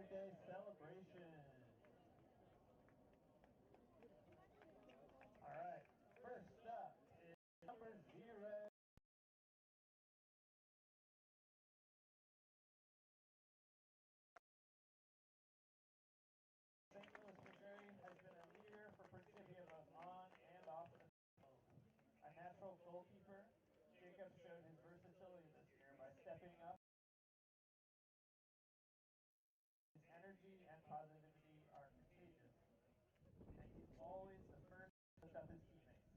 Day celebration. All right, first up is number 0. St. Louis, Missouri has been a leader for Principia both on and off the field. A natural goalkeeper, Jacob showed his versatility this year by stepping up. His energy and positivity are contagious, and he's always the first to lift up his teammates.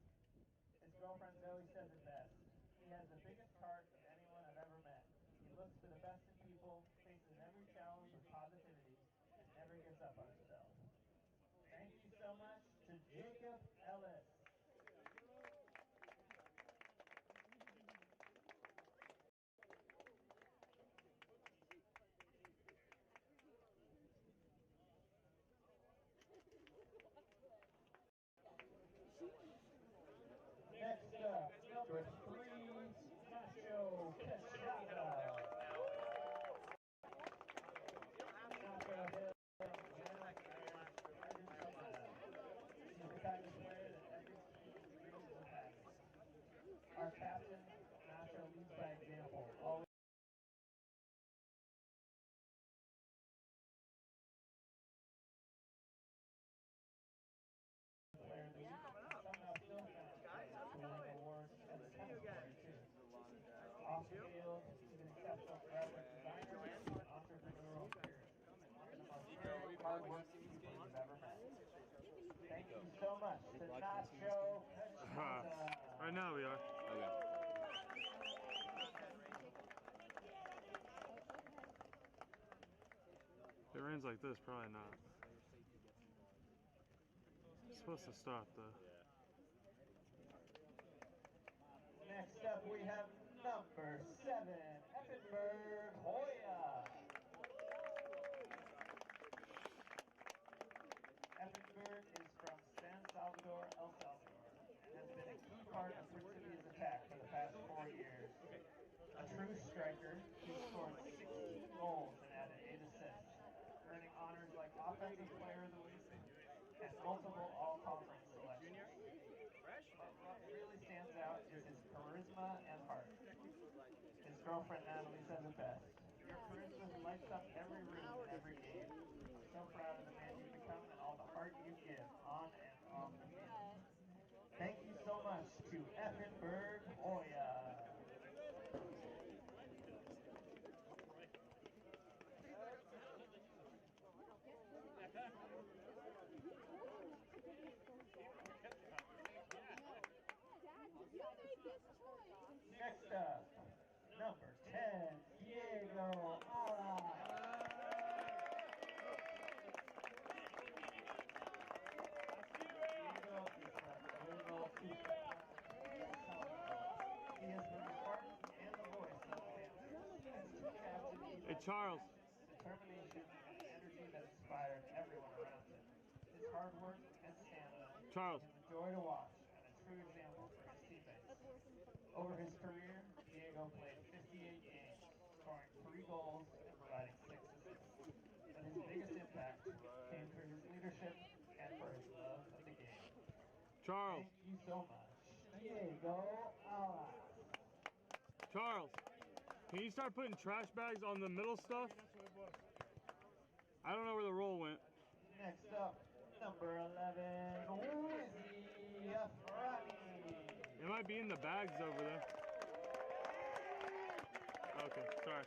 His girlfriend Zoe says it best. He has the biggest heart of anyone I've ever met. He looks for the best in people, faces every challenge with positivity, and never gives up on himself. Thank you so much to Jacob Ellis. Next up, number 3, Nacho Casada. He's the kind of player that every team dreams of having. Our captain, Nacho, leads by example. Always player that somehow still found to win awards as a tennis player too. Off the field, he's an exceptional graphic designer and entrepreneurial spirit. One of the most very hard-working people you've ever met. Thank you so much to Nacho Casada. Right now we are. Okay. If it rains like this, probably not. It's supposed to stop though. Next up we have number 7, Effenberg Hoya. Effenberg is from San Salvador, El Salvador, and has been a key part of Principia's attack for the past 4 years. A true striker, he scored 16 goals and added 8 assists, earning honors like Offensive Player of the Week and multiple all-conference selections. But what really stands out is his charisma and heart. His girlfriend Natalie says it best. Your charisma lights up every room and every game. I'm so proud of the man you've become and all the heart you give on and off the field. Thank you so much to Effenberg Hoya. Next up, number 10, Diego Ala. Diego is from He has been the heart and the voice of the fans. Hey Charles. Determination and energy that inspired everyone around him. His hard work and stamina Charles. is a joy to watch and a true example for his teammates. Over his career, Diego played 58 games, scoring 3 goals and providing 6 assists. But his biggest impact came through his leadership and for his love of the game. Charles. Thank you so much, Diego Ala. Charles, can you start putting trash bags on the middle stuff? I don't know where the roll went. Next up, number 11, Wizzy Afrani. It might be in the bags over there. Okay, sorry.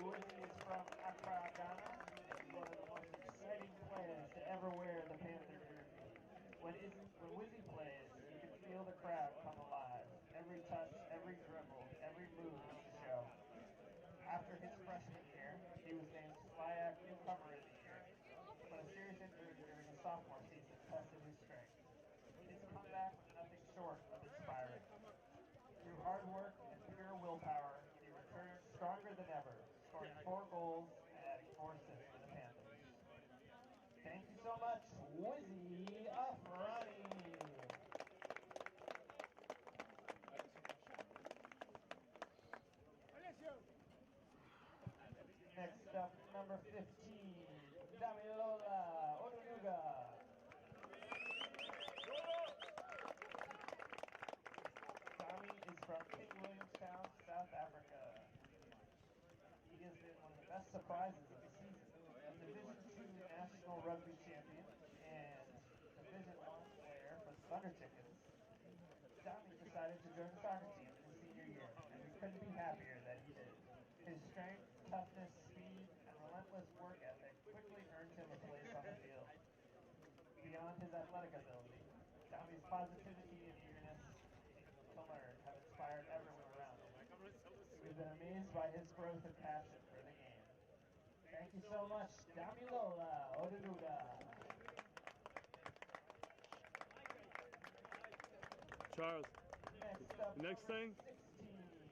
Wizzy is from Accra, Ghana, and one of the most exciting players to ever wear the Panther jersey. When Wizzy plays, you can feel the crowd come alive. Every touch, every dribble, every move is a show. After his freshman year, he was named SLIAC Newcomer of the Year, but a serious injury during his sophomore season tested his strength. His comeback was nothing short of inspiring. Through hard work and pure willpower, he returned stronger than ever, scoring 4 goals and adding 4 assists for the Panthers. Thank you so much, Wizzy Afrani. Next number 15, Damilola Odunuga. Dami is from King Williamstown, South Africa. He has been one of the best surprises of the season. A Division II national rugby champion and Division I player for the Thunder Chickens. Dami decided to join the soccer team in his senior year, and we couldn't be happier that he did. His strength, toughness, speed, and relentless work ethic quickly earned him a place on the field. Beyond his athletic ability, Dami's positivity and eagerness to learn have inspired everyone around him. We've been amazed by his growth and passion for the game. Thank you so much, Damilola Odunuga. Charles, the next thing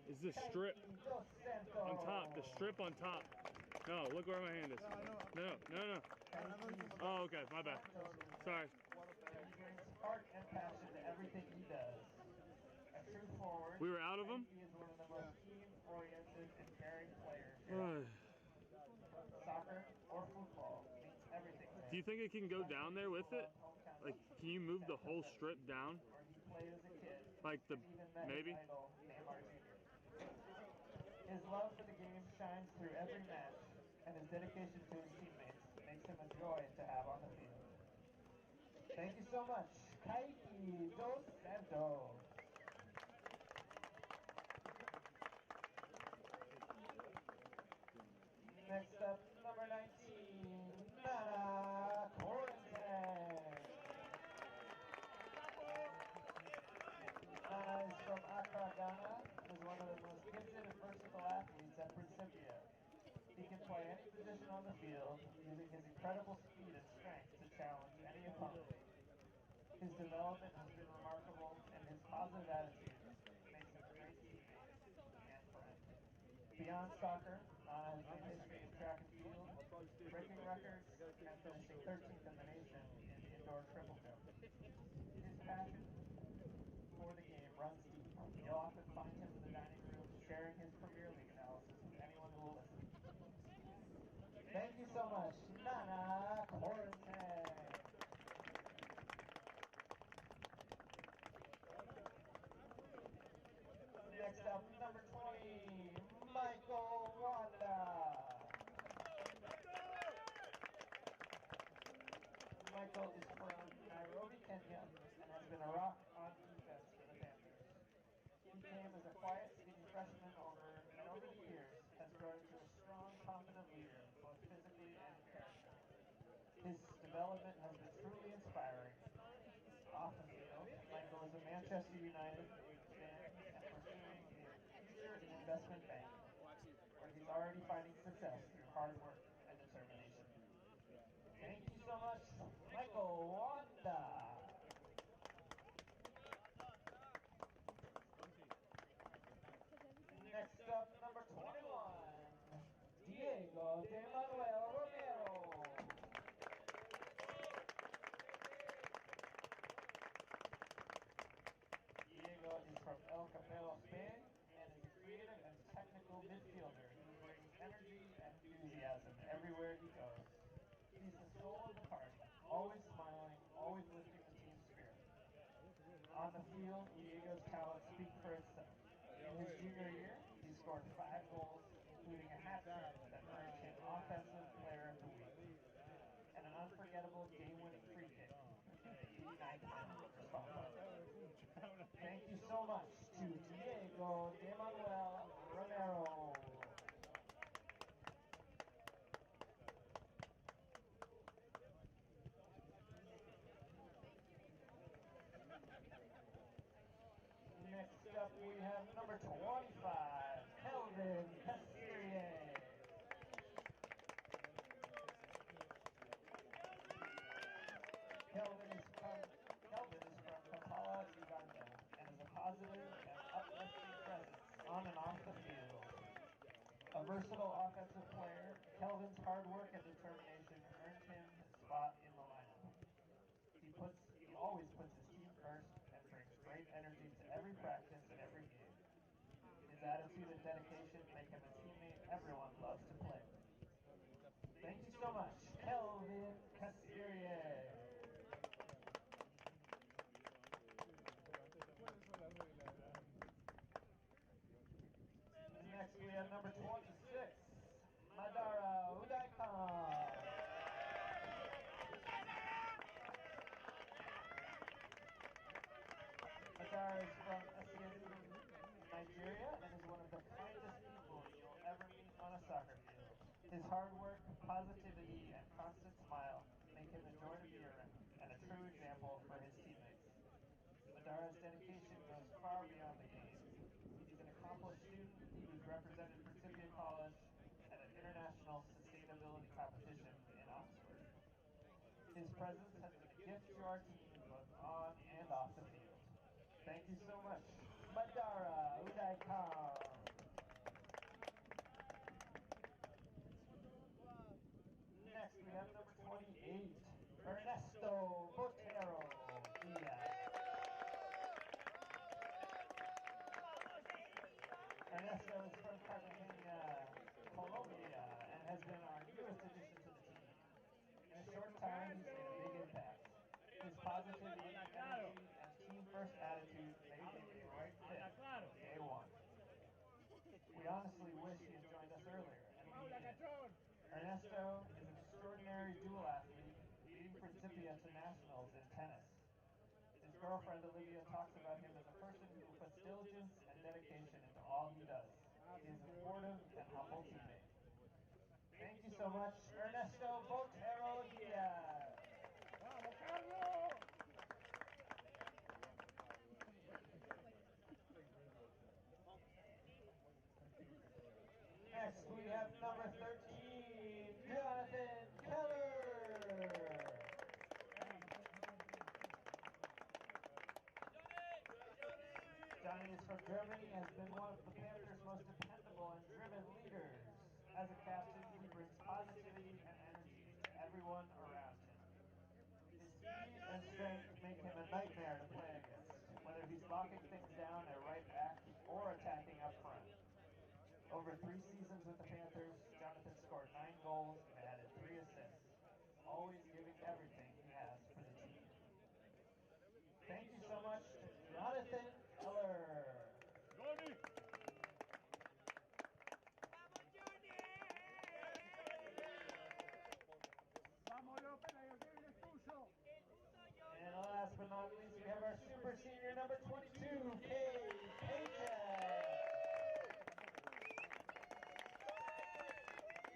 is the strip on top. The strip on top. No, look where my hand is. No. Oh, okay, my bad. Sorry. He brings heart and passion to everything he does. A true forward. We were out of them? He is one of the most team-oriented and caring players. Soccer or football means everything to him. Do you think it can go down there with it? Like, can you move the whole strip down? Where he played as a kid. Like the, maybe? His love for the game shines through every match, and his dedication to his teammates makes him a joy to have on the field. Thank you so much, Kaiki Dos Santos. Next up, number 19, Nana Corrington. Nana is from Accra, Ghana, and is one of the most gifted and versatile athletes at Principia. He can play any position on the field, using his incredible speed and strength to challenge any opponent. His development has been remarkable, and his positive attitude makes him a great teammate and friend. Beyond soccer, Nana has made history in track and field, breaking records, and finishing 13th in the nation in the indoor triple jump. His passion for the game runs deep. You'll often find him in the dining room sharing his Premier League analysis with anyone who will listen. Thank you so much, Nana Corrington. Next up, number 20, Michael Wanda. Michael is from Nairobi, Kenya, and has been a rock on defense for the Panthers. He came as a quiet, skinny freshman and over the years has grown into a strong, confident leader, both physically and in character. His development has been truly inspiring. Off the field, Michael is a Manchester United fan and pursuing a future in investment banking, where he's already finding success through hard work and determination. Thank you so much, Michael Wanda. Next up, number 21, Diego de Manuel Romero. Diego is from El Capello, Spain, and is a creative and technical midfielder who brings energy and enthusiasm everywhere he goes. He's the soul of the party, always smiling, always lifting the team spirit. On the field, Diego's talents speak for itself. In his junior year, he scored 5 goals, including a hat-trick that earned him Offensive Player of the Week, and an unforgettable game-winning free kick in the 89th minute for Scotland. Thank you so much to Diego de Manuel Romero. Next up, we have number 25, Kelvin Casirier. Kelvin is from Kampala, Uganda, and is a positive and uplifting presence on and off the field. A versatile offensive player, Kelvin's hard work and determination earned him his spot in the lineup. He always puts his team first and brings great energy to every practice and every game. His attitude and dedication make him a teammate everyone loves to play with. event number 26, Madara Udaikan. Madara is from Nigeria, and is one of the kindest people you'll ever meet on a soccer field. His hard work, positivity, and constant smile make him a joy to be around, and a true example for his teammates. Madara's dedication goes far beyond the game. He's an accomplished student who's represented Principia College at an international sustainability competition in Oxford. His presence has been a gift to our team both on and off the field. Thank you so much, Madara Udaikan. Next, we have number 28, Ernesto Botero Diaz. Ernesto is from Cartagena, Colombia, and has been our newest addition to the team. In a short time, he's made a big impact. His positivity, energy, and team-first attitude made him a right fit from day one. We honestly wish he had joined us earlier, and he did. Ernesto is an extraordinary dual athlete, leading Principia to nationals in tennis. His girlfriend Olivia talks about him as a person who puts diligence and dedication into all he does. He is a supportive and humble teammate. Thank you so much, Ernesto Botero Diaz. Next, we have number 13, Jonathan Keller. Johnny is from Germany, has been one of the Panthers' most dependable and driven leaders. As a captain, he brings positivity and energy to everyone around him. His speed and strength make him a nightmare to play against, whether he's locking things down at right back or attacking up front. Over 3 seasons with the Panthers, Jonathan scored 9 goals and added 3 assists, always giving everything he has for the team. Thank you so much to Jonathan Keller. And last but not least, we have our super senior number 22, Paige Paycheck.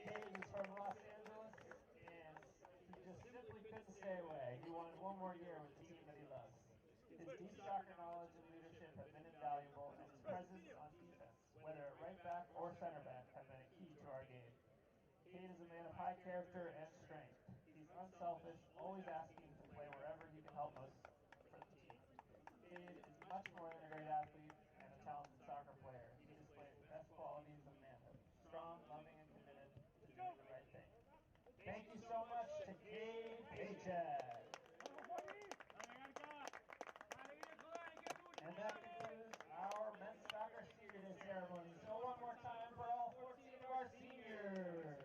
Paige is from Los Angeles, and he just simply couldn't stay away. He wanted one more year with the team that he loves. His deep soccer knowledge and leadership have been invaluable, and his presence on defense, whether at right back or center back, have been a key to our game. Cade is a man of high character and strength. He's unselfish, always asking to play wherever he can help us for the team. Cade is much more than a great athlete and a talented soccer player. He displays the best qualities of manhood, strong, loving, and committed to doing the right thing. Thank you so much to Cade Paycheck. And that concludes our men's soccer senior day ceremony. So one more time for all 14 of our seniors.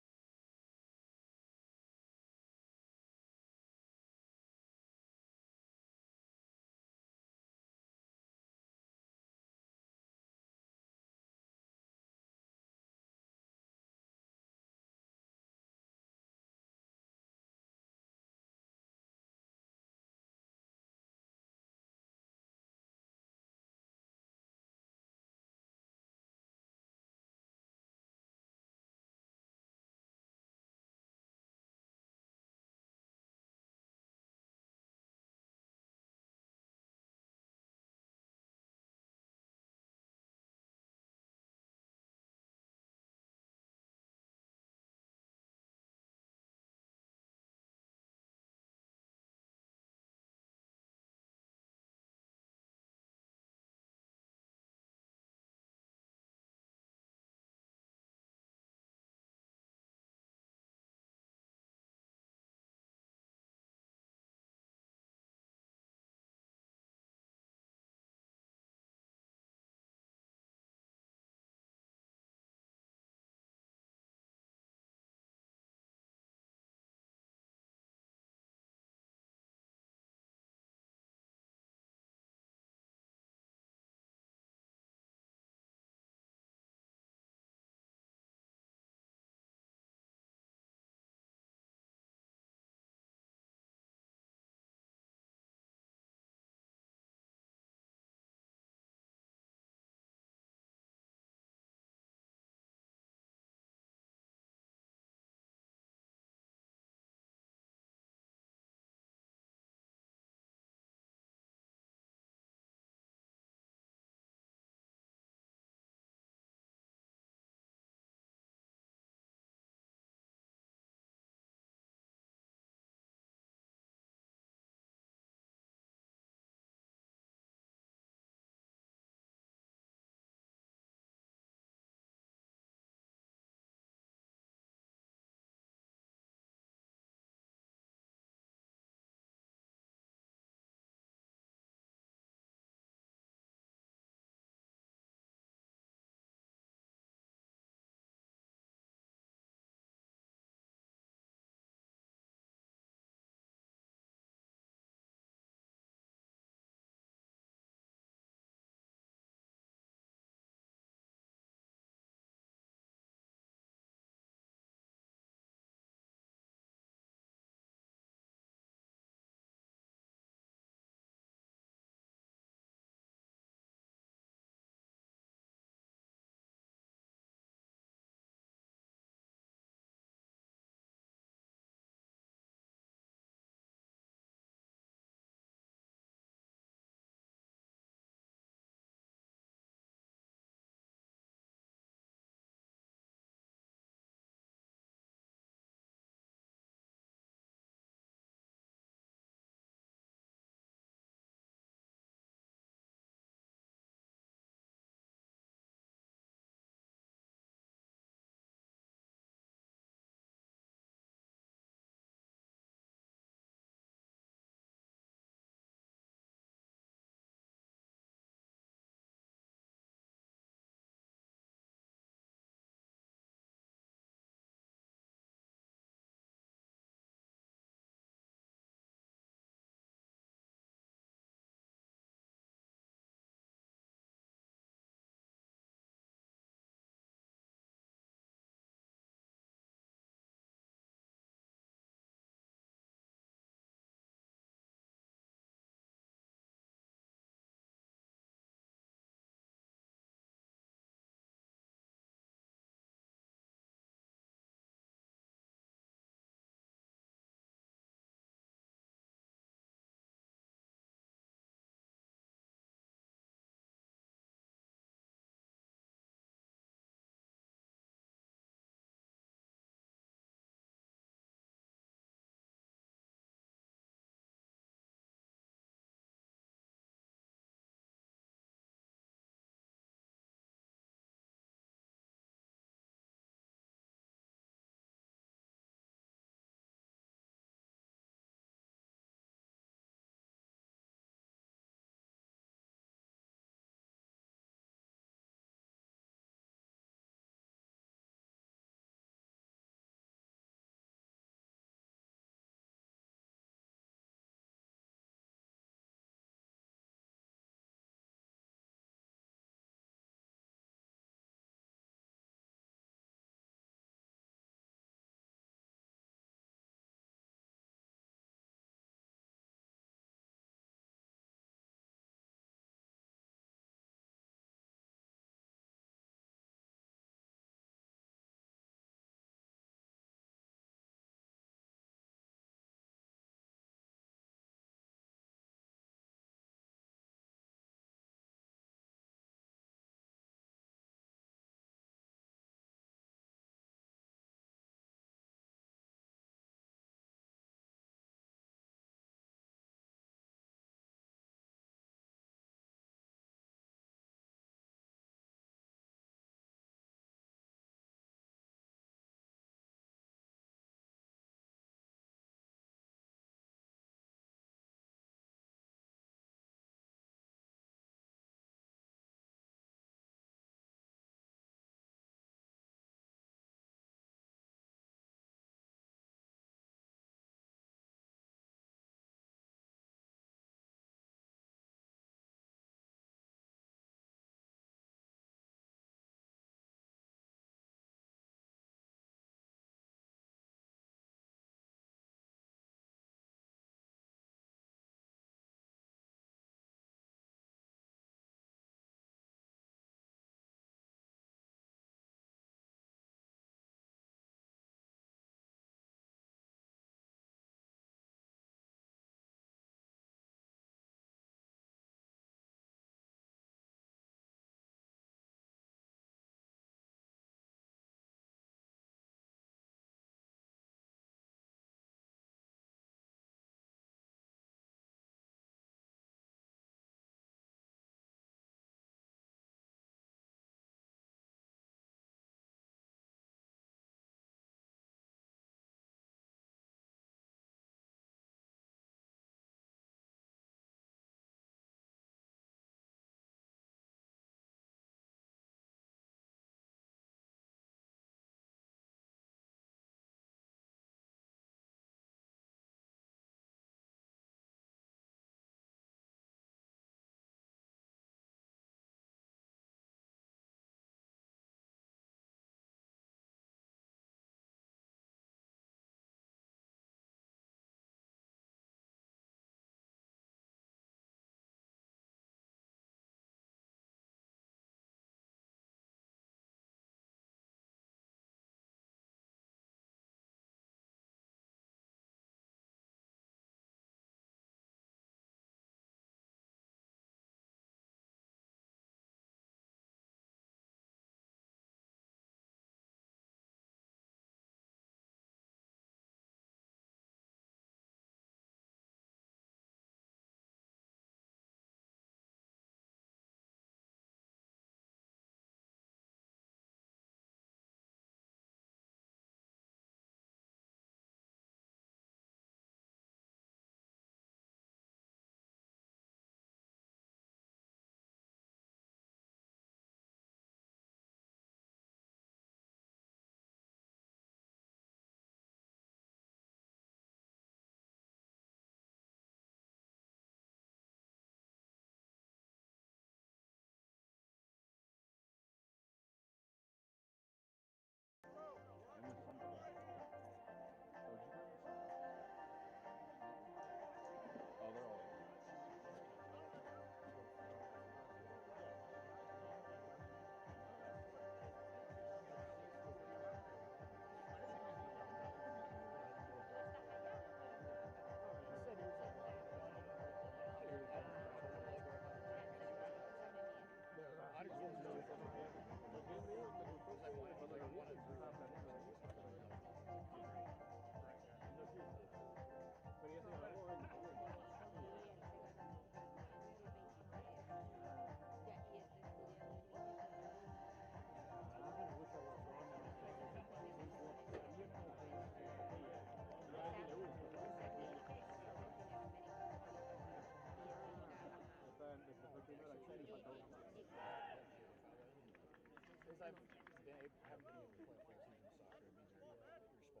I've haven't been able to play full season soccer, it means they're irresponsible.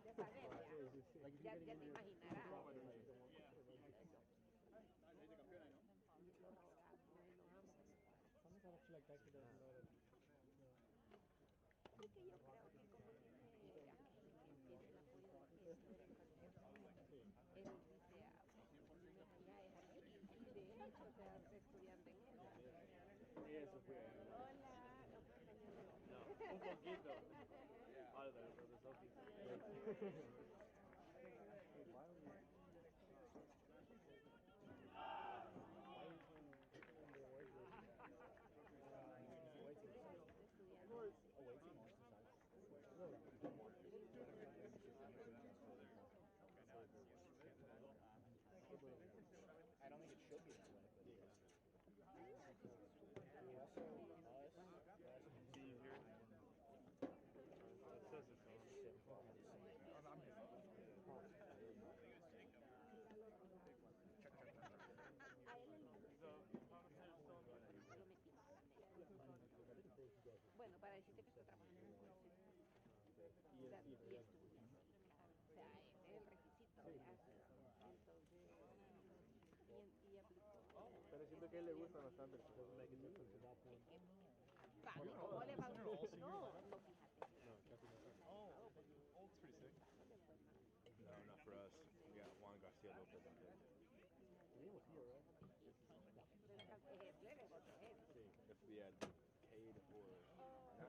Ya sabes, ya te imaginarás. Sometimes I feel like that could have a lot of. Es que yo creo que como tiene aquel que tiene el apoyo del él dice, ah, ya es aquí, y de hecho, o sea, estudiando en él. Sí, eso fue. Hola, no fue cañón. No, un poquito. Álvaro, profesor. I don't think it should be that way, but also See you here. That says it's on. Bueno, para decirte que estoy trabajando en un call center. Y estudias. O sea, ese es el requisito. Entonces, y aplicó. Pero siento que a él le gusta bastante el proceso de que se Vale, ¿cómo le va a gustar? No, fíjate. Oh, it's pretty sick. No, not for us. We got Juan Garcia Lopez out there. If we had Cade or Nacho.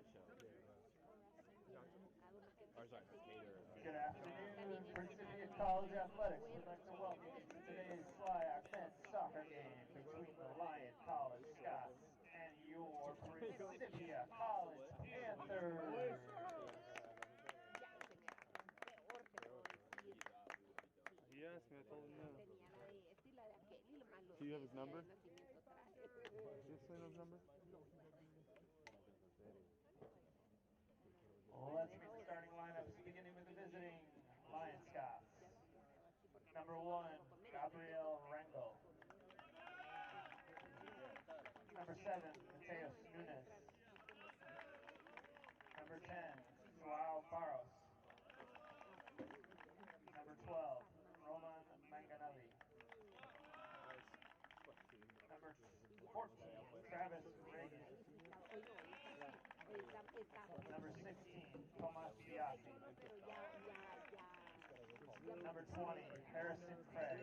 Or sorry, Cade or Good afternoon, Principia College Athletics. We'd like to welcome you to today's Lyon men's soccer game between the Lyon College Scots and your Principia College Panthers. He asked me, I told him no. Do you have his number? Is this his number? Let's meet the starting lineups, beginning with the visiting Lyon Scots. Number 1, Gabriel Rangel. Number 7, Mateus Nunes. Number 10, Joao Barros. Number 12, Roman Manganelli. Number 14, Travis Reagan. Number 16, Tomas Biasi. Number 20, Harrison Craig.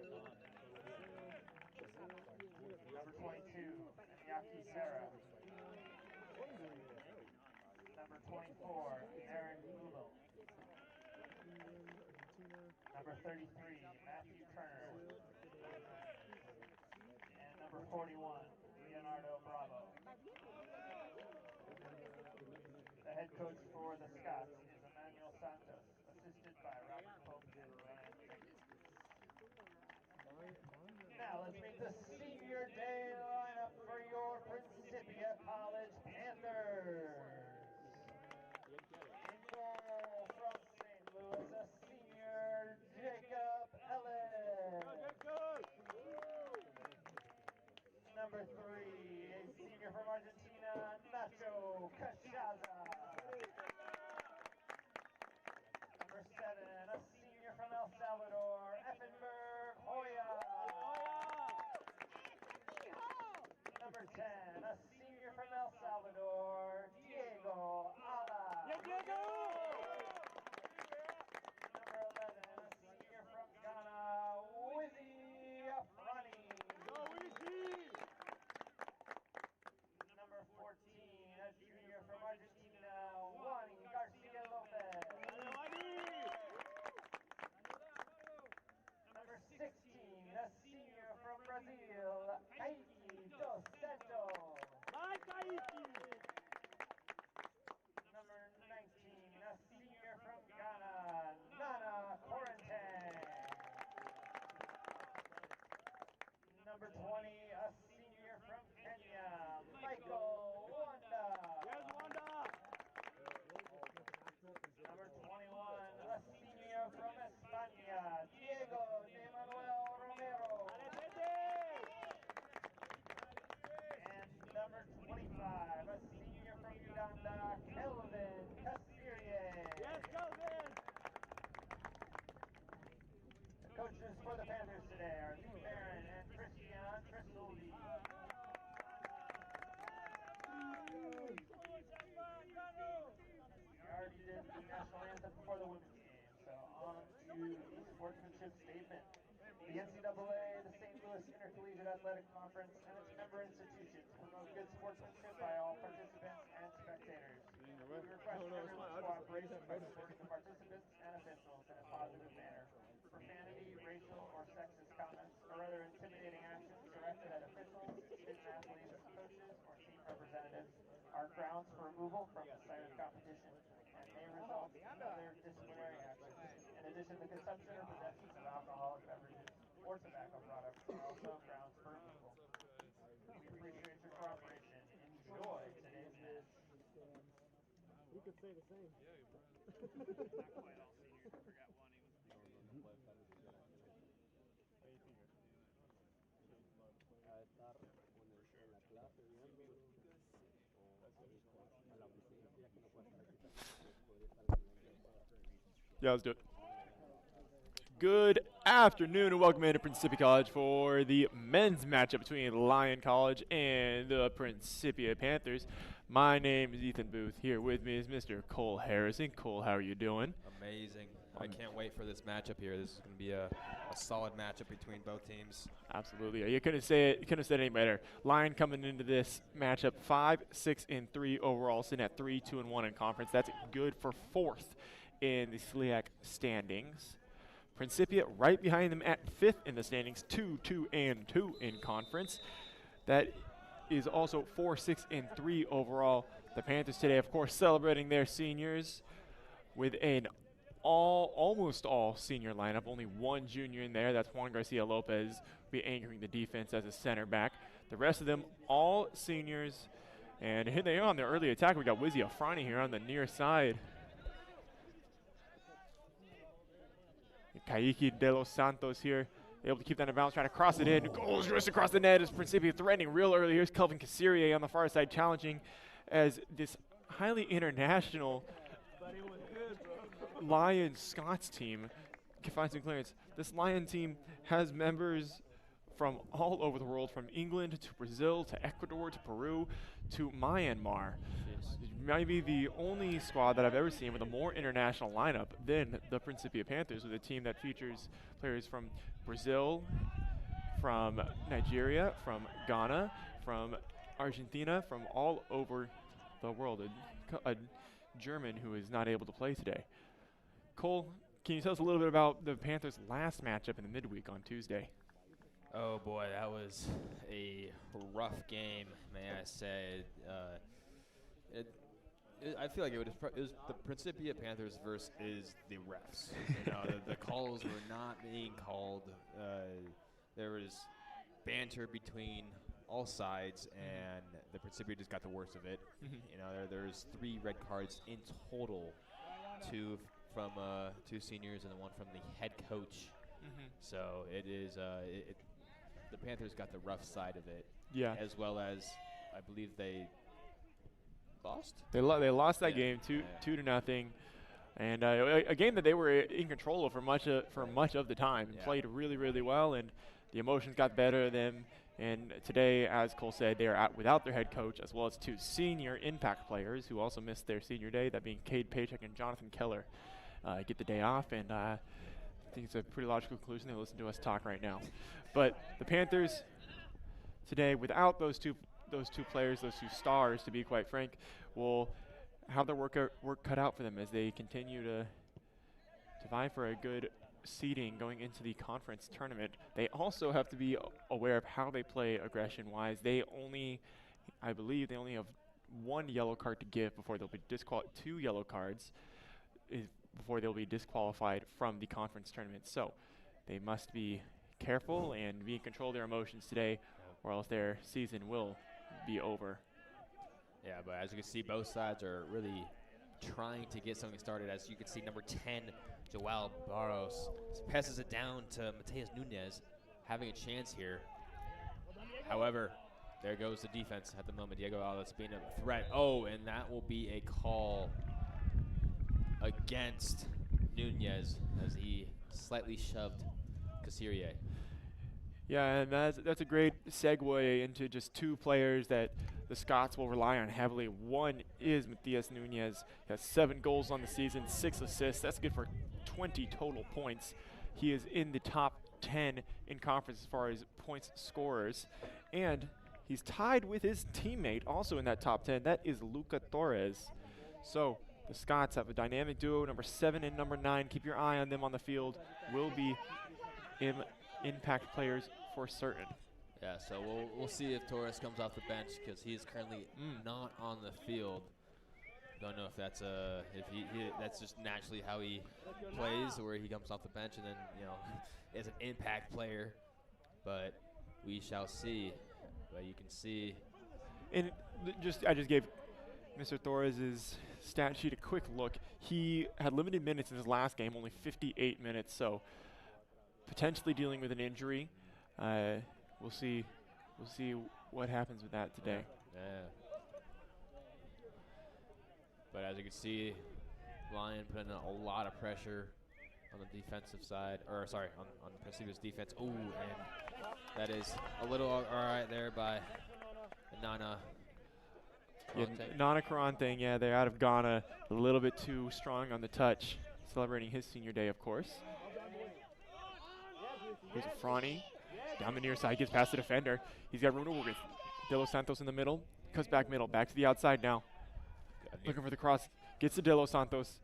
Number 22, Iñaki Serra. Number 24, Aaron Google. Number 33, Matthew Turner. And number 41, Leonardo Bravo. The head coach for the Scots is Emmanuel Santos, assisted by Robert Pope and Ryan Jenkins. Now let's meet the senior day lineup for your Principia College Panthers. In goal from St. Louis, a senior, Jacob Ellis. Number 3, a senior from Argentina, Nacho Cachaza. Number 7, a senior from El Salvador, Effenberg Hoya. Number 10, a senior from El Salvador, Diego Ala. Number 11, a senior from Ghana, Wizzy Afrani. Number 14, a junior from Argentina, Juan Garcia Lopez. Number 16, a senior from Brazil, Kaique Dos Santos. Number 19, a senior from Ghana, Nana Quarantine. Number 20, a senior from Kenya, Michael Wanda. Number 21, a senior from España, Diego de Manuel Romero. Collegiate Athletic Conference and its member institutions promote good sportsmanship by all participants and spectators. We request everyone's cooperation by supporting the participants and officials in a positive manner. Profanity, racial, or sexist comments, or other intimidating actions directed at officials, student athletes, coaches, or team representatives are grounds for removal from the cited competition and may result in other disciplinary actions. In addition, the consumption or possession of alcoholic beverages or tobacco products are also grounds for removal. We appreciate your cooperation. Enjoy today's match. We could say the same. Yeah, let's do it. Good afternoon and welcome into Principia College for the men's matchup between Lyon College and the Principia Panthers. My name is Ethan Booth. Here with me is Mr. Cole Harrison. Cole, how are you doing? Amazing. I can't wait for this matchup here. This is going to be a solid matchup between both teams. Absolutely. You couldn't say it. You couldn't have said it any better. Lyon coming into this matchup 5-6-3 overall, sitting at 3-2-1 in conference. That's good for fourth in the SLIAC standings. Principia right behind them at fifth in the standings, 2-2-2 in conference. That is also 4-6-3 overall. The Panthers today, of course, celebrating their seniors with an almost all senior lineup. Only one junior in there. That's Juan Garcia Lopez, will be anchoring the defense as a center back. The rest of them all seniors. And here they are on the early attack. We got Wizzy Afrani here on the near side. Kaiki de los Santos here, able to keep that in bounds, trying to cross it in. Goes just across the net as Principia threatening real early. Here's Kelvin Cassirier on the far side challenging as this highly international Lyon Scots team can find some clearance. This Lyon team has members from all over the world, from England to Brazil to Ecuador to Peru to Myanmar. It might be the only squad that I've ever seen with a more international lineup than the Principia Panthers, with a team that features players from Brazil, from Nigeria, from Ghana, from Argentina, from all over the world. A German who is not able to play today. Cole, can you tell us a little bit about the Panthers' last matchup in the midweek on Tuesday? Oh boy, that was a rough game, may I say. I feel like it was the Principia Panthers versus the refs. You know, the calls were not being called. There was banter between all sides, and the Principia just got the worst of it. You know, there's 3 red cards in total, 2 from 2 seniors and then 1 from the head coach. So it is the Panthers got the rough side of it. Yeah. As well as, I believe they lost. They lost that game 2-0, and a game that they were in control of for much of the time. And played really, really well, and the emotions got the better of them. And today, as Cole said, they are out without their head coach, as well as 2 senior impact players who also missed their senior day, that being Cade Paycheck and Jonathan Keller. Get the day off, and I think it's a pretty logical conclusion. They listen to us talk right now. But the Panthers today, without those two players, those 2 stars, to be quite frank, will have their work cut out for them as they continue to vie for a good seeding going into the conference tournament. They also have to be aware of how they play aggression-wise. I believe they only have 1 yellow card to give before they'll be disqualified. 2 yellow cards before they'll be disqualified from the conference tournament. So they must be careful and be in control of their emotions today, or else their season will be over. Yeah, but as you can see, both sides are really trying to get something started. As you can see, number 10, Joao Barros, passes it down to Mateus Nunez, having a chance here. However, there goes the defense at the moment. Diego Alves being a threat. Oh, and that will be a call against Nunez as he slightly shoved Cassirier. Yeah, and that's a great segue into just 2 players that the Scots will rely on heavily. One is Matias Nunez. He has 7 goals on the season, 6 assists. That's good for 20 total points. He is in the top 10 in conference as far as points scorers. And he's tied with his teammate also in that top 10. That is Luca Torres. So the Scots have a dynamic duo, number 7 and number 9. Keep your eye on them on the field. Will be impact players for certain. Yeah, so we'll see if Torres comes off the bench because he is currently not on the field. Don't know if that's that's just naturally how he plays, or he comes off the bench and then is an impact player. But we shall see. But you can see. And I just gave Mr. Torres' stat sheet a quick look. He had limited minutes in his last game, only 58 minutes, so potentially dealing with an injury. We'll see what happens with that today. Yeah. But as you can see, Lyon putting a lot of pressure on the defensive side, or sorry, on Principia's defense. Ooh, and that is a little all right there by Nana. Yeah, Nana Karanteng, yeah, they're out of Ghana, a little bit too strong on the touch, celebrating his senior day, of course. Here's a Franny, down the near side, gets past the defender. He's got room to work with. De Los Santos in the middle, cuts back middle, back to the outside now. Looking for the cross, gets to De Los Santos.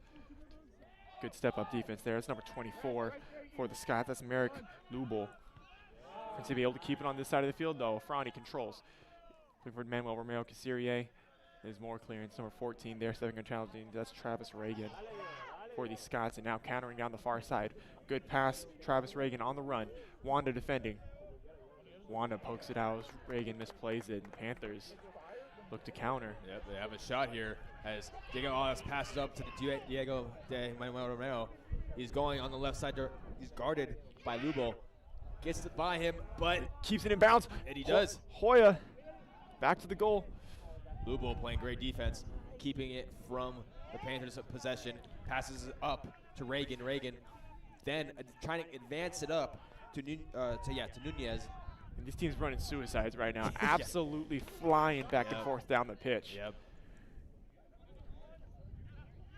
Good step-up defense there. That's number 24 for the Scots. That's Merrick Lubel. Principia able to keep it on this side of the field, though. Franny controls. Looking for Manuel Romeo Casirier. There's more clearance. Number 14 there, stepping on challenging. That's Travis Reagan for the Scots, and now countering down the far side. Good pass. Travis Reagan on the run. Wanda defending. Wanda pokes it out. Reagan misplays it. And Panthers look to counter. Yep, they have a shot here as Diego Alves passes up to the Diego de Manuel Romero. He's going on the left side. He's guarded by Lubel. Gets it by him, but keeps it in bounds. And he does. Hoya back to the goal. Lubel playing great defense, keeping it from the Panthers' possession. Passes it up to Reagan. Reagan then trying to advance it up to Nunez. And this team's running suicides right now. Absolutely flying back and forth down the pitch. Yep.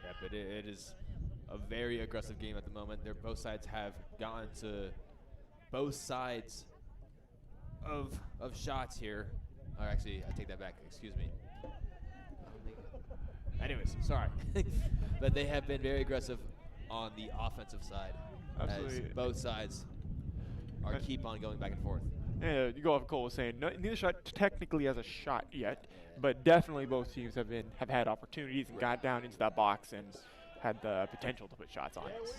Yeah, but it is a very aggressive game at the moment. Both sides have gotten to both sides of shots here. Or actually, I take that back. Excuse me. Anyways, sorry. But they have been very aggressive on the offensive side. Absolutely. As both sides keep on going back and forth. Yeah, you go off Cole was saying neither shot technically has a shot yet, but definitely both teams have had opportunities and got down into that box and had the potential to put shots on. Yes.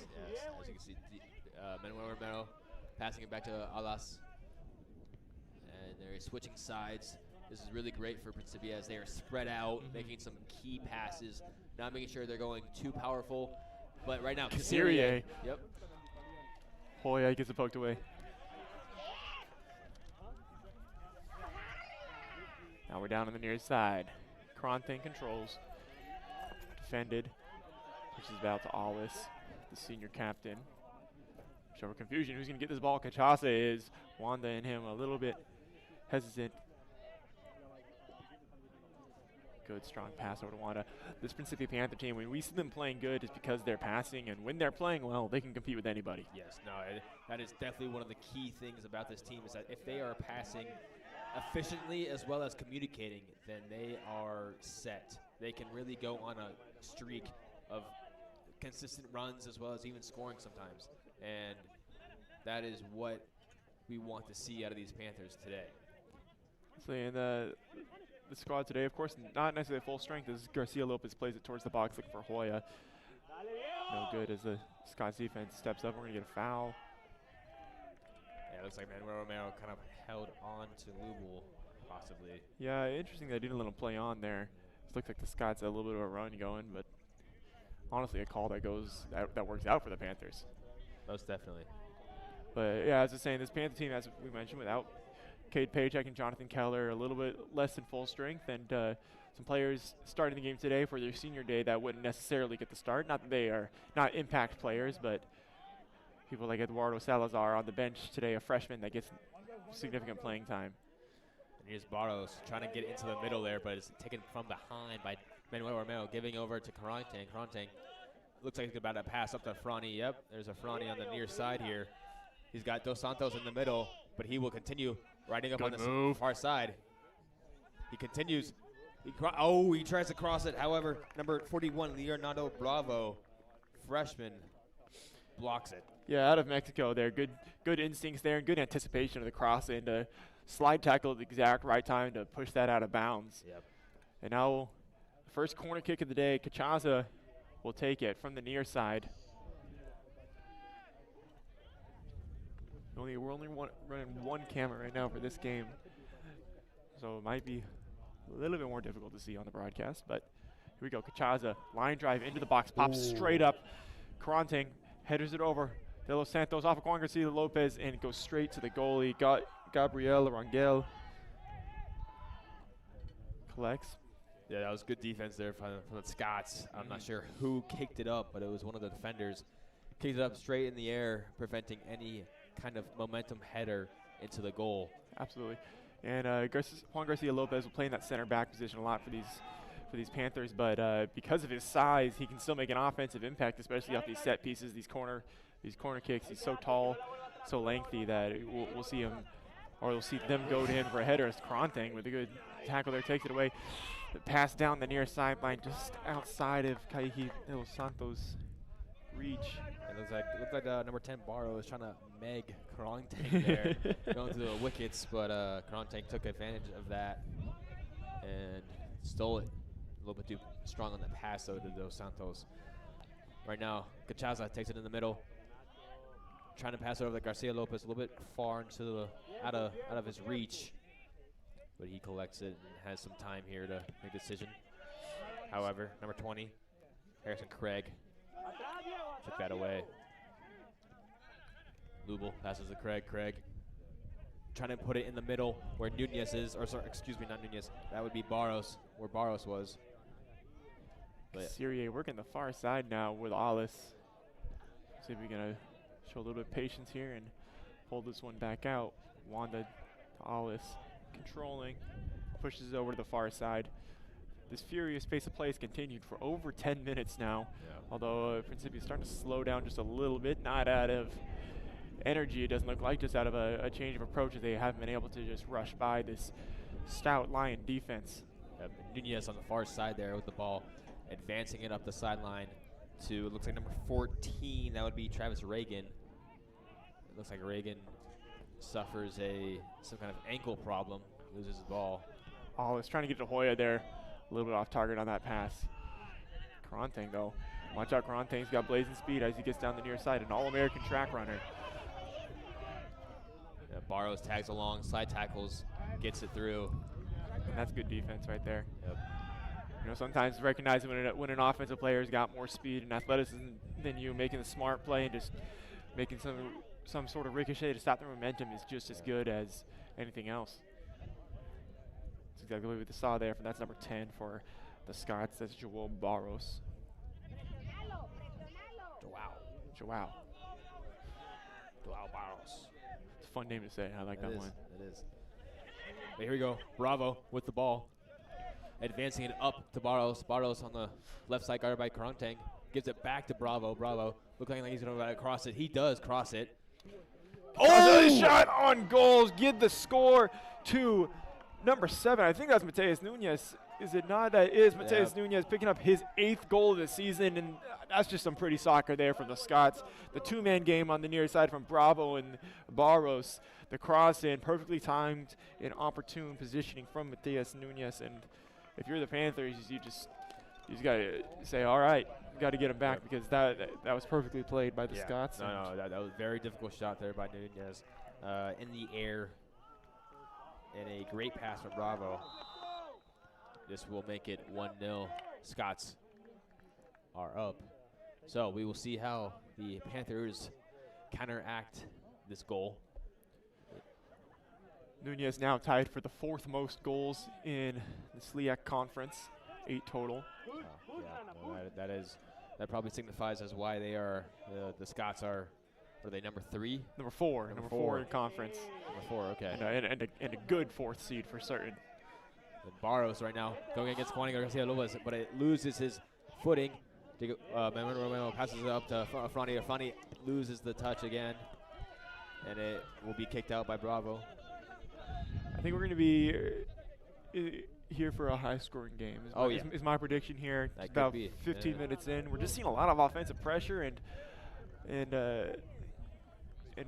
As you can see, Manuel Romero passing it back to Alas, and they're switching sides. This is really great for Principia as they are spread out, making some key passes, not making sure they're going too powerful. But right now, Casirier. Yep. Hoya gets it poked away. Now we're down on the near side. Karanteng controls. Defended. Pushes it out to Allis, the senior captain. Show for confusion. Who's going to get this ball? Kachasa is. Wanda and him a little bit hesitant. Good, strong pass over to Wanda. This Principia Panther team, when we see them playing good, it's because they're passing, and when they're playing well, they can compete with anybody. Yes, no, that is definitely one of the key things about this team is that if they are passing efficiently as well as communicating, then they are set. They can really go on a streak of consistent runs as well as even scoring sometimes. And that is what we want to see out of these Panthers today. So in the squad today, of course, not necessarily full strength as Garcia Lopez plays it towards the box looking for Hoya. No good as the Scots defense steps up. We're going to get a foul. Yeah, it looks like Manuel Romero kind of held on to Lubel, possibly. Yeah, interesting they didn't let him play on there. It looked like the Scots had a little bit of a run going, but honestly a call that works out for the Panthers. Most definitely. But yeah, as I was saying, this Panther team, as we mentioned, without Cade Paycheck and Jonathan Keller, a little bit less than full strength, and some players starting the game today for their senior day that wouldn't necessarily get the start. Not that they are not impact players, but people like Eduardo Salazar on the bench today, a freshman that gets significant playing time. And here's Barros trying to get into the middle there, but it's taken from behind by Manuel Romero, giving over to Karanteng. Karanteng looks like he's about to pass up to Franny. Yep, there's a Franny on the near side here. He's got Dos Santos in the middle, but he will continue riding up Good on move. the far side. He continues. He tries to cross it. However, number 41, Leonardo Bravo, freshman, blocks it. Yeah, out of Mexico there. Good instincts there and good anticipation of the cross and slide tackle at the exact right time to push that out of bounds. Yep. And now, the first corner kick of the day, Cachaza will take it from the near side. We're only running one camera right now for this game, so it might be a little bit more difficult to see on the broadcast, but here we go. Cachaza, line drive into the box, pops straight up. Caronting headers it over. De Los Santos off of Juan Garcia Lopez and goes straight to the goalie. Gabriel Rangel collects. Yeah, that was good defense there from the Scots. I'm not sure who kicked it up, but it was one of the defenders. Kicked it up straight in the air, preventing any kind of momentum header into the goal. Absolutely. And Juan Garcia Lopez will play in that center back position a lot for these Panthers, but because of his size, he can still make an offensive impact, especially off these set pieces, these corner kicks. He's so tall, so lengthy that we'll see him, or we'll see them go to him for a header. As Caronting with a good tackle there takes it away. The pass down the near sideline, just outside of Kaihi de los Santos' reach. It looked like number 10 Barrow was trying to meg Caronting there, going through the wickets, but Caronting took advantage of that and stole it. A little bit too strong on the pass, though, to Dos Santos. Right now, Cachaza takes it in the middle, trying to pass it over to Garcia Lopez, a little bit far into the out of his reach, but he collects it and has some time here to make a decision. However, number 20, Harrison Craig, took that away. Lubel passes to Craig. Craig trying to put it in the middle where Nunez is, or sorry, excuse me, not Nunez. That would be Barros, where Barros was. Syrie working the far side now with Alice. See if we're going to show a little bit of patience here and hold this one back out. Wanda to Alice, controlling, pushes it over to the far side. This furious pace of play has continued for over 10 minutes now, although Principia is starting to slow down just a little bit, not out of energy, it doesn't look like, just out of a change of approach, as they haven't been able to just rush by this stout Lion defense. Nunez on the far side there with the ball, advancing it up the sideline to, it looks like number 14, that would be Travis Reagan. It looks like Reagan suffers some kind of ankle problem, loses the ball. Alice trying to get to Hoya there. A little bit off target on that pass. Caronting, though. Watch out, Caronting's got blazing speed as he gets down the near side. An All-American track runner. Yeah, Barrows tags along, slide tackles, gets it through. And that's good defense right there. Yep. You know, sometimes recognizing when an offensive player's got more speed and athleticism than you, making a smart play and just making some sort of ricochet to stop the momentum is just as good as anything else. That's exactly what we saw there. That's number 10 for the Scots. That's Joel Barros. Joao Barros. It's a fun name to say. I like that one. It is. But here we go. Bravo with the ball. Advancing it up to Barros. Barros on the left side, guarded by Caronting. Gives it back to Bravo. Bravo looking like he's going to cross it. He does cross it. Oh! Shot on goals. Give the score to number 7. I think that's Mateus Nunez. Is it not? That is Mateus Nunez picking up his 8th goal of the season, and that's just some pretty soccer there from the Scots. The two-man game on the near side from Bravo and Barros. The cross in, perfectly timed and opportune positioning from Mateus Nunez. And if you're the Panthers, you just got to say, all right, we got to get him back, because that was perfectly played by the Scots. No, that was a very difficult shot there by Nunez in the air, and a great pass from Bravo. This will make it 1-0. Scots are up. So we will see how the Panthers counteract this goal. Nunez now tied for the 4th most goals in the SLIAC conference, 8 total. That probably signifies as why they are the Scots are they number 3? Number 4. Number 4 in conference. Number 4, okay. And a good 4th seed for certain. And Barros right now going against Juan Garcia Lopez, but it loses his footing. Manuel Romero passes it up to Afrani. Afrani loses the touch again. and it will be kicked out by Bravo. I think we're going to be here for a high-scoring game. Is my prediction here. That It's could about be. 15 Yeah. minutes in. We're just seeing a lot of offensive pressure and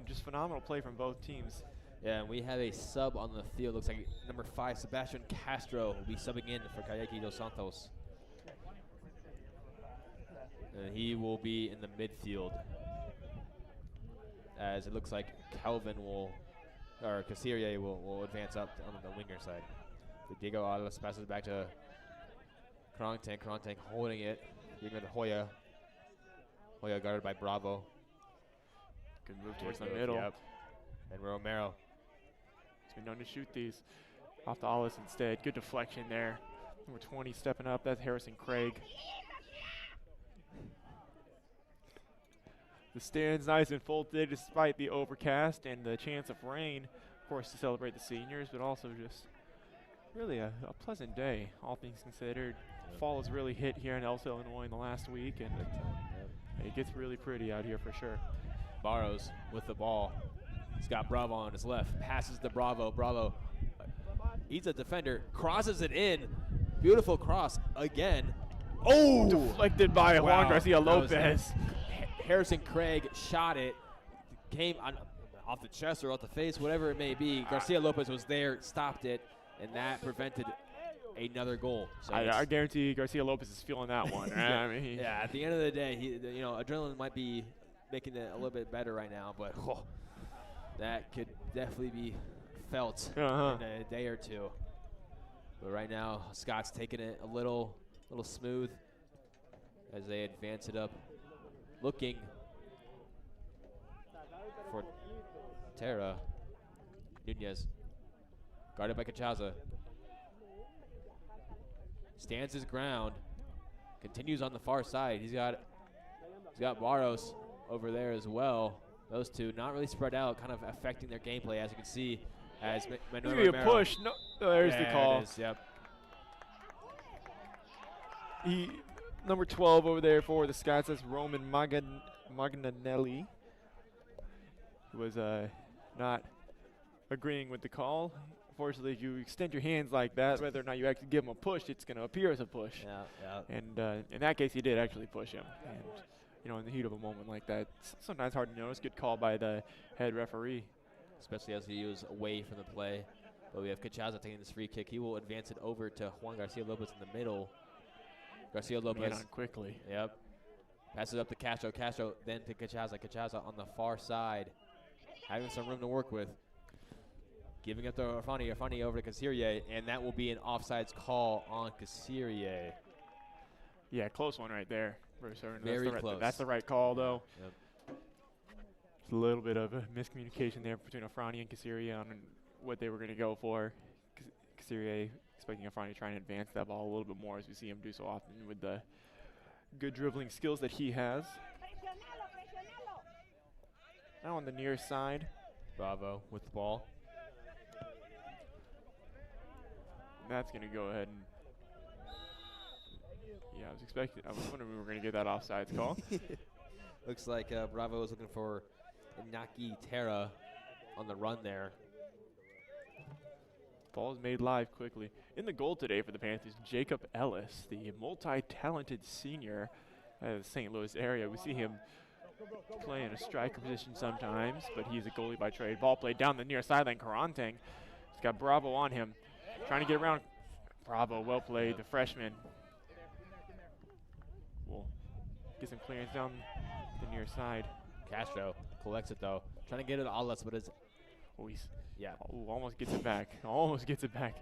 just phenomenal play from both teams. Yeah, and we have a sub on the field. Looks like number 5, Sebastian Castro, will be subbing in for Kayaki Dos Santos. And he will be in the midfield, as it looks like Casirier will advance up on the winger side. But Diego Alas passes back to Krongtang. Krongtang holding it, giving it to Hoya. Hoya guarded by Bravo. Good move towards the middle. Yep. And Romero. He's been known to shoot these off to Alas instead. Good deflection there. Number 20 stepping up. That's Harrison Craig. The stands nice and full today despite the overcast and the chance of rain, of course, to celebrate the seniors, but also just really a pleasant day, all things considered. Fall has really hit here in Elsa, Illinois in the last week, and it gets really pretty out here for sure. Barrows with the ball. He's got Bravo on his left. Passes to Bravo. Bravo, he's a defender. Crosses it in. Beautiful cross again. Oh! Deflected by Juan Garcia Lopez. Harrison Craig shot it. Came off the chest or off the face, whatever it may be. Garcia Lopez was there, stopped it, and that prevented another goal. So I guarantee Garcia Lopez is feeling that one. Right? I mean, yeah, at the end of the day, adrenaline might be making it a little bit better right now, but that could definitely be felt in a day or two. But right now, Scott's taking it a little smooth as they advance it up, looking for Tara Nunez, guarded by Cachaza. Stands his ground, continues on the far side. He's got Barros over there as well. Those two not really spread out, kind of affecting their gameplay, as you can see. As Manuel maybe a Romero. push. No, there's the call. It is, yep. Number 12 over there for the Scots, that's Roman Magnanelli, who was not agreeing with the call. Unfortunately, if you extend your hands like that, whether or not you actually give him a push, it's going to appear as a push. Yeah. And in that case, he did actually push him. And in the heat of a moment like that, it's sometimes hard to notice. Good call by the head referee. Especially as he was away from the play. But we have Cachaza taking this free kick. He will advance it over to Juan Garcia Lopez in the middle. Garcia Lopez. Get on quickly. Yep. Passes up to Castro. Castro then to Cachaza. Cachaza on the far side. Having some room to work with. Giving up to Arfani. Arfani over to Casirier. And that will be an offsides call on Casirier. Yeah, close one right there. Very close. That's the right call, though. Yep. It's a little bit of a miscommunication there between Afrani and Casirier on what they were going to go for. Casirier expecting Afrani to try and advance that ball a little bit more, as we see him do so often with the good dribbling skills that he has. Now on the near side. Bravo with the ball. That's going to go ahead and... Yeah, I was wondering we were going to get that offsides call. Looks like Bravo is looking for Inaki Terra on the run there. Ball is made live quickly. In the goal today for the Panthers, Jacob Ellis, the multi-talented senior out of the St. Louis area. We see him play in a striker position sometimes, but he's a goalie by trade. Ball played down the near sideline. Karantang. He's got Bravo on him, trying to get around. Bravo, well played, the freshman. We'll get some clearance down the near side. Castro collects it though. Trying to get it to Alas, but it's... Oh, he's... Yeah. Oh, almost gets it back. Almost gets it back.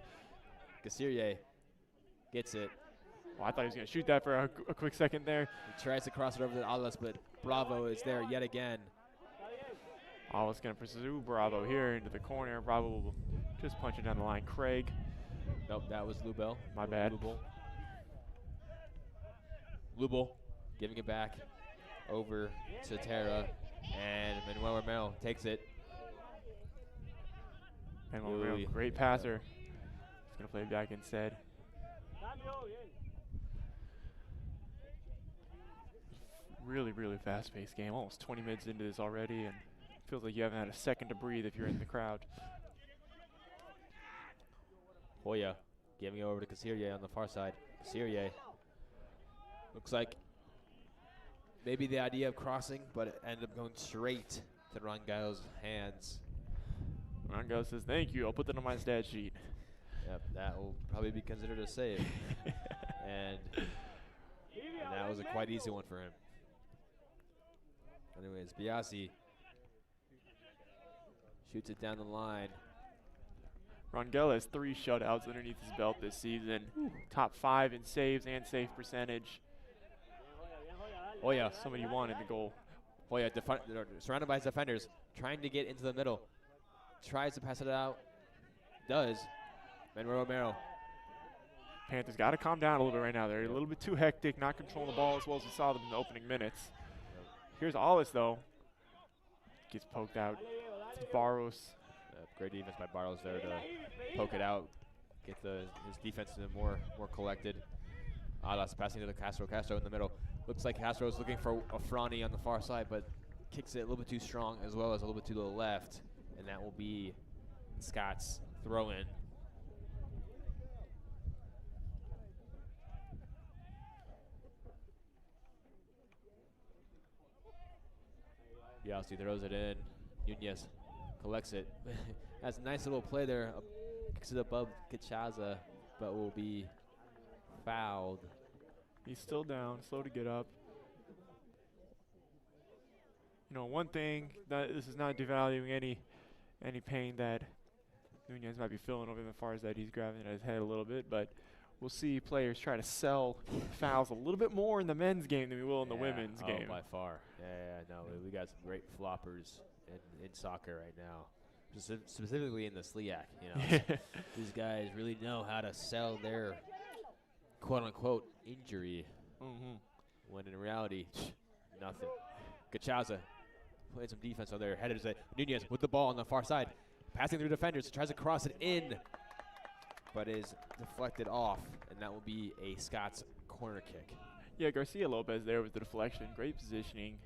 Casirier gets it. Oh, I thought he was going to shoot that for a quick second there. He tries to cross it over to Alas, but Bravo is there yet again. Alas going to pursue Bravo here into the corner. Bravo will just punch it down the line. Craig. Nope, that was Lubel. My bad. Lubel giving it back over to Terra, and Manuel Romero takes it. Manuel Romero, great passer. He's going to play it back instead. Really, really fast-paced game. Almost 20 minutes into this already, and Feels like you haven't had a second to breathe if you're in the crowd. Hoya giving it over to Casirier on the far side. Casirier looks like maybe the idea of crossing, but it ended up going straight to Rangel's hands. Rangel says, thank you, I'll put that on my stat sheet. Yep, that will probably be considered a save. and that was a quite easy one for him. Anyways, Biasi shoots it down the line. Rangel has 3 shutouts underneath his belt this season. Top 5 in saves and save percentage. Hoya. Somebody wanted the goal. Hoya surrounded by his defenders, trying to get into the middle. Tries to pass it out. Does. Manuel Romero. Panthers got to calm down a little bit right now. They're a little bit too hectic, not controlling the ball as well as we saw them in the opening minutes. Here's Allis, though. Gets poked out. It's Barros. Great defense by Barros there to poke it out, get his defense more collected. Alas passing to the Castro. Castro in the middle. Looks like Castro is looking for a Franny on the far side, but kicks it a little bit too strong as well as a little bit to the left, and that will be Scott's throw-in. Biasi throws it in. Nunez collects it. That's a nice little play there. Kicks it above Kachaza, but will be fouled. He's still down, slow to get up. You know, one thing, that this is not devaluing any pain that Nunez might be feeling over the far as that he's grabbing at his head a little bit, but we'll see players try to sell fouls a little bit more in the men's game than we will in the women's game. By far. No, we got some great floppers in soccer right now. Specifically in the SLIAC, you know. These guys really know how to sell their quote-unquote injury when in reality, nothing. Gachaza playing some defense on there. Headed to Nunez with the ball on the far side. Passing through defenders, tries to cross it in, but is deflected off, and that will be a Scots corner kick. Yeah, Garcia Lopez there with the deflection. Great positioning.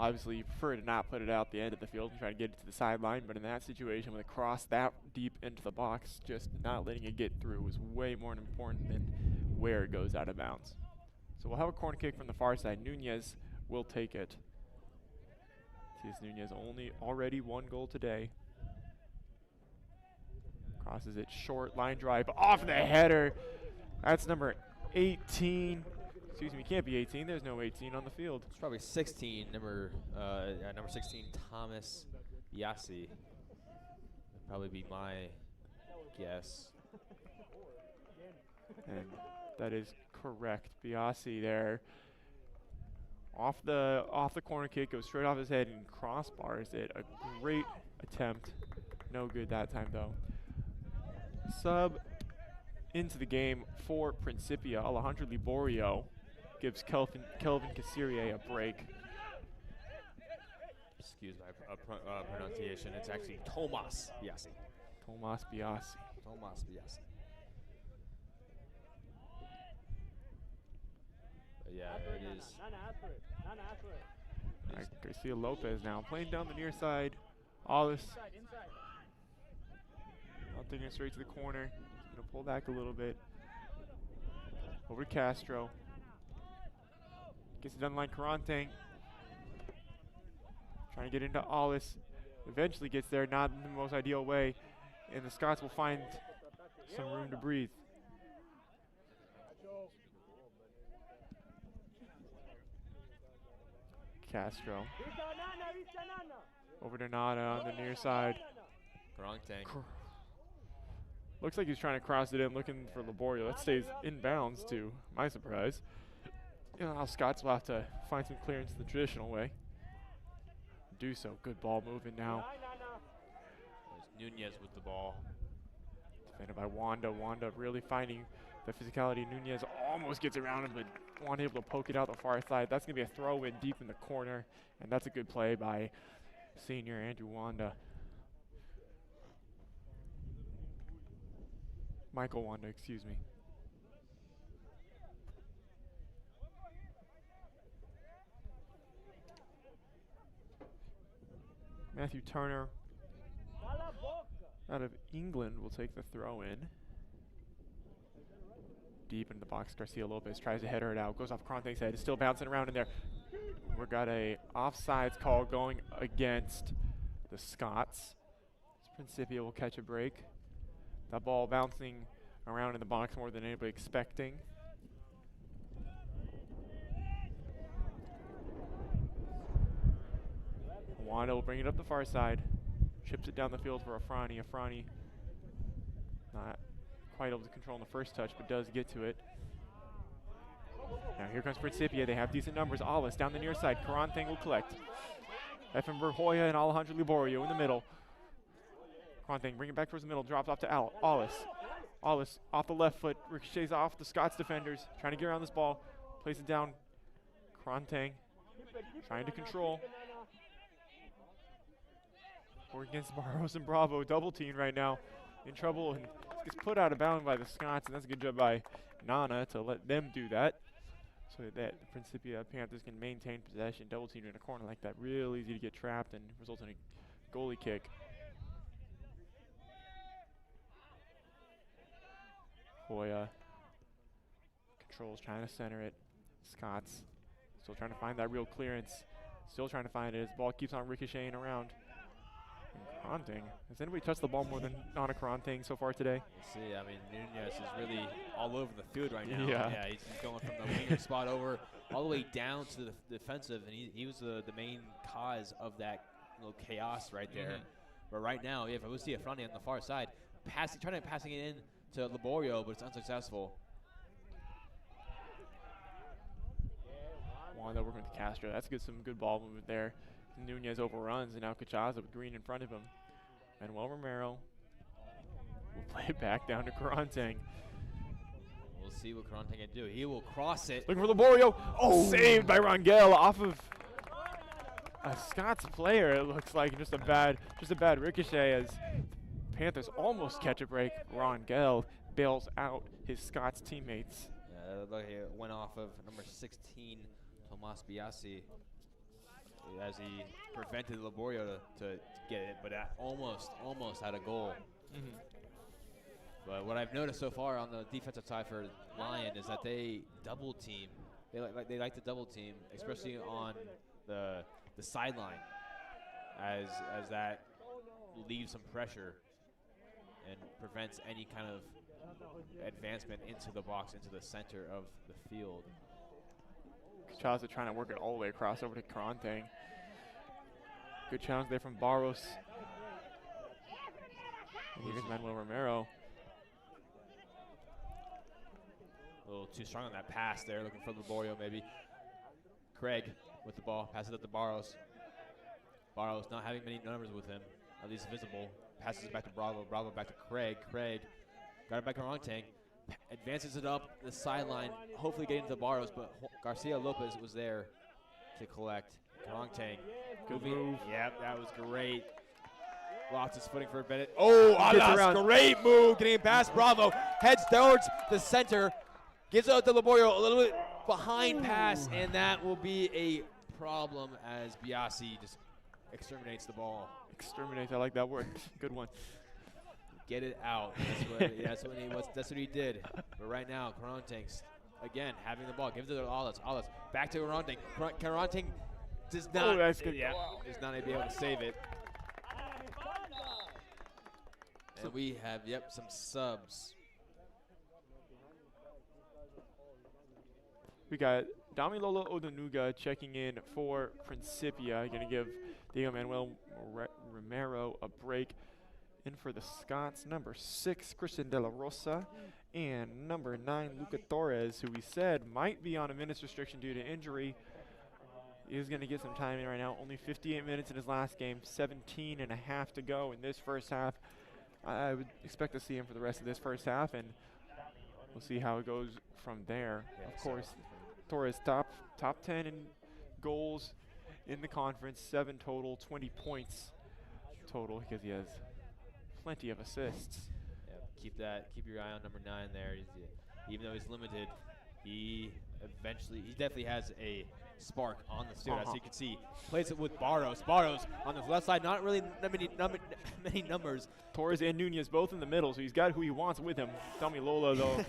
Obviously, you prefer to not put it out the end of the field and try to get it to the sideline, but in that situation, with a cross that deep into the box, just not letting it get through was way more important than where it goes out of bounds. So we'll have a corner kick from the far side. Nunez will take it. See, Nunez already 1 goal today. Crosses it short, line drive, off the header. That's number 18. Excuse me, can't be 18. There's no 18 on the field. It's probably 16. Number 16, Thomas Biasi. Would probably be my guess. And that is correct. Biasi there. Off the corner kick, goes straight off his head and crossbars it. A great attempt. No good that time though. Sub into the game for Principia, Alejandro Liborio gives Kelvin Casirier a break. Excuse my pronunciation. It's actually Tomas Biasi. Tomas Biasi. Tomas Biasi. Yeah, it is. Right, Garcia Lopez now playing down the near side. Allis not taking it straight to the corner. He's going to pull back a little bit. Over to Castro. Gets it down the line, Karantang. Trying to get into Allis. Eventually gets there, not in the most ideal way. And the Scots will find some room to breathe. Castro. Over to Nada on the near side. Looks like he's trying to cross it in, looking for Liborio. That stays in bounds, to my surprise. You know how Scots will have to find some clearance the traditional way. Do so. Good ball moving now. There's Nunez with the ball. Defended by Wanda. Wanda really finding the physicality. Nunez almost gets around him, but Wanda able to poke it out the far side. That's going to be a throw in deep in the corner, and that's a good play by senior Andrew Wanda. Michael Wanda, excuse me. Matthew Turner out of England will take the throw in. Deep into the box, Garcia Lopez tries to header it out, goes off Kronte's head, is still bouncing around in there. We've got a offsides call going against the Scots. Principia will catch a break. That ball bouncing around in the box more than anybody expecting. Wanda will bring it up the far side. Chips it down the field for Afrani. Afrani not quite able to control in the first touch, but does get to it. Now here comes Principia. They have decent numbers. Alice down the near side. Karanteng will collect. Effenberg, Hoya, and Alejandro Liborio in the middle. Karanteng bring it back towards the middle. Drops off to Alice. Alice off the left foot. Ricochets off the Scots defenders. Trying to get around this ball. Plays it down. Karanteng trying to control. We're against Barros and Bravo. Double team right now. In trouble and gets put out of bounds by the Scots, and that's a good job by Nana to let them do that so that the Principia Panthers can maintain possession. Double team in a corner like that, real easy to get trapped and result in a goalie kick. Hoya controls, trying to center it. Scots still trying to find that real clearance. Still trying to find it. His ball keeps on ricocheting around. Karanteng. Has anybody touched the ball more than Nana Karanteng so far today? You see, I mean, Nunez is really all over the field right now. Yeah. He's going from the winger spot over all the way down to the defensive, and he was the main cause of that little chaos right there. But right now, if I would see Afrani on the far side, trying to passing it in to Liborio, but it's unsuccessful. Wanda working with Castro. That's good, some good ball movement there. Nunez overruns, and now Cachaza with Green in front of him. Manuel Romero will play it back down to Karanteng. We'll see what Karanteng can do. He will cross it. Looking for Liborio. Oh, saved by Rangel off of a Scots player. It looks like just a bad ricochet as Panthers almost catch a break. Rangel bails out his Scots teammates. Yeah, look here, it went off of number 16, Tomas Biasi, as he prevented Liborio to get it, but almost had a goal. But what I've noticed so far on the defensive side for Lyon is that they double team. They like to double team, especially on the sideline, as that leaves some pressure and prevents any kind of advancement into the box, into the center of the field. Cachaza trying to work it all the way across over to Karanteng. Good challenge there from Barros. And here's Manuel Romero. A little too strong on that pass there, looking for Liborio maybe. Craig with the ball, passes it to Barros. Barros not having many numbers with him, at least visible. Passes it back to Bravo, Bravo back to Craig. Craig got it back to Karanteng. Advances it up the sideline, hopefully getting to the Barros, but Garcia Lopez was there to collect. Karanteng. Good move. Yep, that was great. Lost his footing for a bit. Oh, Alas, great move, getting past Bravo. Heads towards the center. Gives it out to Liborio, a little bit behind pass, and that will be a problem as Biasi just exterminates the ball. Exterminate, I like that word. Good one. Get it out. That's what he did. But right now, Karanteng, again, having the ball. Gives it to Alas. Alas, back to Karanteng. Karanteng does not, that's good. is not going to be able to save it. And we have, some subs. We got Damilola Odanuga checking in for Principia. Going to give Diego Manuel Romero a break. In for the Scots, number 6, Christian De La Rosa, and number 9, Luca Torres, who we said might be on a minutes restriction due to injury. Is going to get some time in right now. Only 58 minutes in his last game, 17 and a half to go in this first half. I would expect to see him for the rest of this first half, and we'll see how it goes from there. Of course, Torres top 10 in goals in the conference, 7 total, 20 points total because he has plenty of assists. Keep your eye on number 9 there. Even though he's limited, he definitely has a spark on the field, as you can see. Plays it with Barros. Barros on the left side, not really many numbers. Torres and Nunez both in the middle, so he's got who he wants with him. Tell me Lola, though.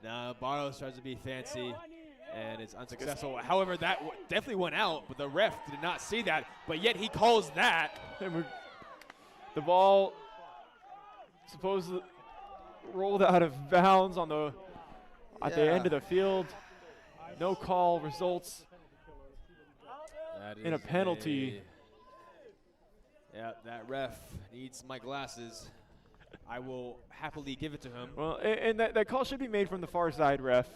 Now Barros tries to be fancy, and it's unsuccessful. However, that definitely went out, but the ref did not see that, but yet he calls that. And the ball supposedly rolled out of bounds on at the end of the field. No call results in a penalty. Yeah, that ref needs my glasses. I will happily give it to him. Well, and that call should be made from the far side ref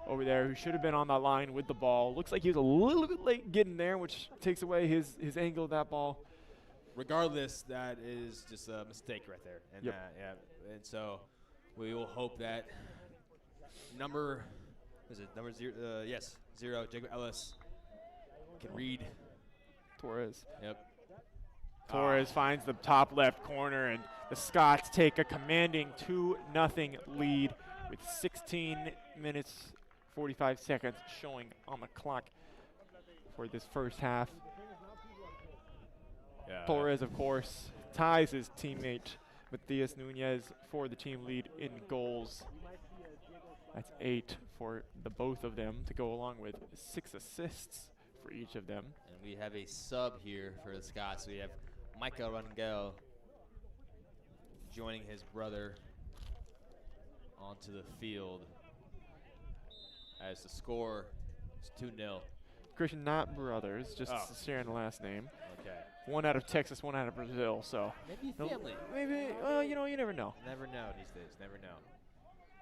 over there, who should have been on that line with the ball. Looks like he was a little bit late getting there, which takes away his angle of that ball. Regardless, that is just a mistake right there. And and so we will hope that number 0, Jacob Ellis can read. Torres. Yep. Torres finds the top left corner, and the Scots take a commanding 2-0 lead with 16 minutes, 45 seconds showing on the clock for this first half. Yeah. Torres, of course, ties his teammate Matthias Nunez for the team lead in goals. That's 8 for the both of them, to go along with 6 assists for each of them. And we have a sub here for the Scots. We have Michael Rangel joining his brother onto the field as the score is 2-0. Christian, not brothers, just sharing the last name. Okay. One out of Texas, one out of Brazil, so. Maybe family. Maybe, you never know. Never know these days, never know.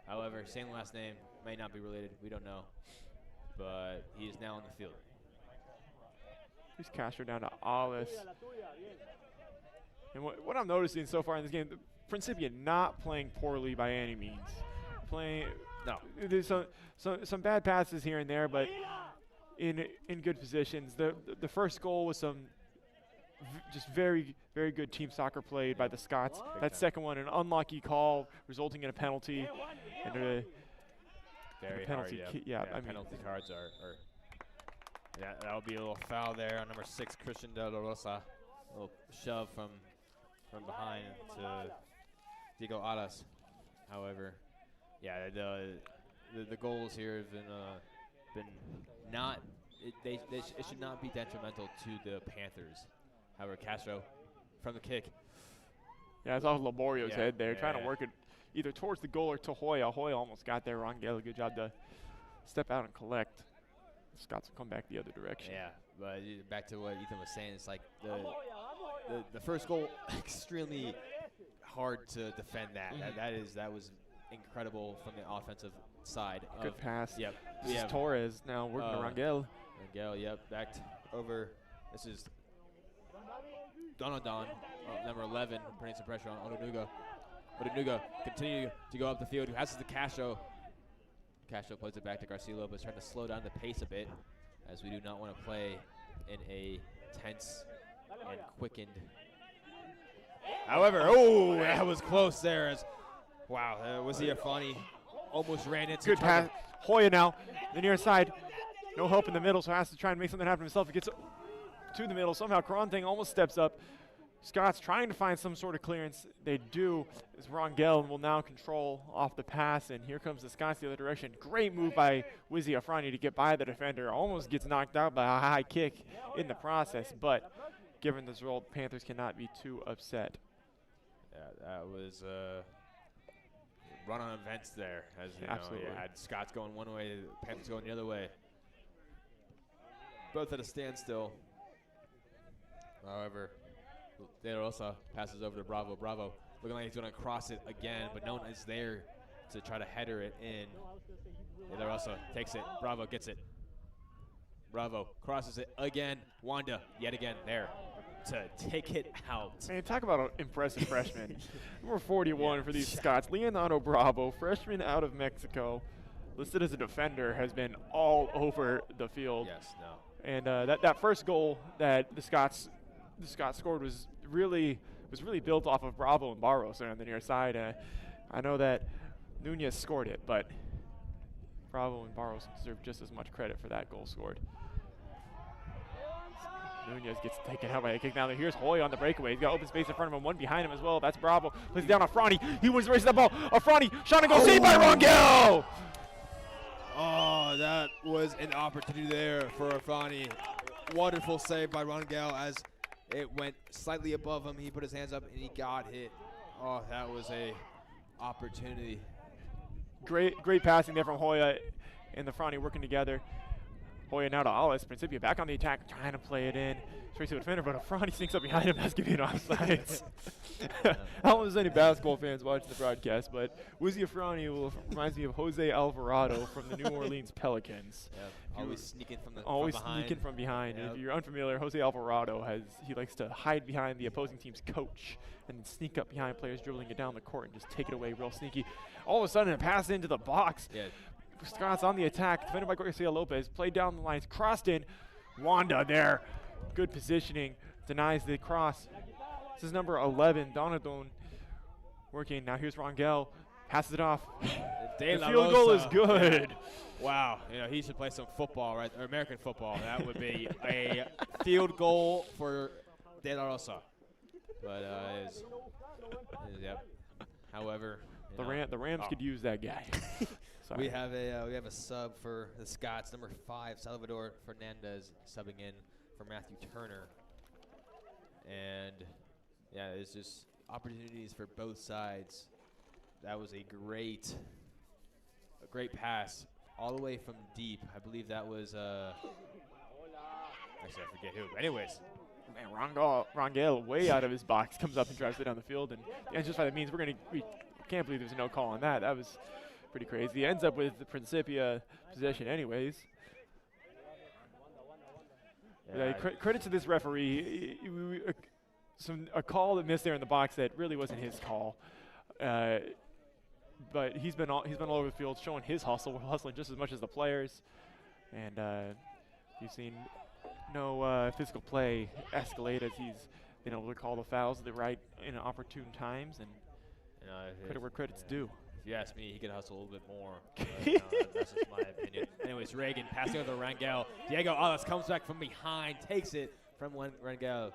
However, same last name, may not be related, we don't know. But he is now on the field. He's Castro down to Alice. And what I'm noticing so far in this game, Principia not playing poorly by any means. There's some bad passes here and there, but in good positions. The first goal was some just very, very good team soccer played by the Scots. That second one, an unlucky call resulting in a penalty. And very penalty hard, I mean, penalty cards are that'll be a little foul there on number 6, Christian De La Rosa. A little shove from behind to Diego Aras. However, the goals here have been not. It should not be detrimental to the Panthers. However, Castro from the kick. Yeah, it's off Laborio's head there, trying to work it either towards the goal or to Hoya. Hoya almost got there. Rangel, good job to step out and collect. Scots will come back the other direction. Yeah, but back to what Ethan was saying, it's like the first goal, extremely hard to defend that. That was incredible from the offensive side. Good pass. Yep. This is Torres now working to Rangel. Rangel, yep, backed over. This is Donadon, number 11, putting some pressure on Odunuga. Odunuga continue to go up the field. Who has it to Castro. Castro plays it back to Garcia Lopez, trying to slow down the pace a bit, as we do not want to play in a tense and quickened. However, that was close there. Was he a funny? Almost ran into. Good pass. Hoya now, the near side. No help in the middle, so has to try and make something happen himself. He gets to the middle. Somehow Karanthing almost steps up. Scott's trying to find some sort of clearance. They do. As Rangel will now control off the pass, and here comes the Scots the other direction. Great move by Wizzy Afrani to get by the defender. Almost gets knocked out by a high kick in the process, but given this result, Panthers cannot be too upset. Yeah, that was run on events there. As you Absolutely. know, you had Scots going one way, Panthers going the other way. Both at a standstill. However, De La Rosa passes over to Bravo. Bravo looking like he's going to cross it again, but no one is there to try to header it in. De La Rosa takes it. Bravo gets it. Bravo crosses it again. Wanda yet again there to take it out. Man, talk about an impressive freshman. Number 41 for these Scots. Leonardo Bravo, freshman out of Mexico, listed as a defender, has been all over the field. Yes, no. And that first goal that the Scots scored was really built off of Bravo and Barros there on the near side. I know that Nunez scored it, but Bravo and Barros deserve just as much credit for that goal scored. Nunez gets taken out by a kick. Now here's Hoy on the breakaway. He's got open space in front of him, one behind him as well. That's Bravo. Plays it down Afrani. He wins the race to that ball. Afrani, shot and goal, saved by Rangel! Oh, that was an opportunity there for Afrani. Wonderful save by Rangel as it went slightly above him. He put his hands up and he got hit. Oh, that was a opportunity. Great passing there from Hoya and the Afrani working together. Hoya now to Alice. Principia back on the attack, trying to play it in. Straight to the defender, but Afrani sneaks up behind him. That's giving it offsides. I don't know if there's any basketball fans watching the broadcast, but Wizzy Afrani reminds me of Jose Alvarado from the New Orleans Pelicans. Yep. Always sneaking from behind. Always sneaking from behind. Yep. If you're unfamiliar, Jose Alvarado he likes to hide behind the opposing team's coach and then sneak up behind players dribbling it down the court and just take it away real sneaky. All of a sudden, a pass into the box. Yeah. Scott's on the attack, defended by Garcia Lopez, played down the lines, crossed in. Wanda there, good positioning, denies the cross. This is number 11, Donadon working. Now here's Rangel, passes it off. The field goal is good. Yeah. Wow, he should play some football, right? Or American football. That would be a field goal for De La Rosa. But yep. However, the Rams could use that guy. We have a sub for the Scots, number 5, Salvador Fernandez, subbing in for Matthew Turner. And yeah, it's just opportunities for both sides. That was a great pass all the way from deep. I believe that was actually I forget who. But anyways. Man, Rangel way out of his box comes up and drives it down the field, and just by that means we can't believe there's no call on that. That was pretty crazy. He ends up with the Principia possession anyways. Yeah, credit to this referee. A call that missed there in the box that really wasn't his call. But he's been all over the field showing his hustling just as much as the players. And you've seen no physical play escalate as he's been able to call the fouls at the right and opportune times, and credit where credit's due. If you ask me, he could hustle a little bit more. But, that's just my opinion. Anyways, Reagan passing over to Rangel. Diego Alas comes back from behind, takes it from Rangel.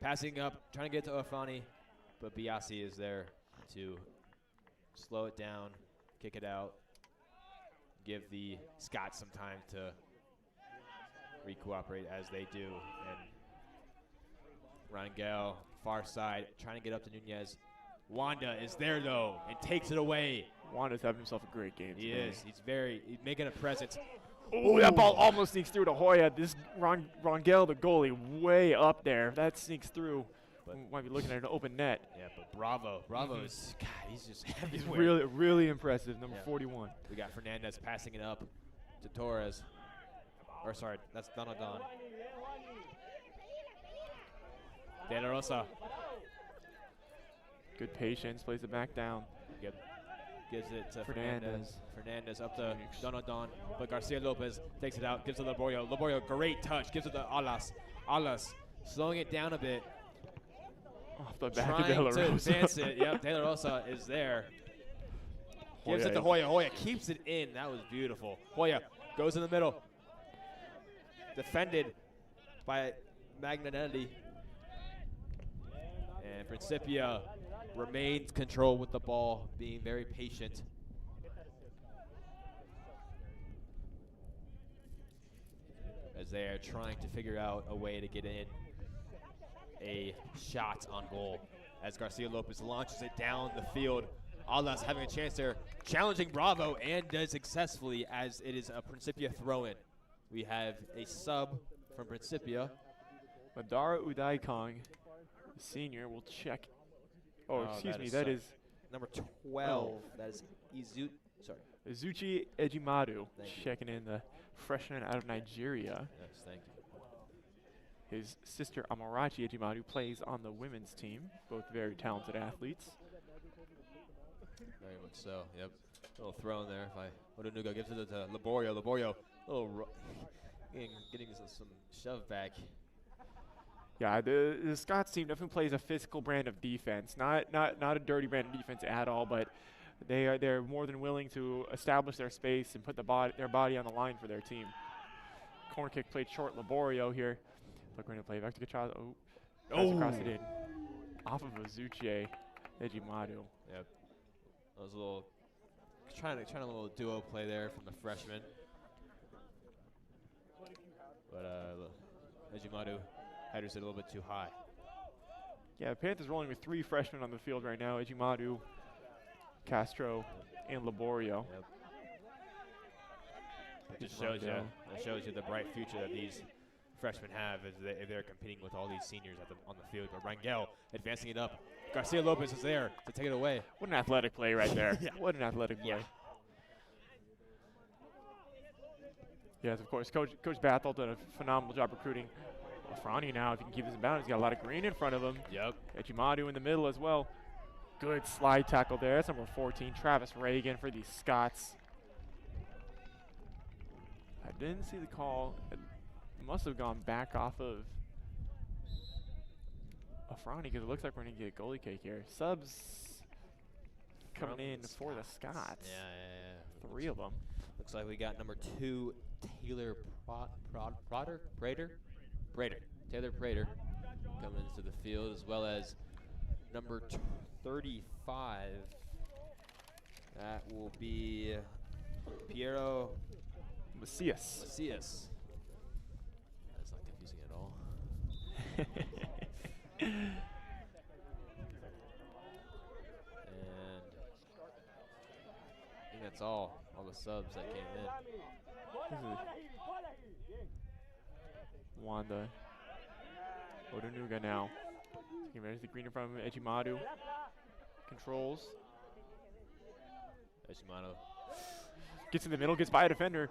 Passing up, trying to get to Afrani, but Biasi is there to slow it down, kick it out, give the Scots some time to re-cooperate as they do. And Rangel, far side, trying to get up to Nunez. Wanda is there though and takes it away. Wanda's having himself a great game. He is. He's making a presence. Oh, that ball almost sneaks through to Hoya. This Rangel, the goalie, way up there. That sneaks through. But might be looking at an open net. Yeah, but Bravo is, God, he's just everywhere. He's really impressive, number 41. We got Fernandez passing it up to Torres. Or sorry, that's Donadon. De La Rosa. Good patience, plays it back down. Yep. Gives it to Fernandez. Fernandez up to Donadon, but Garcia Lopez takes it out, gives it to Laborio. Laborio, great touch, gives it to Alas. Alas, slowing it down a bit. Off the back trying of De La Rosa. to advance it. Yep, De La Rosa is there. Gives it to Hoya. Hoya keeps it in. That was beautiful. Hoya goes in the middle. Defended by Magnanetti. And Principia remains control with the ball, being very patient. As they are trying to figure out a way to get in a shot on goal. As Garcia Lopez launches it down the field. Alas having a chance there, challenging Bravo, and does successfully as it is a Principia throw-in. We have a sub from Principia. Madara Udaikong, senior, will check. Oh, excuse me, that is number 12. That is Izuchi Ejimadu checking in, the freshman out of Nigeria. Yes, thank you. His sister Amarachi Ejimadu plays on the women's team, both very talented athletes. Very much so, yep. A little throw in there. Odonuga gives it to Laborio. Laborio, getting some shove back. Yeah, the Scots team definitely plays a physical brand of defense. Not a dirty brand of defense at all, but they're more than willing to establish their space and put their body on the line for their team. Corner kick played short. Laborio here. Look, we're going to play back to Gachaz. Oh, across it in. Off of a Zucchie, Ejimaru. Yep. That was a little trying a little duo play there from the freshman. But Ejimaru headers it a little bit too high. Yeah, Panthers rolling with 3 freshmen on the field right now: Ejimaru, Castro, and Laborio. Yep. It just shows you the bright future that these freshmen have if they're competing with all these seniors on the field. But Rangel advancing it up. Garcia Lopez is there to take it away. What an athletic play right there. Yeah. What an athletic play. Yeah. Yes, of course. Coach Bathel did a phenomenal job recruiting. Franny now, if he can keep this in bounds, he's got a lot of green in front of him. Yep. Echimadu in the middle as well. Good slide tackle there. That's number 14, Travis Reagan for the Scots. I didn't see the call. It must have gone back off of Franny because it looks like we're going to get a goalie cake here. Subs coming in for the Scots. Yeah. 3 of them. Looks like we got number 2, Taylor Taylor Prater coming into the field, as well as number 35. That will be Piero Macias. That's not confusing at all. And I think that's all the subs that came in. Wanda Odunuga now. Taking advantage of the green in front of him. Ejimadu controls. Ejimadu gets in the middle, gets by a defender.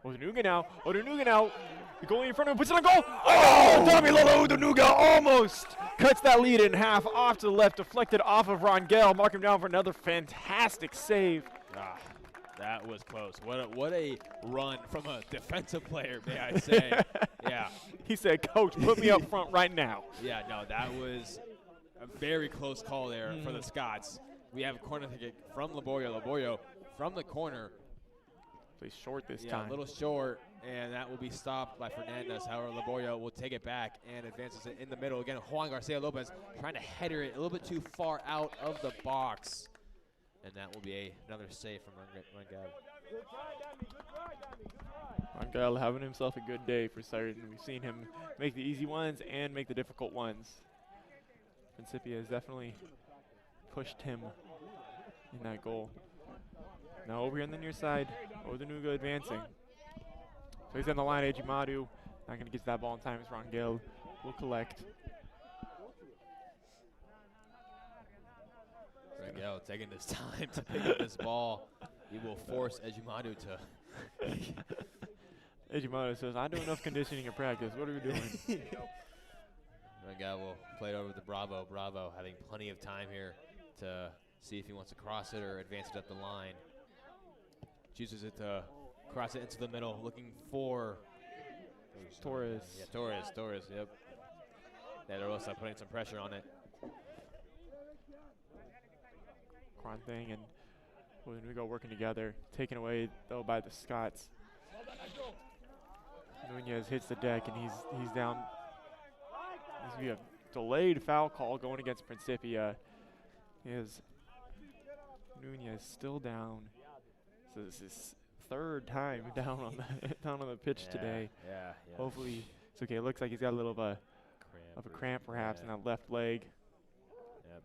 Odunuga now. The goalie in front of him puts it on goal. Oh! Damilola Odunuga almost cuts that lead in half off to the left, deflected off of Rangel. Mark him down for another fantastic save. That was close. What a run from a defensive player, may I say. Yeah. He said, "Coach, put me up front right now." Yeah, no, that was a very close call there for the Scots. We have a corner kick from Laborio from the corner. Plays short this Yeah, time. a little short, and that will be stopped by Fernandez. However, Laborio will take it back and advances it in the middle. Again, Juan Garcia Lopez trying to header it a little bit too far out of the box. And that will be another save from Rangel. Rangel having himself a good day for certain. We've seen him make the easy ones and make the difficult ones. Principia has definitely pushed him in that goal. Now over here on the near side, Odunuga advancing. So he's on the line, Ejimadu. Not going to get to that ball in time as Rangel will collect. Rangel taking this time to pick up this ball. He will force Ejimadu to. Ejimadu says, "I do enough conditioning in practice. What are we doing?" Rangel will play it over to Bravo. Bravo having plenty of time here to see if he wants to cross it or advance it up the line. Chooses it to cross it into the middle, looking for Torres. Yeah, Torres, yep. De La Rosa putting some pressure on it. Thing and Odunuga working together. Taken away though by the Scots. Nunez hits the deck and he's down. There's going to be a delayed foul call going against Principia. Is Nunez still down? So this is 3rd time down on the pitch today. Yeah. Hopefully it's okay. It looks like he's got a little of a cramp perhaps in that left leg. Yep.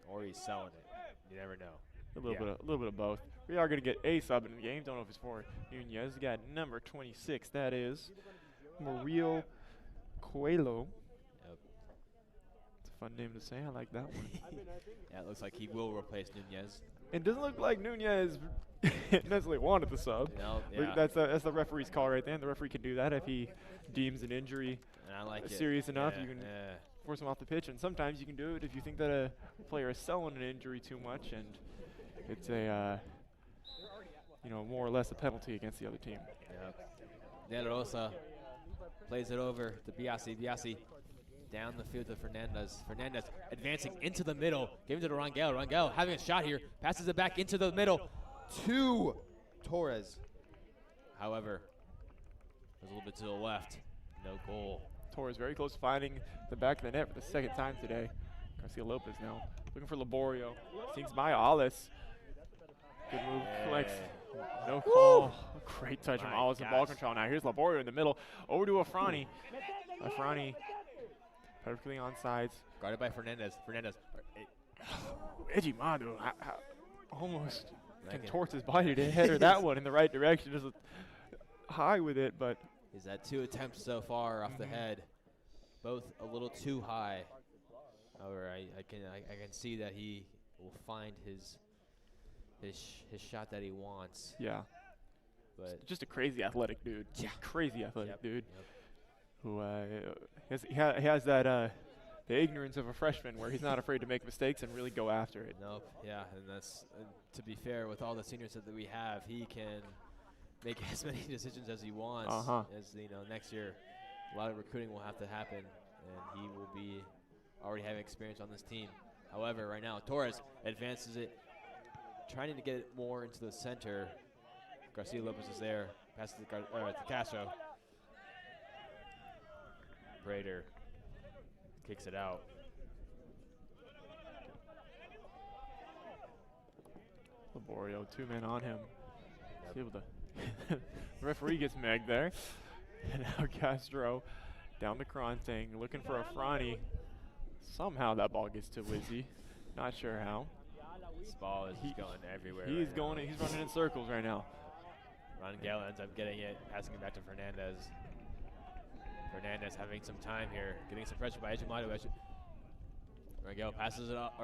Or he's selling it. You never know. A little bit of both. We are going to get a sub in the game. Don't know if it's for Nunez. We got number 26. That is Muriel Coelho. Yep. It's a fun name to say. I like that one. Yeah, it looks like he will replace Nunez. It doesn't look like Nunez necessarily wanted the sub. No, yeah. That's the referee's call right there. And the referee can do that if he deems an injury serious enough. You can force him off the pitch, and sometimes you can do it if you think that a player is selling an injury too much, and it's a more or less a penalty against the other team. Yep. De La Rosa plays it over to Biasi. Biasi Down the field to Fernandez. Fernandez advancing into the middle. Giving it to Rangel. Rangel having a shot here. Passes it back into the middle to Torres. However, there's a little bit to the left. No goal. Torres very close to finding the back of the net for the second time today. Garcia Lopez now looking for Laborio. Sinks by Alice. Good move. Flex. No call. Great touch from Alice in ball control. Now here's Laborio in the middle. Over to Afrani. Afrani perfectly on sides. Guarded by Fernandez. Fernandez. Ejimadu almost contorts his body to header that one in the right direction. Just high with it, but he's had 2 attempts so far off the head, both a little too high. However, I can see that he will find his shot that he wants. Yeah, but just a crazy athletic dude. Yeah, crazy athletic dude. Yep. Who he has that the ignorance of a freshman, where he's not afraid to make mistakes and really go after it. Nope. Yeah, and that's to be fair with all the seniors that we have, he can make as many decisions as he wants. As next year, a lot of recruiting will have to happen, and he will be already having experience on this team. However, right now Torres advances it, trying to get it more into the center. Garcia Lopez is there, passes to Castro. Prater kicks it out. Laborio, 2 men on him. Yep. Able to the referee gets megged there. And now Castro down to Kranteng, looking for Afrani. Somehow that ball gets to Wizzy. Not sure how. This ball is going everywhere. He's he's running in circles right now. Rangel ends up getting it, passing it back to Fernandez. Fernandez having some time here, getting some pressure by Ejimadu. Rangel passes it up,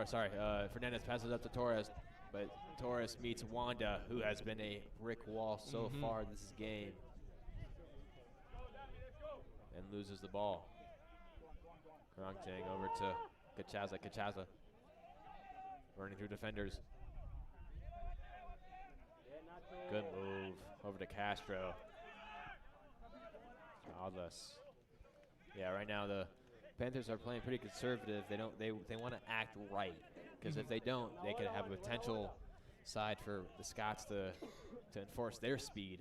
Fernandez passes it up to Torres, but Torres meets Wanda, who has been a brick wall so far this game, and loses the ball. Kranteng over to Kachaza. Kachaza running through defenders. Good move over to Castro. Childless. Yeah, right now the Panthers are playing pretty conservative. They want to act right, because if they don't, they could have a potential side for the Scots to enforce their speed.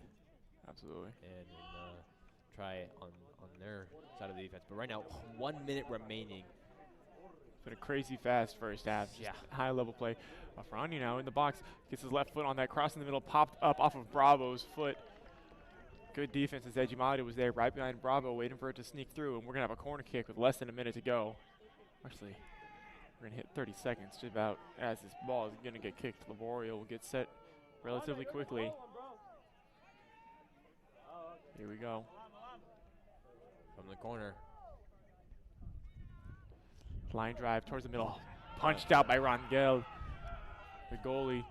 Absolutely. And try on their side of the defense. But right now, 1 minute remaining. It's been a crazy fast first half. Yeah. High level play. Afrani now in the box, gets his left foot on that cross in the middle, popped up off of Bravo's foot. Good defense as Ejimadu was there right behind Bravo, waiting for it to sneak through, and we're going to have a corner kick with less than a minute to go. Actually, we're going to hit 30 seconds just about as this ball is going to get kicked. Laborio will get set relatively quickly. Here we go. From the corner. Line drive towards the middle. Punched out by Rangel. The goalie,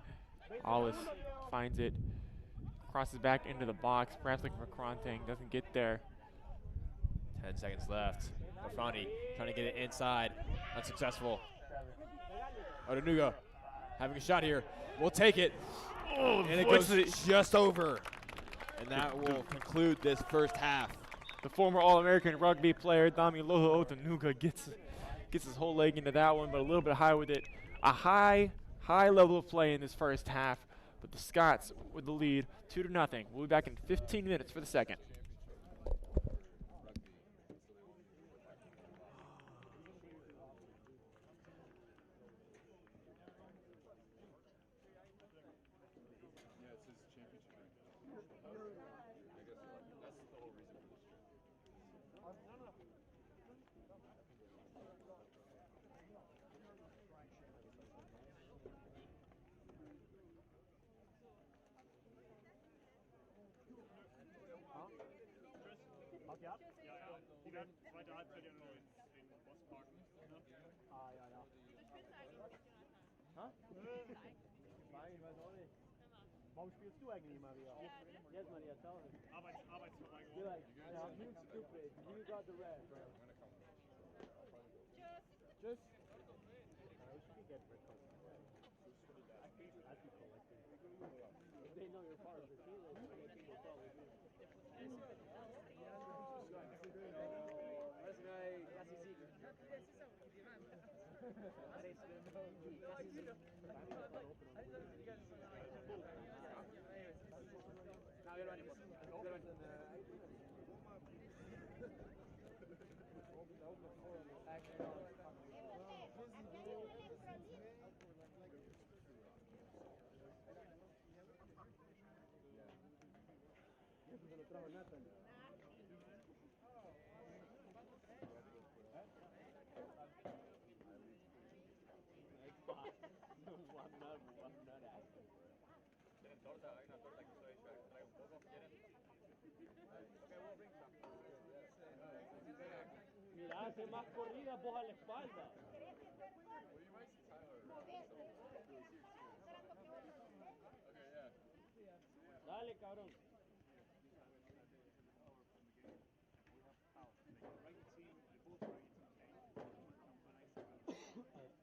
Alice, finds it. Crosses back into the box, perhaps looking for Kranteng, doesn't get there. 10 seconds left. Afrani trying to get it inside, unsuccessful. Odanuga having a shot here, we'll take it. Oh, and it goes just over. And that will conclude this first half. The former All-American rugby player, Damilola Odanuga, gets his whole leg into that one, but a little bit high with it. A high level of play in this first half. But the Scots with the lead, 2-0. We'll be back in 15 minutes for the second. Zweite Halbzeit ja nur in Bosspark, ne? Ah, ja. Hä? Nein, ich weiß auch nicht. Warum spielst du eigentlich immer wieder? Yes, Maria, tell me. Arbeitsverweigerung. You're like, yeah, I'm being stupid. You got the red. Just. I wish you could get red cards. I'd be collecting. If they know you're part of the team, they get people probably do. Parece que hay casi sí. Mira, hace más corridas vos a la espalda. Dale, cabrón.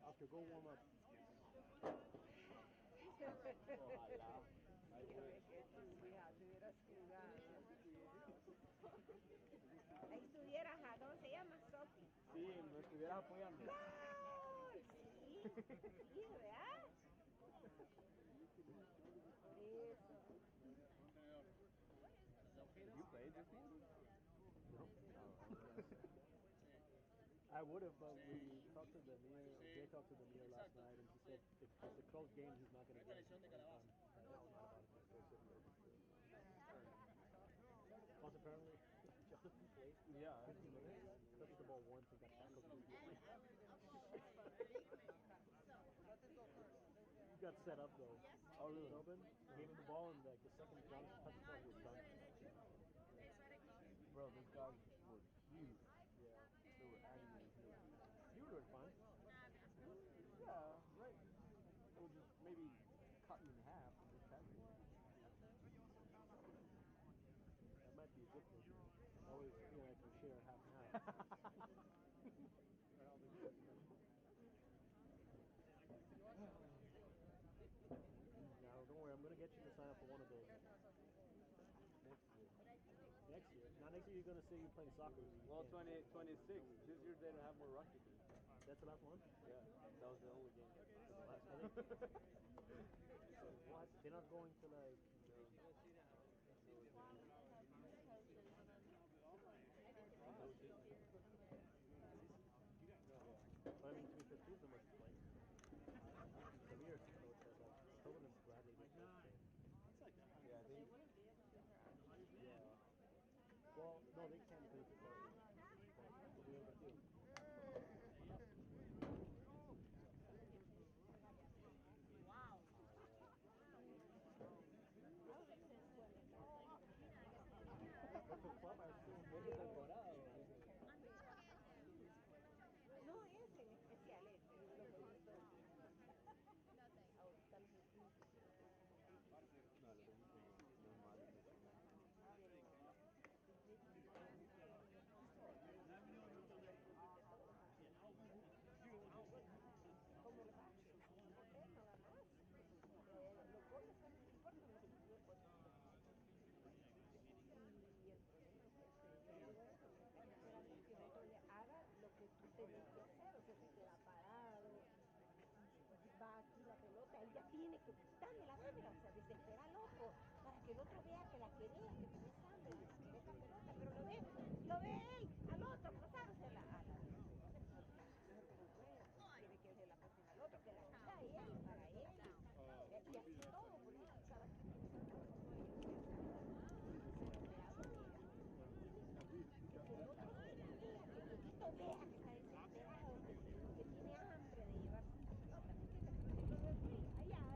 After go warm up. Ojalá. Ahí estuvieras, ¿cómo se llama? Sofi. Sí, me estuvieras apoyando. ¡Gol! Sí, ¿verdad? Eso. You played this game? No. I would have, but we talked to the mayor. Jay talked to the mayor last night, and he said if it's a close game, he's not going to get it. Plus, apparently, Jonathan played. Yeah, 15 minutes. Touched the ball once and got tackled immediately. He got set up though. Oh, really? Open. Gave him the ball, and like the second Jonathan touched the ball, he was done. Bro, those guys were huge. Yeah. They were aggravating him. You were doing fine. Yeah, right. It would just maybe cut you in half and just tackle you. That might be a good thing. Always feel like we share half and half. Now, don't worry, I'm going to get you to sign up for one of those. Next year. Now, next year you're going to say you're playing soccer. Well, 2026. This year they don't have more rugby games. That's the last one? Yeah, that was the only game. The last one? What? They're not going to like... But I mean, to be fair, two of them are playing. Samir, so it's like, Tobin and Bradley, they both play. Yeah, I think. Yeah. Well, no, they can't play for Tobin. No es en especial ese. No, el domingo normal. Como el básquet, eso nada más. Los goles son los que importan, los tiempos. Y el problema es ese, yo digo eso, estás esperando que otro le haga lo que tú tenés que hacer, o sea, se queda parado, va aquí la pelota, ella tiene que, dámela, o sea, desespera al otro, para que el otro vea que la querés, que tenés hambre, que querés la pelota, pero lo ve, ¡ey! Al otro, pasársela a la defensa, pero bueno, tiene que hacer la posición al otro, que la quiera él, para él, y así todo, porque cada quien tiene que hacer lo suyo, pero te hablo, mira, que el otro se la vea, que el loquito vea que está desesperado, que tiene hambre de llevarse esa pelota, ¿me entiendes? Porque si no lo es, allá.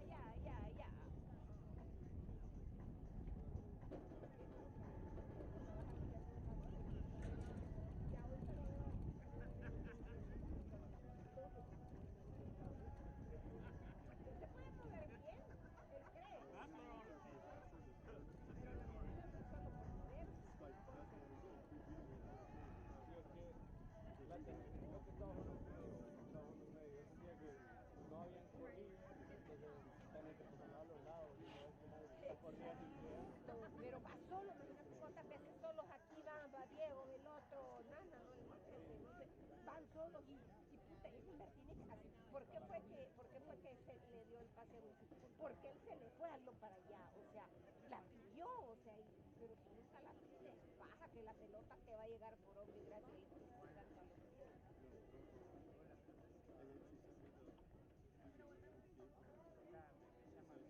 por qué fue que se le dio el pase a Wilson? Porque él se le fue a lo para allá, o sea, la pidió, o sea, pero tú nunca la pides, baja que la pelota te va a llegar por obra y gracia y tú jugando a lo que sea. And then she sent me the game from her phone. She sent it to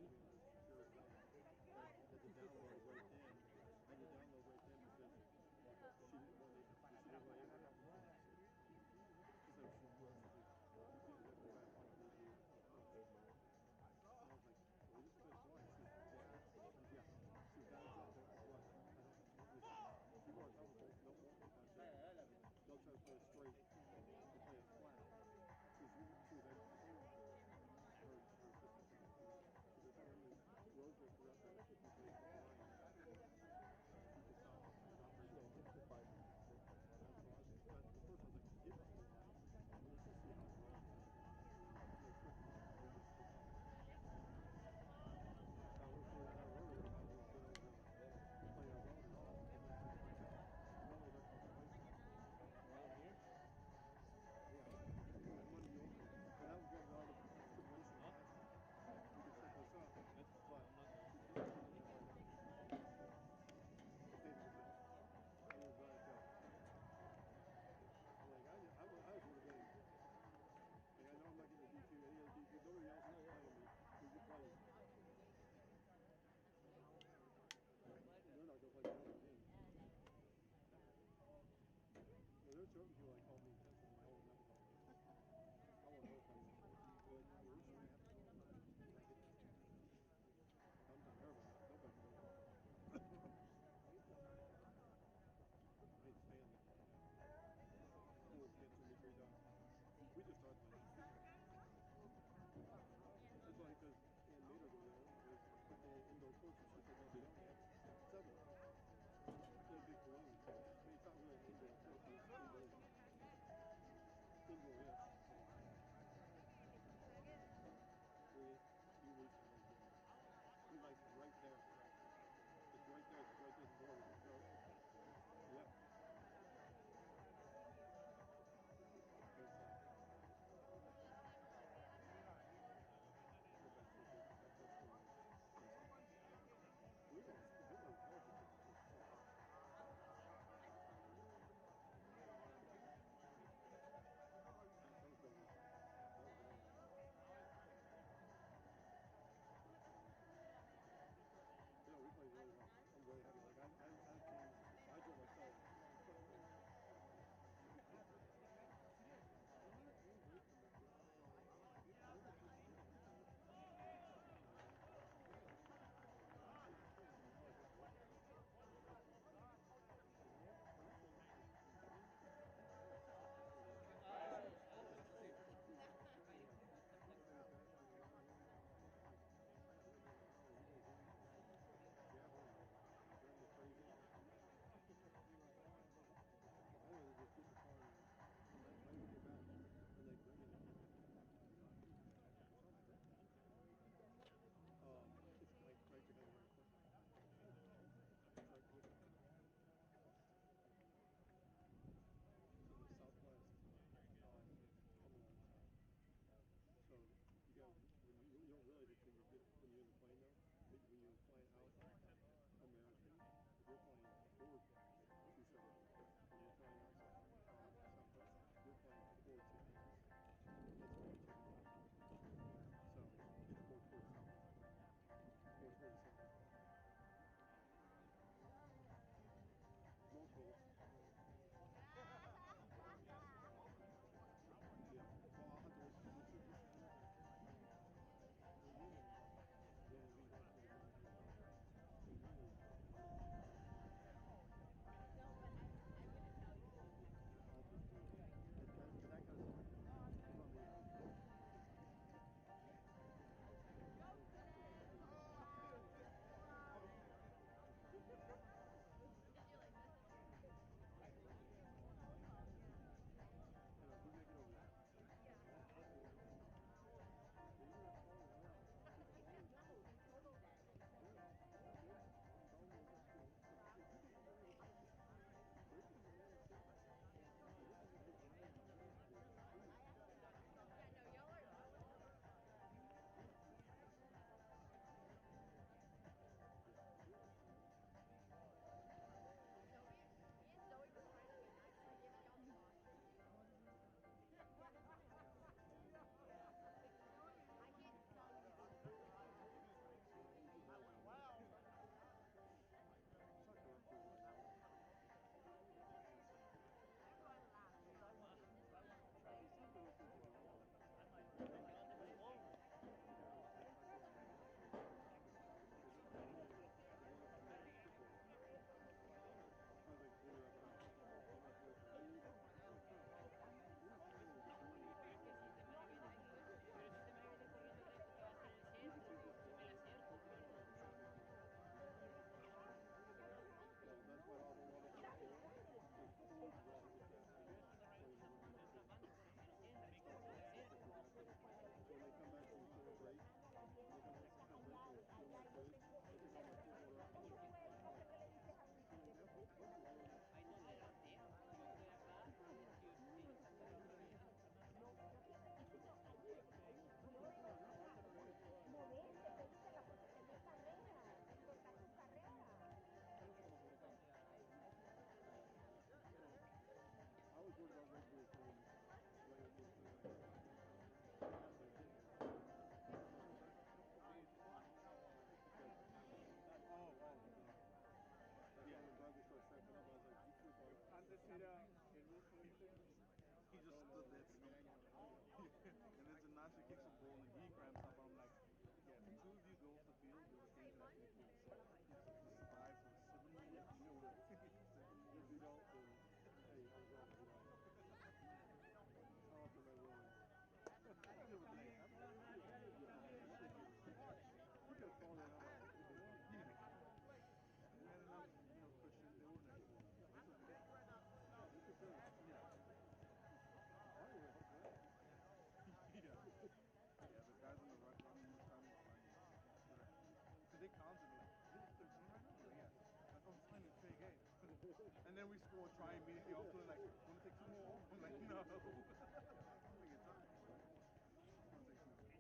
me on the very top. But I had to download right then. I had to download right then because she didn't want it. She didn't want it. She said she was like, you can't have it back. I want to redo it. And I was like, well, we just finished one. She said, yeah. Yeah. She said, that's not what. I don't. Listen, people are comfortable. Don't want it. I said, they'll try to play it straight and play it flat. Because she was like, her assistant coach. She goes, oh, and Rosa forgot that if you play from Lyon, you can stop very well. That's why at first I was like, give it to the Lions. Let's just see how it rolls. Really quick, we just took off. I will say that earlier, we might as well get over and play our own and all. And then really they're complacent. Yeah. And when you open, and that was one of the other stipulations last time. We could set this up, but we can't do it right now. David was there. I was like, I was going to game. Like, I know I'm not getting a D2, any other D2, nobody else is playing me. Who's you playing? They're not going to play the whole game. Well, there's certain people that call me intentionally, I will never call me. I will never call you. They're like, well, we shouldn't have to go online. And I get that. I'm not nervous. Nobody knows that. I ain't stand that. School canceled me 3 times. We just started playing. That's funny because Ann made her go there because put the indoor courses. She said, no, they only have 7 in a big balloon. I mean, it's not really an indoor course, it's indoor. Indoor-ish. 3 weeks ago, yeah. He's like right there. It's right there. It's right there at the door. We can start. Yeah. There's go back to the that's the in Rule 26, he just stood there still. And then Zanasha kicks a ball and he grabs up. I'm like, yeah, if the two of you go off the field, you're the dangerous midfield. So he survives with 7-minute notice. If you don't, then hey, I was wrong. How often I will. We could have fallen out. We had enough, cushion. They were next to us. Yeah. Yeah, the guys in the rush on me was trying to find me. Because they counted me. Is it 13 right now? Yeah. Like, oh, it's fine, it's fair game. And then we score, try immediately after, like, want to take 2 more? I'm like, no. I'm like, it's time. Want to take 2 more.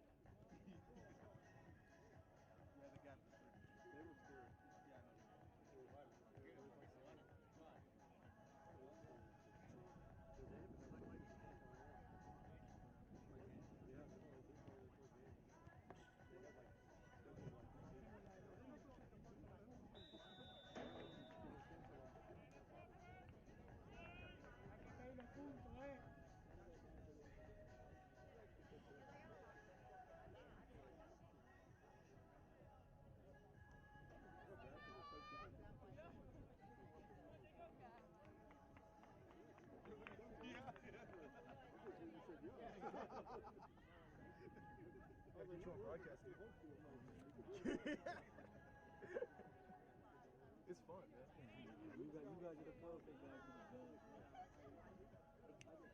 Yeah, the gap is pretty. They were scared. Yeah, I know. They were right. It was like Solana. I'll get you on broadcasting. It's fun, man. You guys are the closest guys to the job.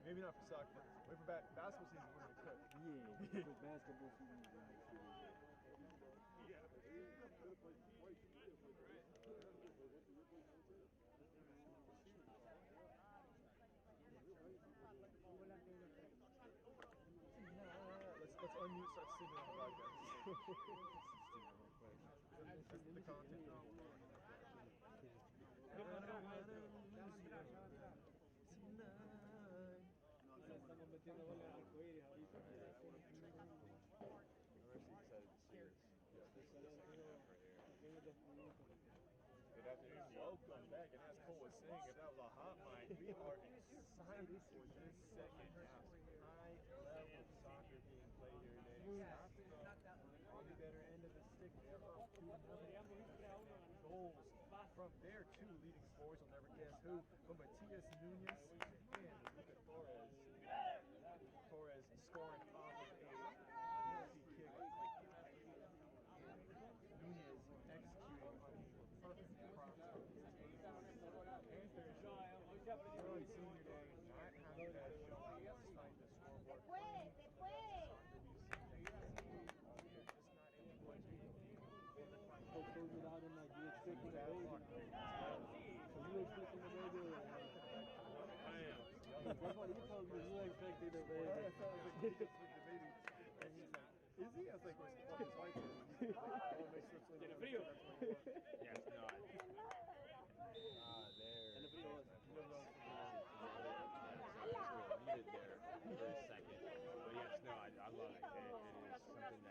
Maybe not for soccer, but wait for basketball season. We're gonna cut. Yeah, for basketball season. Let's unmute, start singing on the podcast. That's the content. Welcome back, and as Cole was saying, if that was a hot mic, we are excited for this second half. High-level soccer being played here today. On the better end of the stick, they're up 2-0. Goals from their 2 leading scorers, you'll never guess who, from Matias Nunez and Luca Torres. Torres scoring off of a penalty kick. Nunez executing on a perfect cross. Panthers, early senior day, not having that showing despite the scoreboard. Coach told you that and like you expecting a baby. So you expecting a baby? I am. That's what he told me. You expecting a baby. I felt like he expected a baby. And he's like, is he? I was like, what's his wife? Tiene frío. Yes, no. There. And the video was. Muted there for a second. But yes, no, I love it. It is something that we love to see.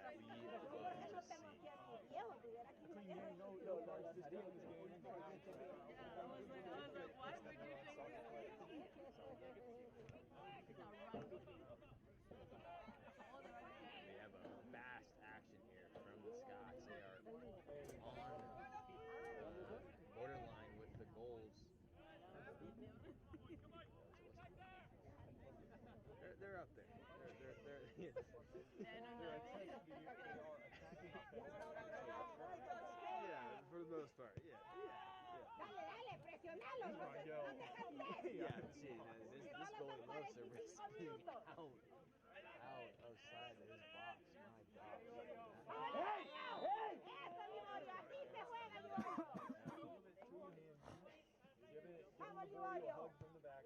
We have a fast action here from the Scots. They are on borderline with the goals. They're up there. They're yes. They're attacking. Yeah, for the most part. Yeah. Yeah, see, this goalie loves to risk being outside of his box. My God. Vamos, Liborio. From the back.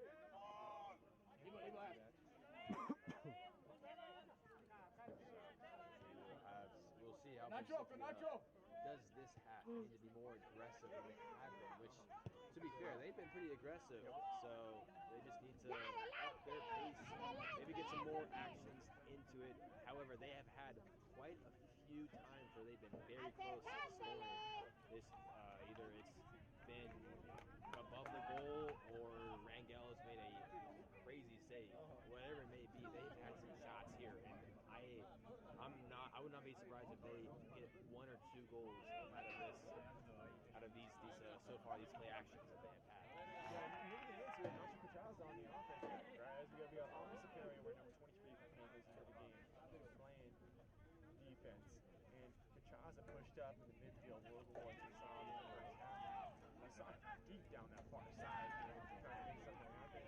We'll see how Principia does this half. Need to be more aggressive than they have been, which, to be fair, they've been pretty aggressive. So they just need to up their pace, maybe get some more actions into it. However, they have had quite a few times where they've been very close to scoring. This either it's been above the goal or Rangel has goals out of these so far these play actions that they have had. Yeah, moving into it, Nacho Petraza on the offense end, right? As we have Alvin Superior, we're number 23 coming into the game, playing defense. And Petraza pushed up in the midfield a little more to the side in the first half. We saw it deep down that far side, trying to make something happen.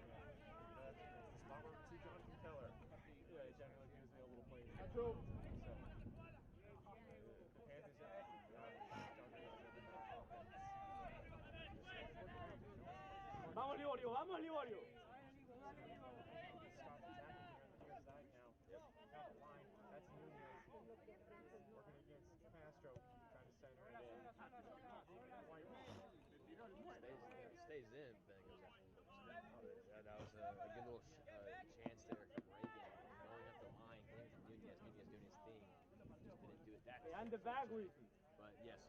That's the spot where we see Jonathan Keller. Yeah, it generally gives me a little playing time. So, the Panthers have Vamos, Liborio, vamos, Liborio. Stop attacking here on the near side now. Yep. Top line. That's Nunez. Working against Castro. Trying to center it in. Stays in, then it goes up. That was a good little chance there from Reagan. Going up the line, getting from Nunez. Nunez doing his thing. Just didn't do it that time. And the back with you. But yes,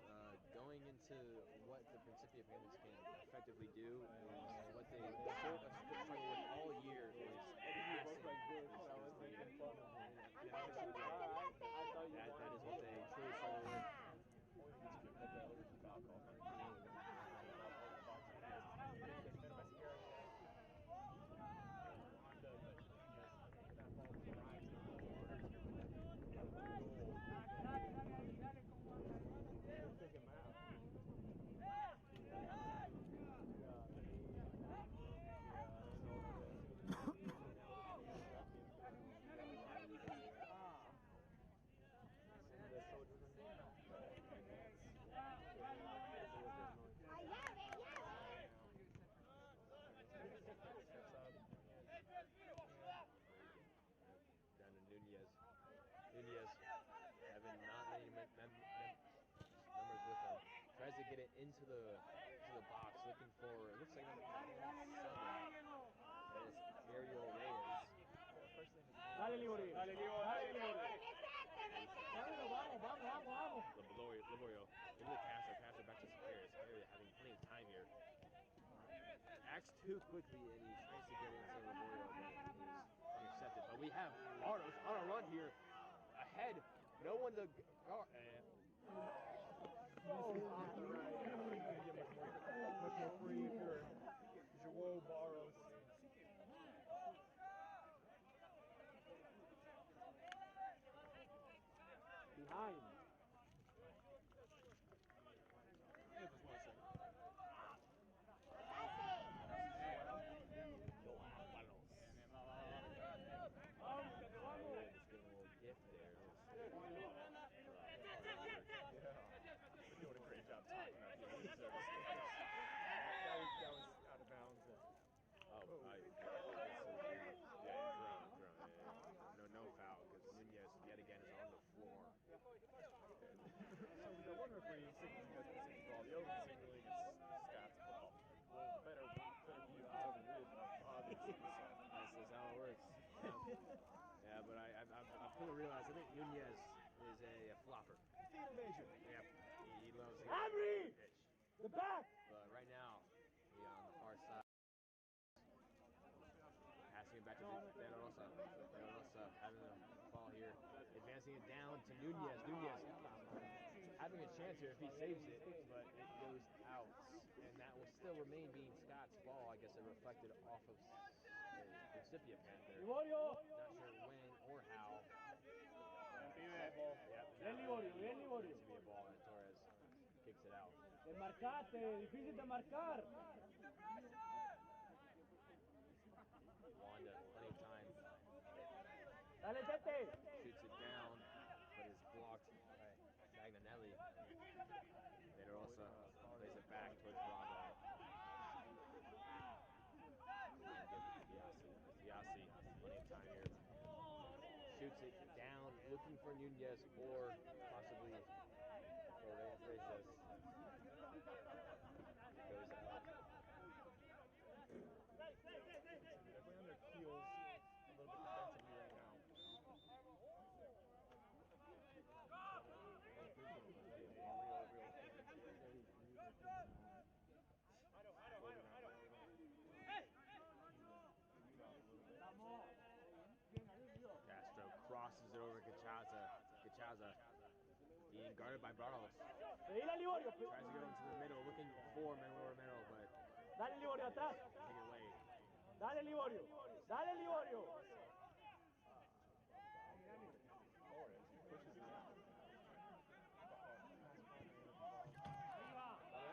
going into what the Principia Panthers can effectively do is what they sort of struggle with all year is passing. That is what they truly struggle with. Nunez having not many numbers with him. Tries to get it into the box, looking for it looks like number 7. That is Ariel Reyes. Dale, Liborio. Dale, Liborio. Dale, Liborio. Vamos. Liborio. Give the passer back to Superior. Superior having plenty of time here. Acts too quickly and he tries to get into Liborio, but it is intercepted. But we have Bartos on a run here. Ahead. No one to guard. Much more free if you're Joao Barros. Behind. No foul because Nunez yet again is on the floor. So I wonder if we signal you guys can see the ball. The other signaling is stats ball. Well, better view of obviously. This is how it works. Yeah, but I've come to realize I think Nunez is a flopper. Theater major. Yep. He loves it. Henry! The back! But right now, on the far side. Passing it back to De La Rosa. De La Rosa having the ball here. Advancing it down to Nunez. Nunez having a chance here if he saves it, but it goes out. And that will still remain being Scott's ball. I guess it reflected off of Principia Panther. Not sure when or how. Bien, Liborio, bien, Liborio. To be a ball and Torres kicks it out. Te marcaste, difícil de marcar. Wanda, plenty of time. Dale, Tete. Shoots it down, but is blocked by Magnanelli. De La Rosa plays it back towards Bravo. And gives it to Diassi. Diassi, plenty of time here. Shoots it down, looking for Nunez or possibly Freitas. It goes out. Definitely on their heels a little bit defensively right now. Castro crosses it over Gachaza. Gachaza being guarded by Barros. Pedile Liborio. Tries to go into the middle, looking for Manuel Romero, but Dale Liborio atrás. take it away. Dale Liborio. Dale Liborio.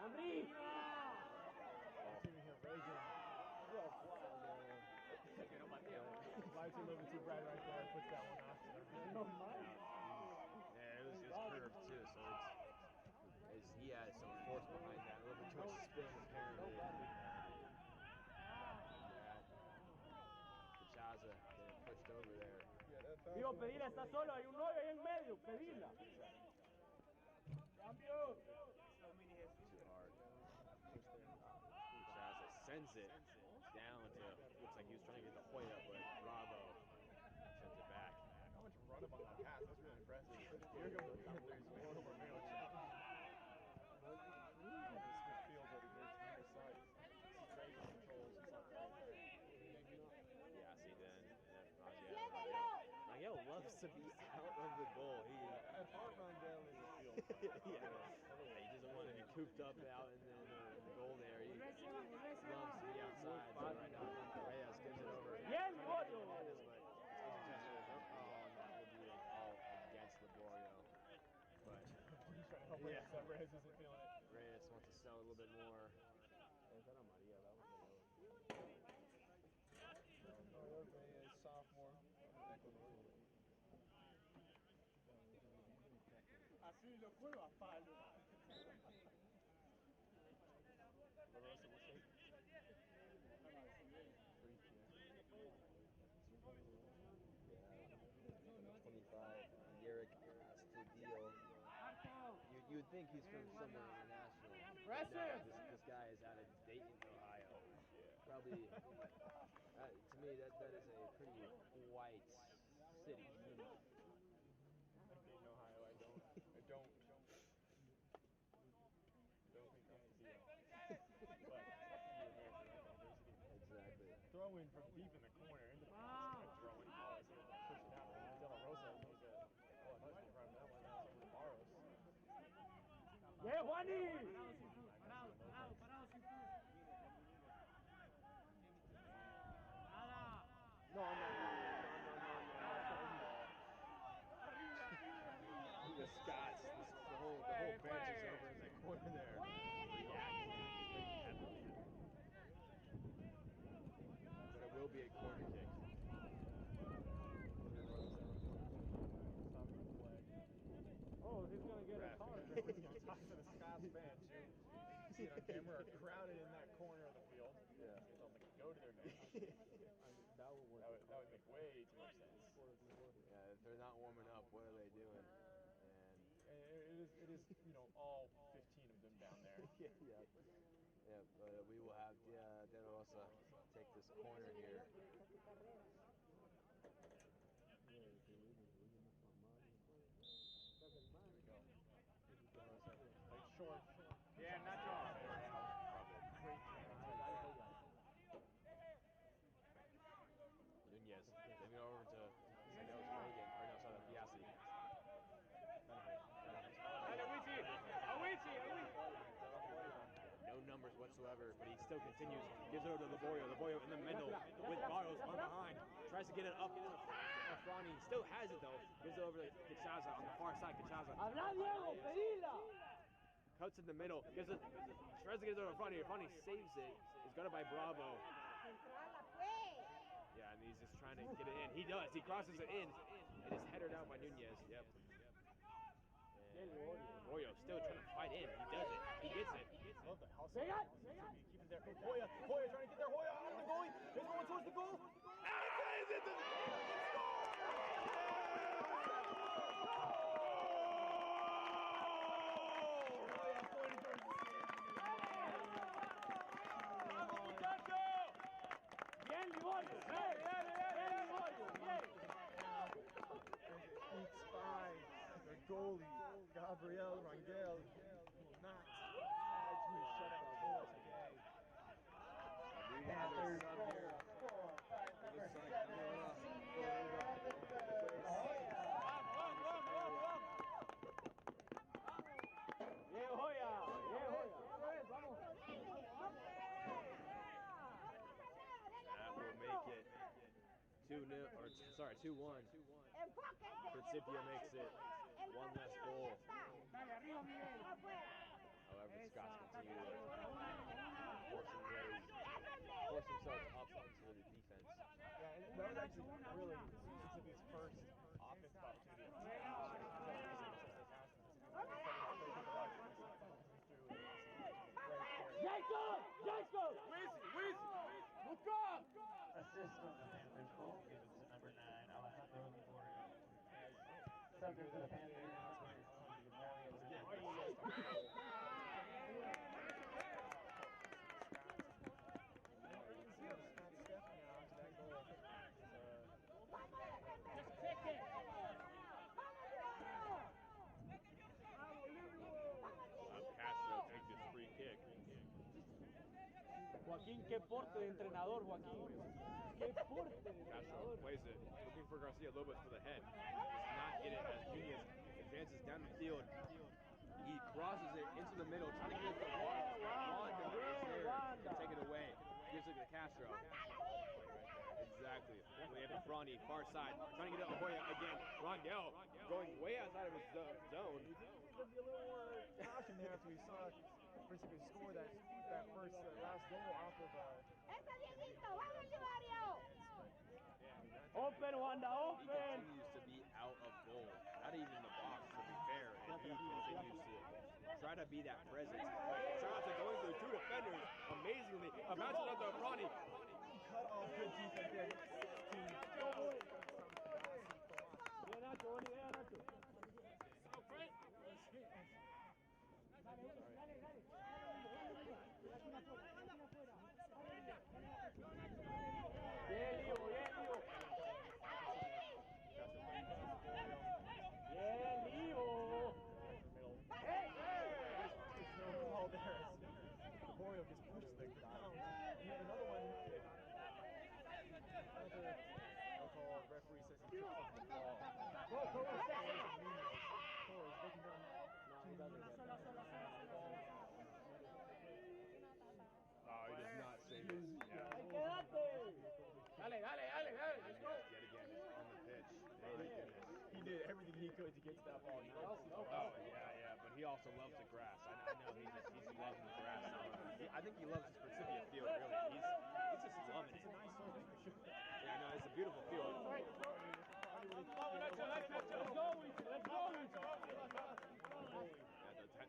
Henry. Life's a little bit too bright right there. Puts that one off. Yeah, it was curved too, so he had some force behind that, a little bit too much spin apparently. Cachaza getting pushed over there. Digo, Pedila está solo, hay un 9 ahí en medio, Pedila. Cambio. Too hard. Cachaza sends it down to, looks like he was trying to get the Hoya, but Bravo sends it back. How much run up on that pass? That's really impressive. Here goes the Panthers. Manuel Romero challenge. This midfield over here to either side. Straight controls. Yeah, see then, Rangel loves to be out of the goal. I thought Rangel in the field. He doesn't want to be cooped up out in the goal there. He loves to be outside. So right now, Reyes gives it over. Bien, Liborio. But it's that would be all against Liborio. But He's trying to help Reyes. Reyes isn't feeling it. Reyes wants to sell a little bit more. Reyes, sophomore. Así lo juego a palo. Yerrick Astudillo. You would think he's from somewhere international. No, this guy is out of Dayton, Ohio. Probably, to me, that is a pretty white city. Dayton, Ohio. I don't think that's the deal. But Exactly. throw in from deep in the corner into the box and throw in. Oh, it's able to push it out. De La Rosa knows that. Oh, I must be right that one. Now it's over to Barros. Yeah, Juani. No. The Scots, the whole bench is over in the corner there. But it will be a corner kick. Oh, he's going to get a card. Talk to the Scots bench. You see it on camera, are crowded in that corner of the field. Yeah. So I'm like, go to their bench. That would make way too much sense. Yeah, if they're not warming up, what are they doing? And it is, all 15 of them down there. yeah. But we will have De La Rosa take this corner here. Like short. Yeah, Nacho. Nunez, giving it over to, I think that was Reagan, or no, sorry, Piazzi. No numbers whatsoever, but he still continues. Gives it over to Liborio. Liborio in the middle with Barros on behind. Tries to get it up to Afrani. Still has it though. Gives it over to Cachaza on the far side. Cachaza. Habla, Diego, pedila. Cuts in the middle. Tries to get it over to Afrani. Afrani saves it. He's got it by Bravo. Yeah, and he's just trying to get it in. He does. He crosses it in. It is headed out by Nunez. Yep. And Liborio still trying to fight in. He does it. He gets it. Love the hustle. Keep it there. Hoya trying to get there. Hoya out of the goalie. He's going towards the goal. And he's in the Bien, Liborio. each spine. Their goalie, Gabriel Rangel, will not try to shut out goals today. Panthers up here. It looks like Diego. 2-0, or sorry, 2-1. Principia makes it one less goal. However, Scots continue to force themselves up into the defense. Yeah, and that was actually really Mississippi's first offensive opportunity. Jacob! Look up! Assist on the Panthers goal given to number 9, Alejandro Liborio. Subject to the Panthers, number 16, Castro takes his free kick. Joaquín, qué porte de entrenador, Joaquín. Qué porte de Castro entrenador. plays it, looking for Garcia a little bit for the head. Does not get it as Nunez advances down the field. He crosses it into the middle, trying to get it to Wanda. Is there to take it away. Gives it to Castro. Exactly. We have Bronny, far side, trying to get it to Hoya again. Rondell going way outside of his zone. There'd be a little more caution there after we saw Principia score that first last goal off of Open, Wanda, He open! continues to be out of goal. Not even in the box, to be fair. And he continues to try to be that presence. Shout out to going through 2 defenders amazingly. Imagine out to Bronny. cut off good defense there. There's no call there as Liborio gets pushed to the ground. And then another one, I'll call, referee says he tripped over the ball. Oh, he does not save it. Yeah. Dale, let's go. Yet again, is on the pitch. My goodness. He did everything he could to get to that ball. Oh, yeah, but he also loves the grass. I know he's loving the grass. I think he loves his Principia field, really. He's just loving it. Yeah, no, it's a beautiful field.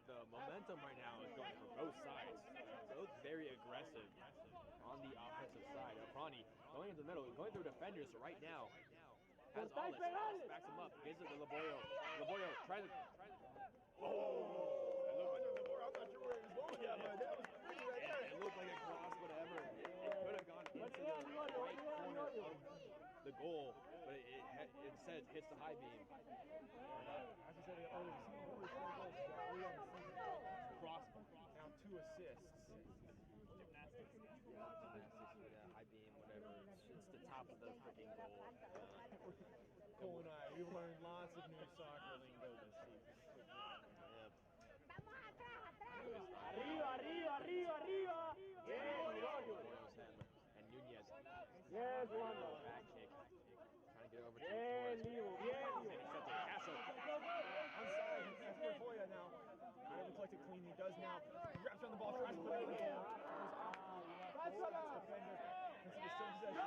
The momentum right now is going for both sides. Both very aggressive on the offensive side. Prani going into the middle, going through defenders right now. Has all this, backs him up, gives it to Liborio. Liborio tries to... Oh! I'm not sure where he was going at, but that was pretty right there. It looked like a cross, whatever. It could have gone into the right corner of the goal, but it instead hits the high beam. As you said earlier, he's seen really 4 goals. He's got 3 on the season. Crossbar. Now 2 assists. Gymnastics for the high beam, whatever. It's the top of the freaking goal. Cole and I, we've learned lots of new soccer lingo this season. Arriba. And Nunez. Yes, Wanda. Back kick. Trying to get over to Torres. Castro. Onside, that's for Hoya now. He deflected clean. He does now. He wraps around the ball, tries to put it in the goal. Goes off. That's defender. Principia still possession.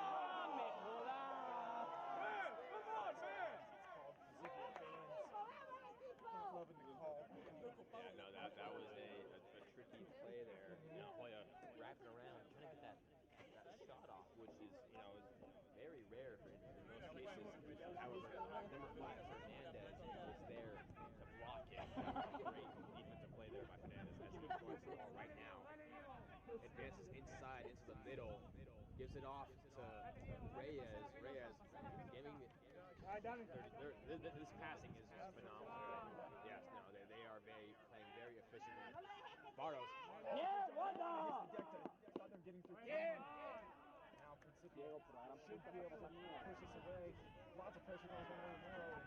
Loving the call. Yeah, no, that was a tricky play there. You know, Hoya wrapping around, trying to get that shot off, which is, very rare in most cases. However, number 5, Fernandez, is there to block it. Great defensive play there by Fernandez as he controls the ball right now. Advances inside into the middle, gives it off to Reyes. Reyes giving it. This passing is just phenomenal. Yes, no, they are playing very efficiently. Barros. Yeah, Wanda. Thought they're getting through. Now Principia should be able to push this away. Lots of pressure comes from Romero.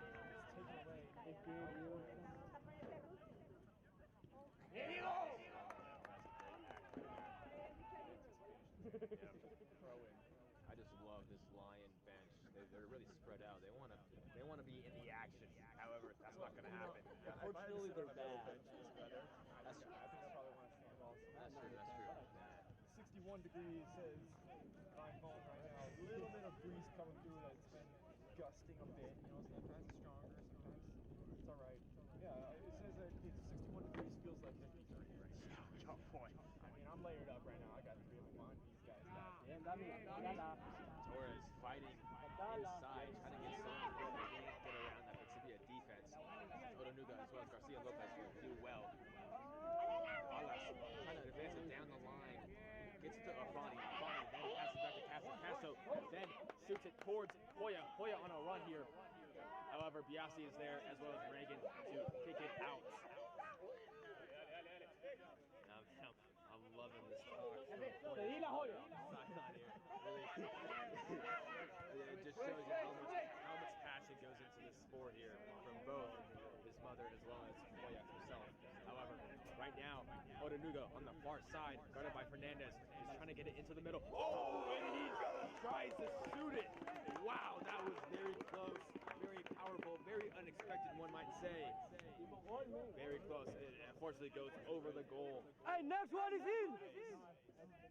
It's taken away. I just love this Lyon bench. they're really spread out. They want to be in the action. However, that's not going to happen. Unfortunately, they're bad. That's true. I think I probably want to stand also. That's true. Yeah. 61 degrees says my phone right now. A little bit of breeze coming through that's been gusting a bit. You know, sometimes it's stronger, sometimes it's all right. Yeah, it says that it's 61 degrees feels like 53 right now. Oh boy. I mean, I'm layered up right now. I got 3 of them on. These guys got. Bien, Dami. Torres fighting inside, trying to get something, but they didn't get around that Principia defense. Odanuga as well as Garcia Lopez will do well. Alas trying to advance it down the line. Gets it to Afani, then passes back to Castro. Castro then shoots it towards Hoya. Hoya on a run here. However, Biasi is there as well as Reagan to kick it out. I'm loving this talk from Hoya on the sideline here. Really, it just shows you how much passion goes into this sport here from both his mother as well as Hoya himself. However, right now, Odanuga on the far side, guarded by Fernandez, is trying to get it into the middle. Oh, and he tries to shoot it. Wow, that was very close, very powerful, very unexpected, one might say. Very close. It unfortunately goes over the goal. Hey, next one is in. And that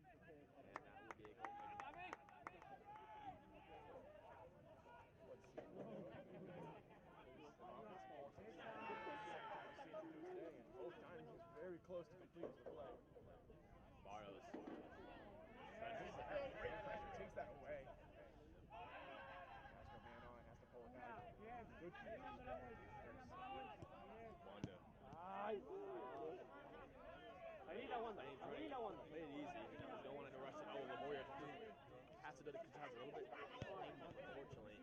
will be a goal kick. Both times he was very close to completing the play. Barros. Great pressure, takes that away. Castro man on, has to pull it back. Good kick. Wanda. Play it easy. You don't want to rush it. Oh, Lamoya has to do the contact a little bit. Unfortunately.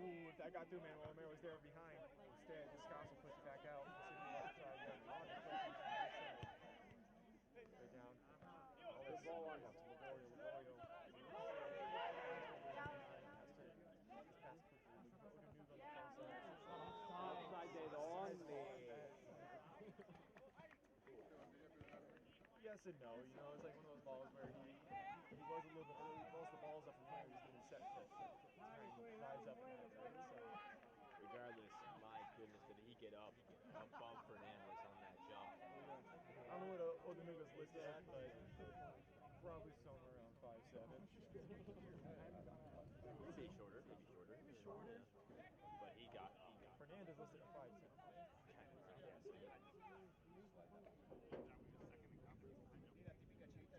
Ooh, if that got through, man, Romero was there behind. Instead, Descanso pushed it back out. Right down. Good ball on him. Offside de donde? Yes and no, you know, it's like one of those balls where he was a little bit early, most of the balls up in the air, he's getting set to try and rise up in that, right? So, regardless, my goodness, did he get up above Fernandez on that jump? I don't know what Odanuga's listed at, but probably somewhere around 5'7". Maybe shorter. Yeah. But he got up. Fernandez listed at 5'10".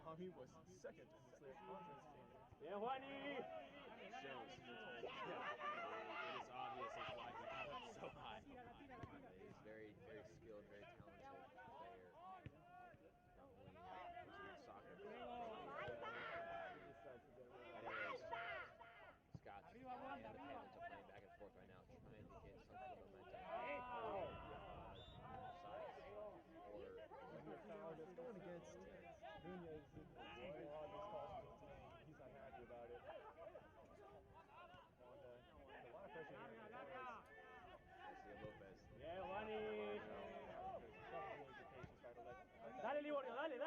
Tommy was second in the Slayer Conference standings. Bien, Juani. It shows. It is obvious as why he got up so high. He's very, very skilled, very talented player. Not only in soccer, but anyways, Scott and the Panthers are playing back and forth right now, trying to get some sort of momentum on both sides. Or It's going against Nunez. A lot of these calls from today. He's not happy about it. A lot of pressure here. Garcia Lopez. Bien, Juani. Dale, Liborio, dale.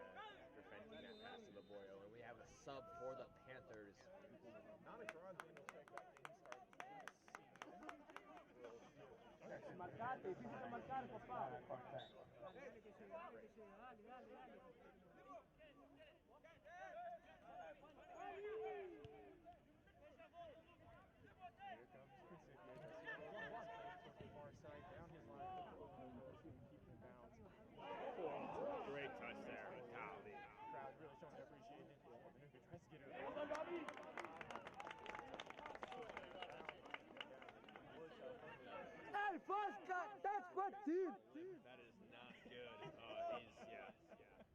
Reyes defending that pass to Laborio, and we have a sub for the Panthers. Not a bronze medal check back when he started. Marcate, difícil de marcar, papá. Here comes Principia. Far side down his line. Keeping in bounds. Great touch there. Golly. Crowd really showing their appreciation. Odanuga tries to get it. Hey, Fosca, that's what dude. That is not good.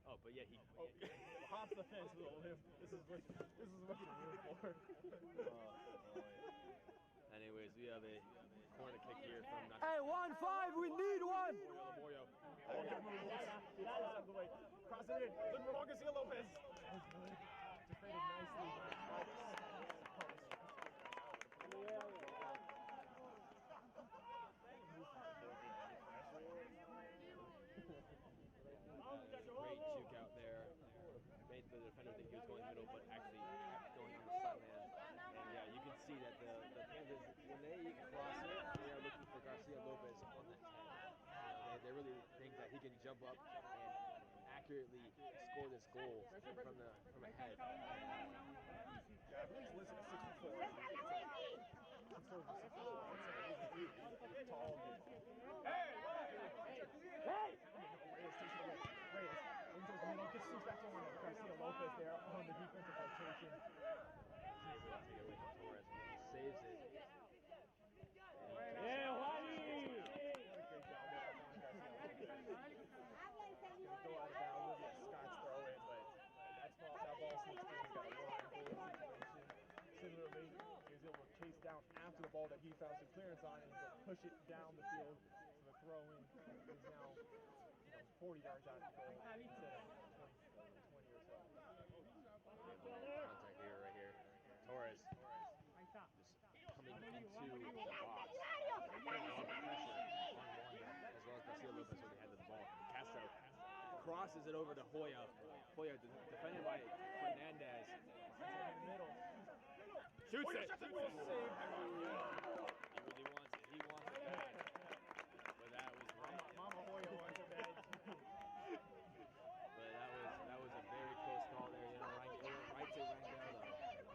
Oh, but yeah, he Hops the fence with a lift. This is what you're here for. Anyways, we have a corner kick here from Hey, 1-5, we need one. Laborio. Out of the way. Cross it in. Looking for Garcia Lopez. Defended nicely. the defender think he was going middle, but actually going on the sideline. And yeah, you can see that the Panthers, when they cross it, they are looking for Garcia Lopez on that 10. They really think that he can jump up and accurately score this goal from ahead. Yeah, he's listed at 6 foot. Conservative 6 foot. That's a really tall dude. Hey! Reyes takes it away. Reyes into the middle, gets switched back to Garcia Lopez there on the defensive rotation. He's able to take it away from Torres, and he saves it. Yeah, Juani! What a great job there from Garcia Lopez. He's going to go out of bounds. Olivia Scott's throw in, but that ball sneaks through. He's got a one-on-goal situation. Similarly, he was able to chase down after the ball that he found some clearance on and go push it down the field. So the throw in is now 40 yards out of the goal instead of 20 or so. Contact here, right here. Torres just coming into the box. Putting a lot of pressure on Wanda, as well as Garcia Lopez when they had the ball. Castro crosses it over to Hoya. Hoya defended by Fernandez. In the middle. Shoots it. He really wants it. He wants it bad. But that was Mama Hoya wants it bad. But that was a very close call there. It went right to Rangel though.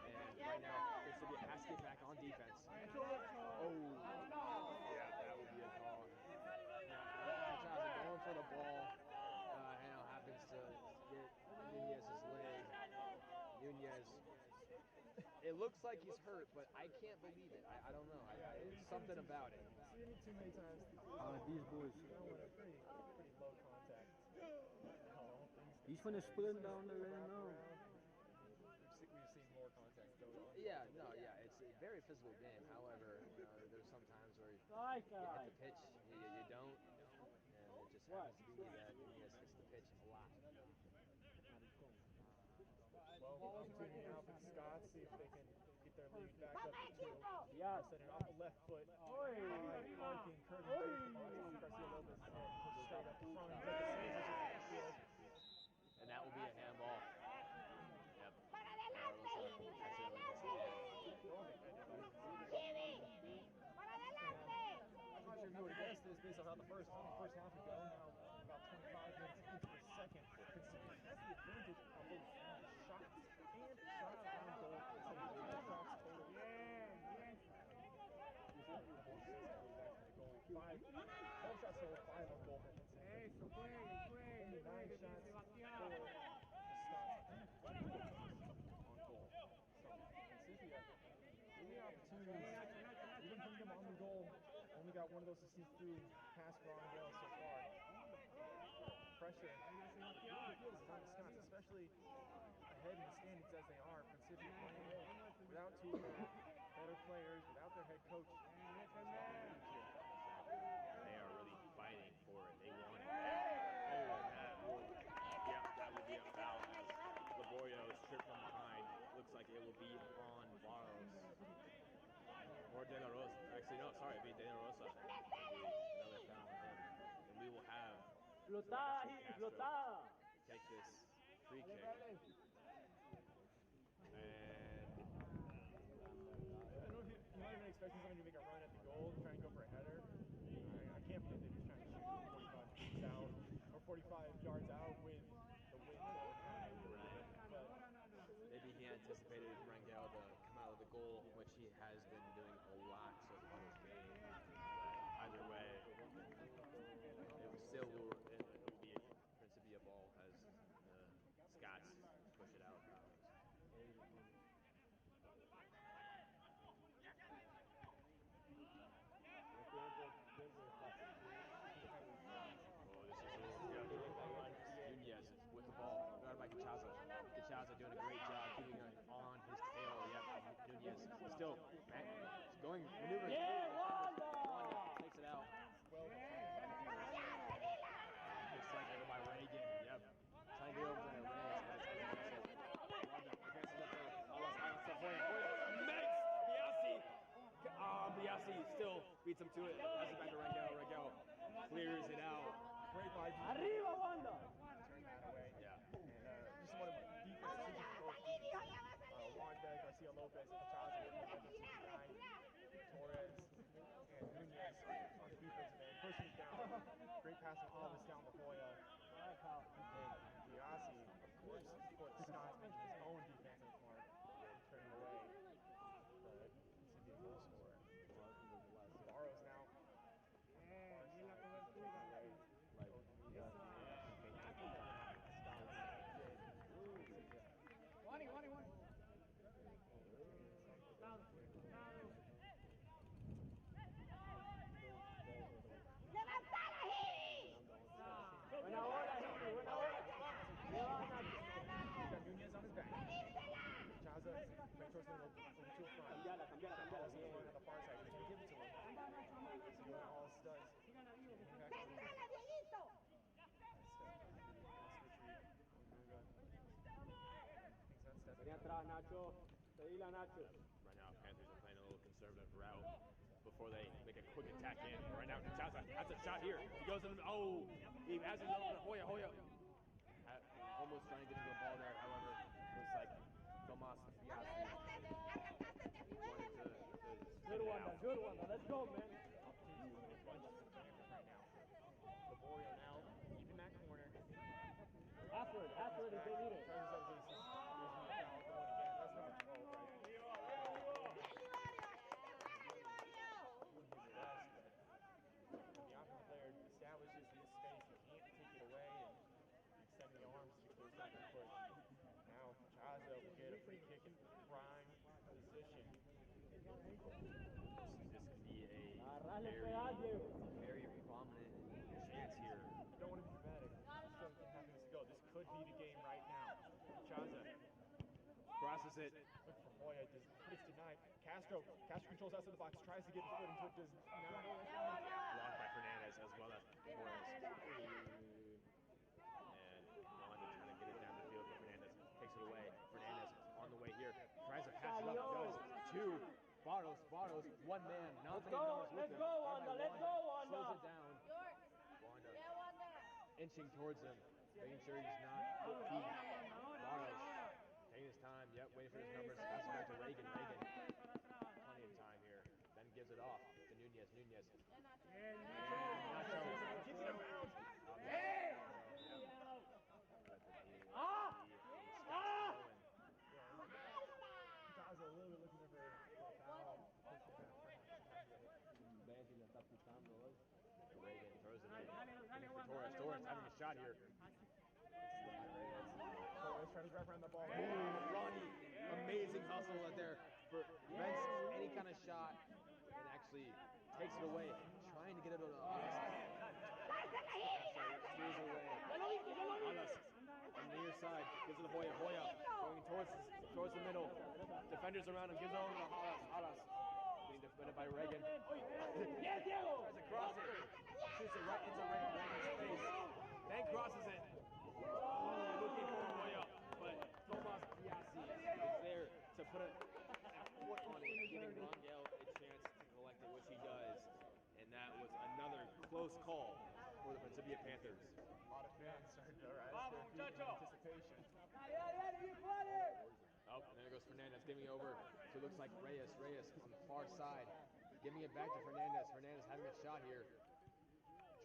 And right now, Principia has to get back on defense. Oh, yeah, that would be a call. Chaza going for the ball. Happens to get Nunez's leg. Nunez. It looks like he's hurt, but I can't believe it. I don't know. It's something about it. Seen it too many times. These boys. Pretty low contact. He's finna sprint down the lane now. We've seen more contact going on. Yeah, it's a very physical game. However, there's some times where you hit the pitch, you don't, and it just happens to be that Nunez hits the pitch a lot. Well, opportunity now for the Scots, see if they can get their lead back up to 2. Yeah. Set it off the left foot. Arcing, curving away from Garcia Lopez's head. Push straight up front. He's like a field. And that will be a handball. Yep. I'm not sure if you would have guessed this based on how the first half would go. Now, about 25 minutes into the second, Principia has the advantage of both shots and shots on goal. It's a 2 shots total. Five shots total, 5 on goal for Principia. Only 9 shots for the Scots on goal. So Principia, really opportunities. Even putting them on the goal, only got one of those to see through past Rondell so far. Pressure really feels on the Scots, especially ahead in the standings as they are. Principia playing without 2 of their better players, without their head coach. They are really fighting for it. They want it. That will be a foul. Laborio is tripped from behind. Looks like it will be on Barros. Or De La Rosa. Actually, no, sorry, it'd be De La Rosa. It'll be another foul on him. And we will have Castro take this free kick. And I don't know if you might have been expecting somebody to make a run at the goal, try and go for a header. I can't believe they're just trying to shoot 45 feet out or 45 yards out with the wind blowing behind them. But maybe he anticipated Rangel to come out of the goal, which he has been doing a lot so far this game. Either way, it was still will be a Principia ball as the Scots push it out. Nunez with the ball, guarded by Cachaza. Cachaza doing a great job keeping it on his tail. Yep, Nunez still going, maneuvering. Wanda takes it out. Looks like over by Reagan. Yep, trying to get over to Reyes, but it's unsuccessful. Wanda advances up there. Biasi still beats him to it. Passes it back to Rangel. Rangel clears it out. Great by Arriba, Wanda! Turn that away. Yeah. And just one of the defensive Lopez, Pachaza with the defensive tonight. Torres and Nunez on the defensive end, pushing it down. Great pass from Alves down to Hoya. And Diassi, of course, put Scott's making his own defensive mark and turning away the Principia goal scorer. Barros now. Nunez on his back. Chaza playing towards the middle, over to a front. Cambiala, on the far side. He's going to give it to him. See what Alls does. Vení atrás, Nacho. Pedila, Nacho. Right now, Panthers are playing a little conservative route before they make a quick attack in. Right now, Chaza has a shot here. He goes in. Oh, he has his own. Hoya. Almost trying to get to the ball there. However, looks like Tomas Diassi wanted to Good one. Let's go, man. Right now. Laborio now deep in that corner. After it if they need it. Establishes his space, he can't take it away and extend the arms to close back the foot. Now Chaza will get a free kick in prime position. This could be a very prominent chance here. I don't want to be dramatic. This can happen as go. This could be the game right now. Chaza crosses it. Looking for Hoya, but it's denied. Castro controls outside the box, tries to get his foot into it, does not. Blocked by Fernandez as well as Torres. And Wanda trying to get it down the field, but Fernandez takes it away. Fernandez on the way here, tries to pass it up, goes to Barros, one man, not many numbers with him. Let's go, Wanda. Slows it down. Wanda inching towards him, making sure he's not beat. Barros taking his time, waiting for his numbers, passes back to Reagan. Plenty of time here, then gives it off to Nunez. Nacho keeps it around. Hey! Gaza a little bit looking for a foul. Reagan throws it in for Torres having a shot here. Torres trying to wrap around the ball. Ronnie, amazing hustle out there. Prevents any kind of shot and actually takes it away. Trying to get it on the offense. Steers it away. Alas on the near side. Gives it to Hoya. Going towards the middle. Defenders around him. Gives it over to Alas. Being defended by Reagan. Tries to cross it. Shoots it right into Reagan's face. Then crosses it. Looking for Hoya. But Tomas Diassi is there to put a foot on it, giving Rangel a chance to collect it, which he does. And that was another close call for the Principia Panthers. A lot of fans starting to rise to their feet in anticipation. Oh, and there goes Fernandez, giving it over to looks like Reyes on the far side. Giving it back to Fernandez. Fernandez having a shot here.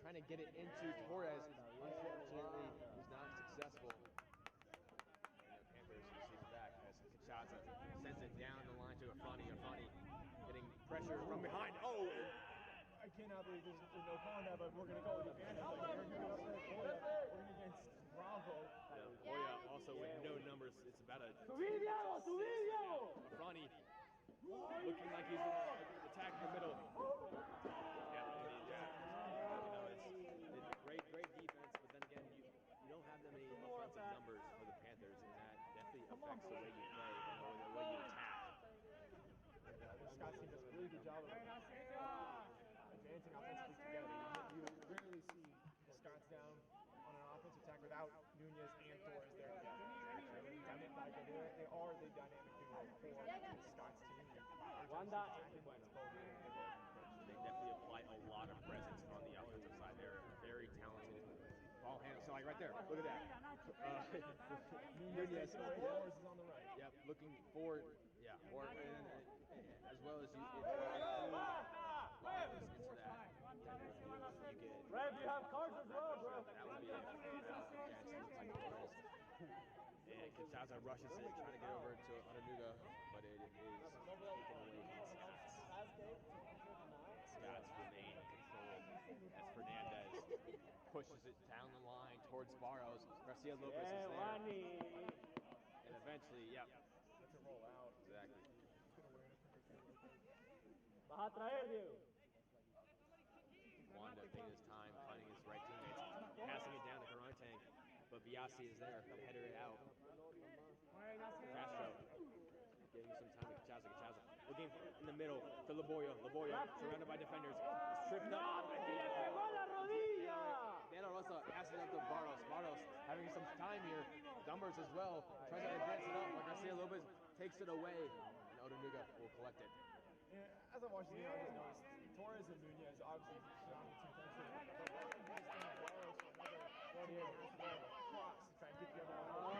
Trying to get it into Torres. Unfortunately, was not successful. And the Panthers receive it back as Chaza sends it down the line to Afani. Getting pressure from behind. Oh! I cannot believe there's no calling that, but we're going to go with the advantage. We're going against Bravo. Hoya also with no numbers. It's about a Afani looking like he's going to attack the middle. It's great defense, but then again, you don't have that many offensive numbers for the Panthers, and that definitely affects the way you play and the way you attack. Scott's team does a really good job of advancing offensively together. You rarely see Scott's down on an offensive attack without Nunez and Torres there together. They are the dynamic duo for Scott's team. They definitely apply a lot of presence on the offensive side. They're very talented. Ball handle, so like right there, look at that. Nunez is on the right. Yep, looking forward. Yeah, Yeah, or as well as you if you include Barros into that, then you get. Fred, you have cards as well, bro. That would be a foul against Torres. And Kinshasa rushes it, trying to get over to Onanuga, but it is taken away from Scotts. Scotts remain controlled as Fernandez pushes it down the line towards Barros. Garcia Lopez is there. And eventually, yep. That's a roll out. Exactly. Wanda taking his time, finding his right teammates, passing it down to Karantang, but Biasi is there to header it out. Castro giving some time to Cachaza. Cachaza looking in the middle to Laboya. Laboya surrounded by defenders. Tripped up. De La Rosa passes it up to Barros. Barros having some time here. Dumbers as well. Tries to advance it up, but Garcia Lopez takes it away, and Odanuga will collect it. Yeah, as I watched the game, I just noticed Torres and Nunez obviously phenomenal team chemistry. But one of them is trying to Barros for another cross to try and get the other one.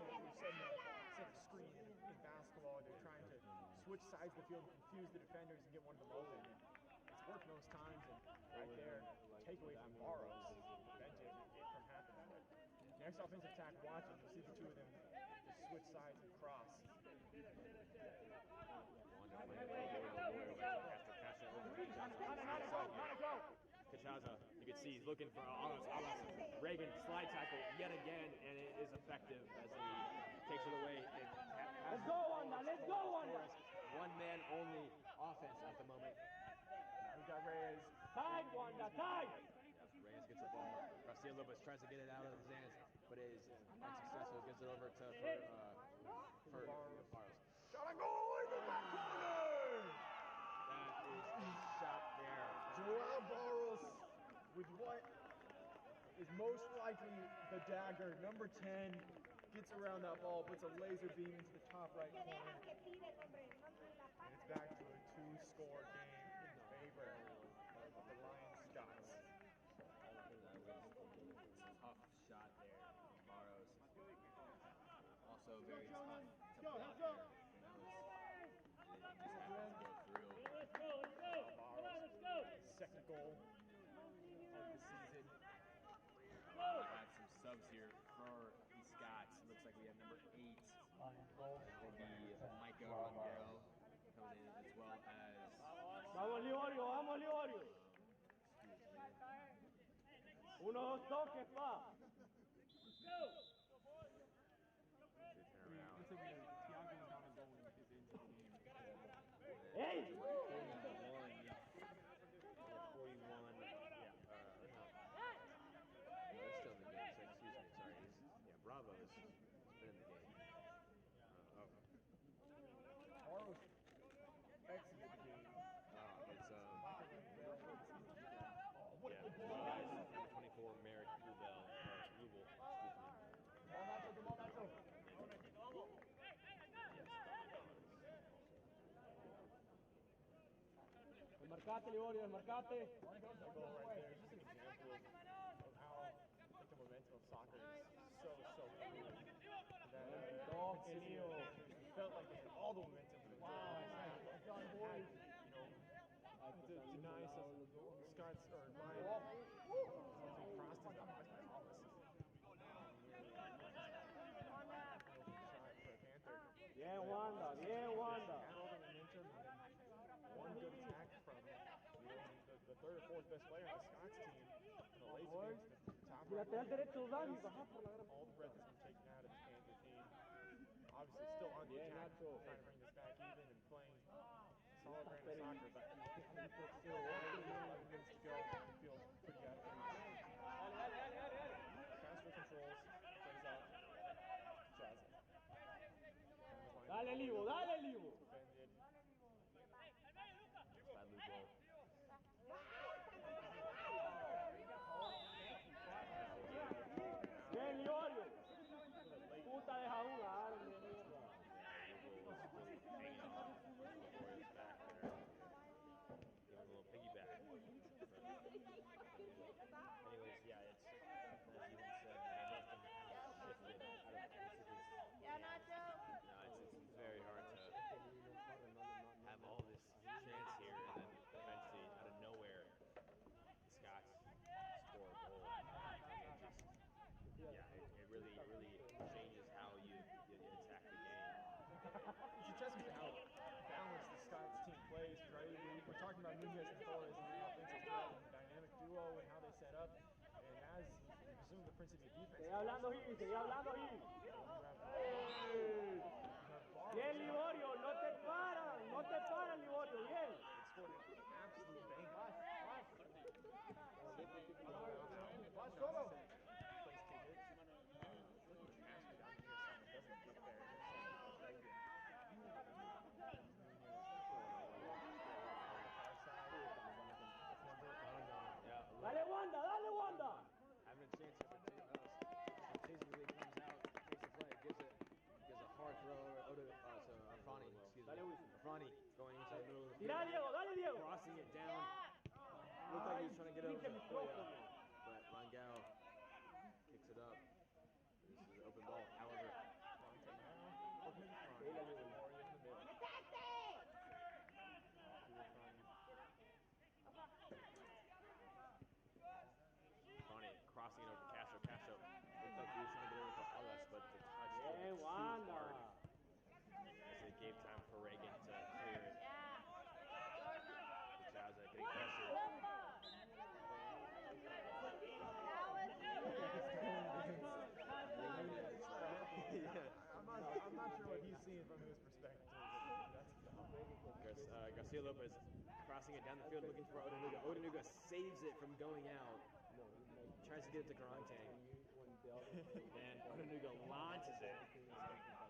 We've said the screen in basketball, they're trying to switch sides of the field and confuse the defenders and get one of them open. And it's worked most times, and right there, takeaway from Barros prevented it from happening. But next offensive attack, watching, you see the two of them just switch sides and cross. Cachaza, you can see he's looking for Reagan slide tackle yet again, and it is effective as he takes it away. Let's go, Wanda! Let's go, Wanda! One man only offense at the moment. Now we got Reyes. Tide, Wanda, tide! Reyes gets the ball. Garcia Lopez tries to get it out of his hands, but is unsuccessful. Gives it over to for Barros. Shot on goal in the back corner! That is a shot there. Joel Barros with what is most likely the dagger. Number 10 gets around that ball, puts a laser beam into the top right corner. And it's back to a 2-score game in favor of the Lyon Scots. That was a tough shot there from Barros. Also very tough to block there. It just happened to go through. Barros, second goal of the season. We had some subs here for the Scots. Looks like we have number 8. That will be Micah Rondell coming in, as well as. Vamos, Liborio, vamos, Liborio. Uno, dos toques, pa. Hey! 41. He's still in the game. So excuse me. Sorry. Bravo has been in the game. Barros exited the game. It's number 24 Merrick Rubel. Marcate, Liborio, marcate. That goal right there is just an example of how the momentum of soccer is so fluid. That felt like they had all the momentum for the had, to deny some Scots or Lyon crossed his eyes by Hollis. Bien, Wanda, bien, Wanda. Had all the momentum, and then one good attack from the third or fourth best player on the Scots team. The laser beam to the top right. All the breath has been taken out of this Panther team. Obviously still on the attack, trying to bring this back even and playing solid brand of soccer, but still 11 minutes to go. It feels pretty out of reach. Castro controls, plays out. Chaza. Dale, Livo, dale, Livo. Defended. By Lugo. Bien, Liborio. Puta de jaula, hombre, mierda. Hanging on Laborio's back there. Give him a little piggyback. Anyways, yeah, it's, as you said, momentum has shifted out of Mississippi's hands. It's very hard testament to how balanced the Scots team plays. Right, we're talking about Nunez and Torres and their offensive threat and dynamic duo and how they set up. And as we presume the Principia defense. Seguí hablando, Gil, seguí hablando, Gil. Bien, Liborio, no te paran, Liborio, bien. Scored an absolute banger. Dale, Wanda, dale, Wanda. Having a chance here for Tasmally comes out, takes the play, gives a hard throw to Afrani, excuse me. Afrani going inside the middle of the field. Tira, Diego, dale, Diego. Crossing it down. Looked like he was trying to get over to Koya, but Rangel kicks it up. This is an open ball. However, Afrani crossing it over to Castro. Castro looked like he was trying to get over to Ellis, but the touch was too hard. As they gave time for Reagan to clear it. Chaza getting pressure. I'm not sure what he's seeing from his perspective. Garcia Lopez crossing it down the field looking for Odanuga. Odanuga saves it from going out. Tries to get it to Garantang. And Odanuga launches it.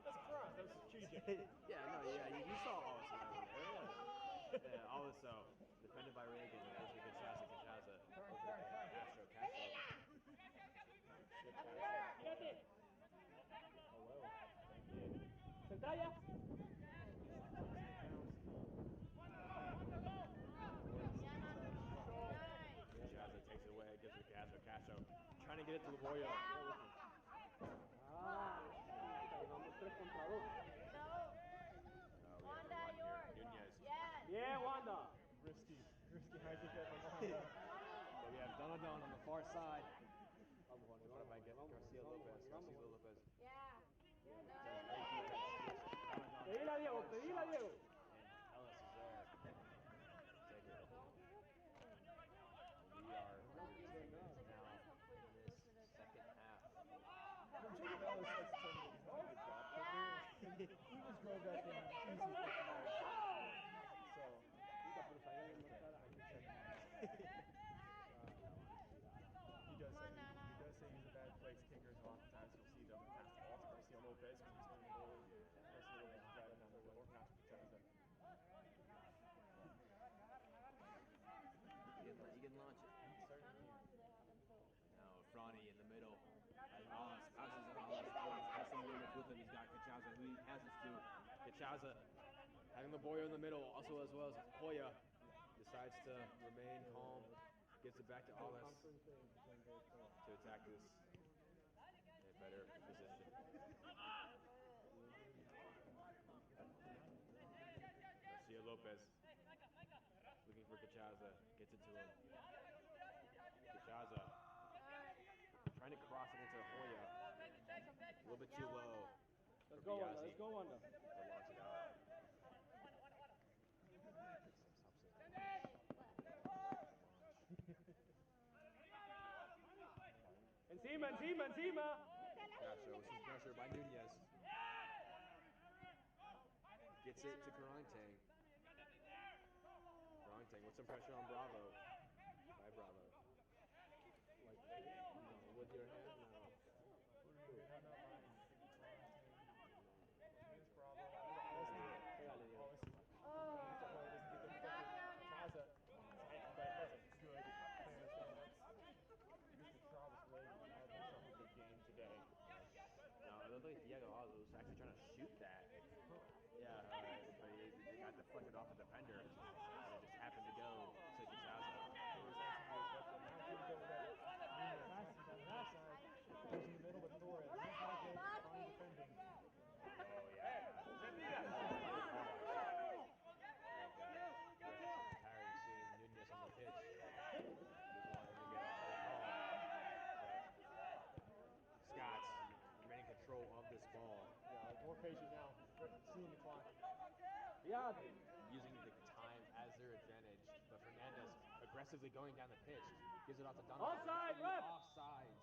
That's cross. That's strategic. You saw all this over there. Also defended by Reagan. There's a good shot to Kachaza. Castro. Centralla. Kachaza takes it away, gives it to Castro. Castro trying to get it to Liborio. Vamos 3 contra 2. We have a run here. Nunez. Bien, Wanda. Risky high kick there from Wanda. But we have Donadon on the far side. What if I get Garcia Lopez? Pedila, Diego, pedila, Diego. And Ellis is there. Take it. We are now in this second half. Jim Ellis has told me he's not a good job kicker. He just drove that thing easy 50 yards. So, he does say he's a bad place kicker, and oftentimes you'll see them pass the ball to Garcia Lopez when he's doing more. Garcia Lopez is driving down the field, or pass to Kachaza. You can launch it. Certainly. Now, Afrani in the middle. Alice passes it. Alice has someone with him. He's got Kachaza, who he passes to. Kachaza having Liborio in the middle, also as well as Koya. Decides to remain calm. Gives it back to Alice to attack this in a better position. Garcia Lopez looking for Kachaza. Gets it to him. Kachaza trying to cross it into Hoya. A little bit too low. Let's go, Wanda. Let's go, Wanda. To launch it out. Encima. Castro with some pressure by Nunez. Gets it to Karantang. Karantang with some pressure on Bravo. By Bravo. With your hand now. No, it looked like Diego Alves was actually trying to shoot that. Yeah, but they got deflected off the defender, and it just happened to go to Kachaza. Goes in the middle with Torres. He's not good. Fine defending. Oh, yeah. Tired of seeing Nunez on the pitch. Just wanted to get off the call. Scots remaining control of this ball. Yeah, more patient now. Seeing the clock. using the time as their advantage. But Fernandez aggressively going down the pitch, gives it off to Donovan. Offside, ref! Offsides.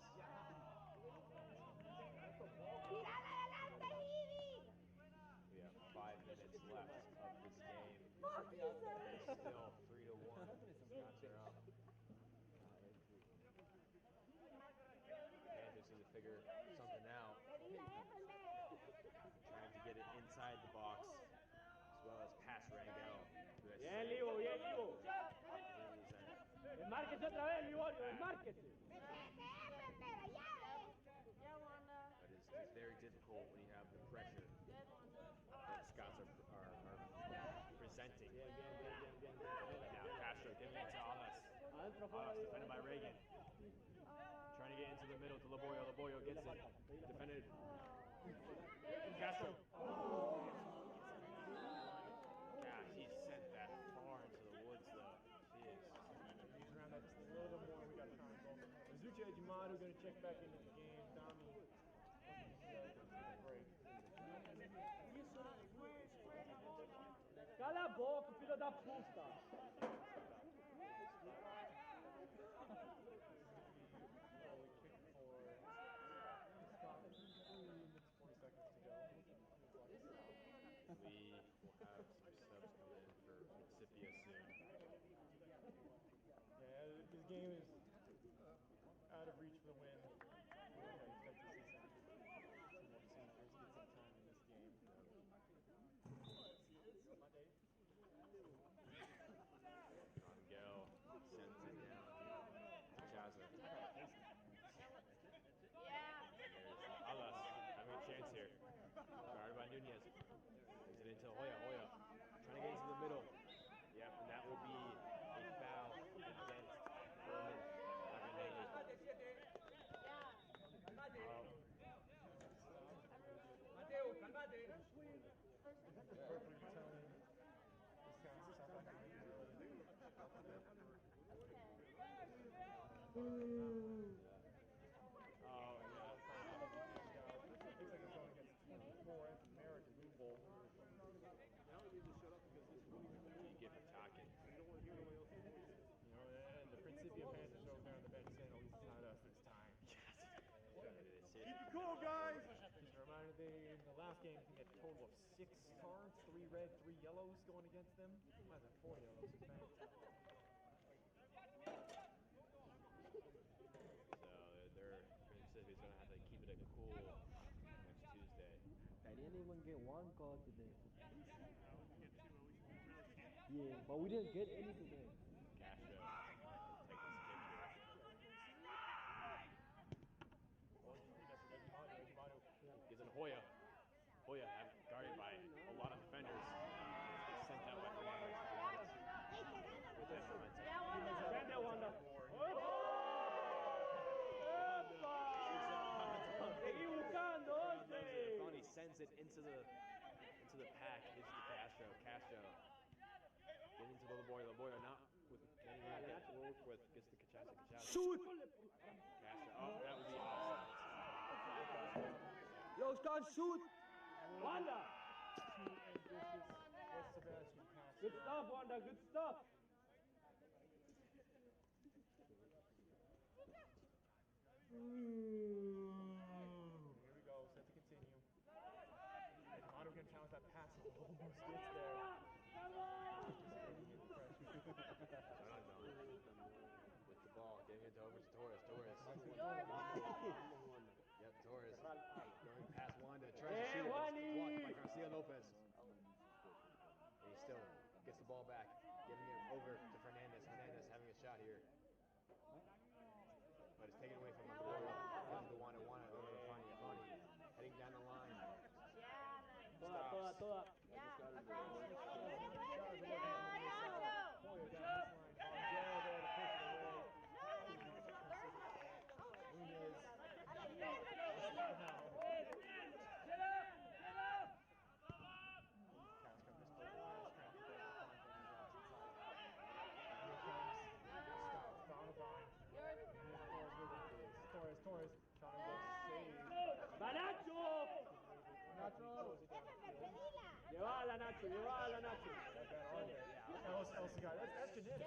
We have 5 minutes left of this game. It's still 3-1. Scots are up. Panthers need to figure something out. Trying to get it inside the box, as well as pass Rangel. Bien, Livo, bien, Livo. Desmárquese otra vez, Livorio, desmárquese. But it's very difficult when you have the pressure that Scots are presenting. Now Castro giving it to Alas. Alas defended by Reagan. Trying to get into the middle to Laboyo. Laboyo gets it. Defended. Castro. God, he sent that far into the woods, though. Jeez. He's around that just a little bit more. We got time. Zucha Ejimaru going to check back into the game. Dami. Break. Cala a boca, filho da puta. We will have some subs come in for Principia soon. Yeah, this game is out of reach for the win. I expect to see some more seniors get some time in this game. Rangel sends it down to Chaza. There's Alas having a chance here. Guarded by Nunez. Brings it into Hoya. Hoya trying to get into the middle. Yep, and that will be a foul against Furman. Mateo, calmate. You get attacking. And the Principia Panthers over there on the bench saying, at least it's not us this time. Keep it cool, guys! Just a reminder, in the last game, I think they had a total of 6 cards, 3 red, 3 yellows going against them. Might have 4 yellows, in fact. So their Principia is going to have to keep it cool next Tuesday. They didn't even get 1 card today. Yeah, but we didn't get any today. Castro takes his picture. Gives it to Hoya. Hoya guarded by a lot of defenders. Gets sent out by Fernandez. With that momentum. He sends it into the pack. Gives it to Castro. Castro getting to Laboyo. Laboyo not with many room to work with. Gets to Cachaza. Shoot! Castro. Oh, that would be offside. Yo, Scott, shoot! Wanda! Good stuff, Wanda. Good stuff. Here we go, set to continue. Ejimaru can challenge that pass, almost gets there. With the ball, giving it over to Torres. Torres. Yep, Torres. Going past Wanda. Tries to shoot it. Blocked by Garcia Lopez. And he still gets the ball back. Giving it over to Fernandez. Fernandez having a shot here. But it's taken away from him. Gives it to Wanda. Wanda over to Fani. Fani heading down the line. Stops. Llévala, Nacho, llévala, Nacho. That bad arm there. Yeah. Elsa got that's genetic, dude.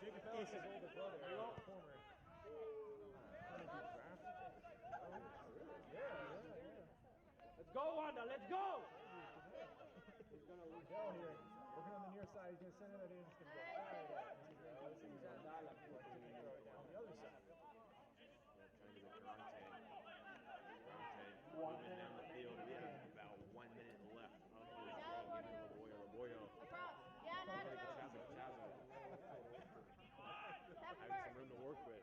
Jacob Ellis' older brother, former honeybee draft. Yeah. Let's go, Wanda, let's go! He's going to lose down here. Working on the near side. He's going to send that in. It's going to go right at him. He's going to throw it down the other side. Trying to get Durante. Moving down the field. We have about 1 minute left of the game. Give it to Laboyo. Chazo. Having some room to work with.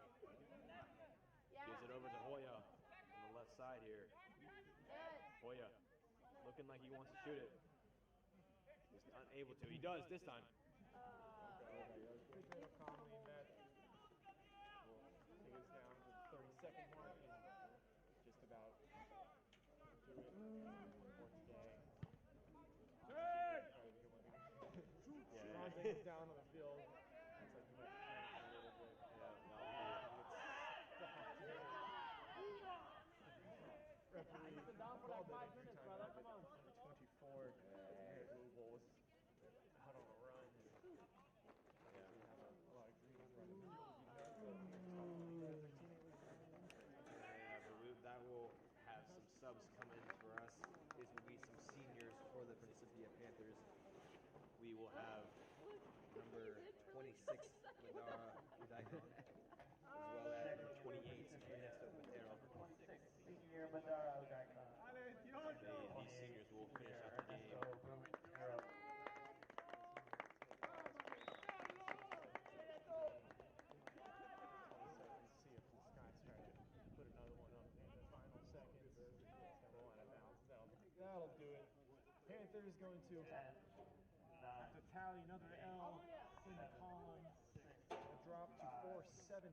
Gives it over to Hoya on the left side here. Hoya looking like he wants to shoot it. He's unable to. He does this time. Calmly met. Take us down to the 30-second mark and just about do it for today. Ron takes down on the field. It's like you might panic a little bit. Referee called that injury time, but number 24, Louisville was out on a run. Obviously have a lot of green in front of them. That will have some subs come in for us. These will be some seniors for the Principia Panthers. We will have number 26, Madara Udaikon, as well as number 28, Ernesto Patero. Senior Madara Udaikon. These seniors will finish out the game. See if the Scots try to put another one up in the final seconds. It's going to roll out of bounds. That'll do it. Panthers going to tally another L in the column. A drop to 4-7.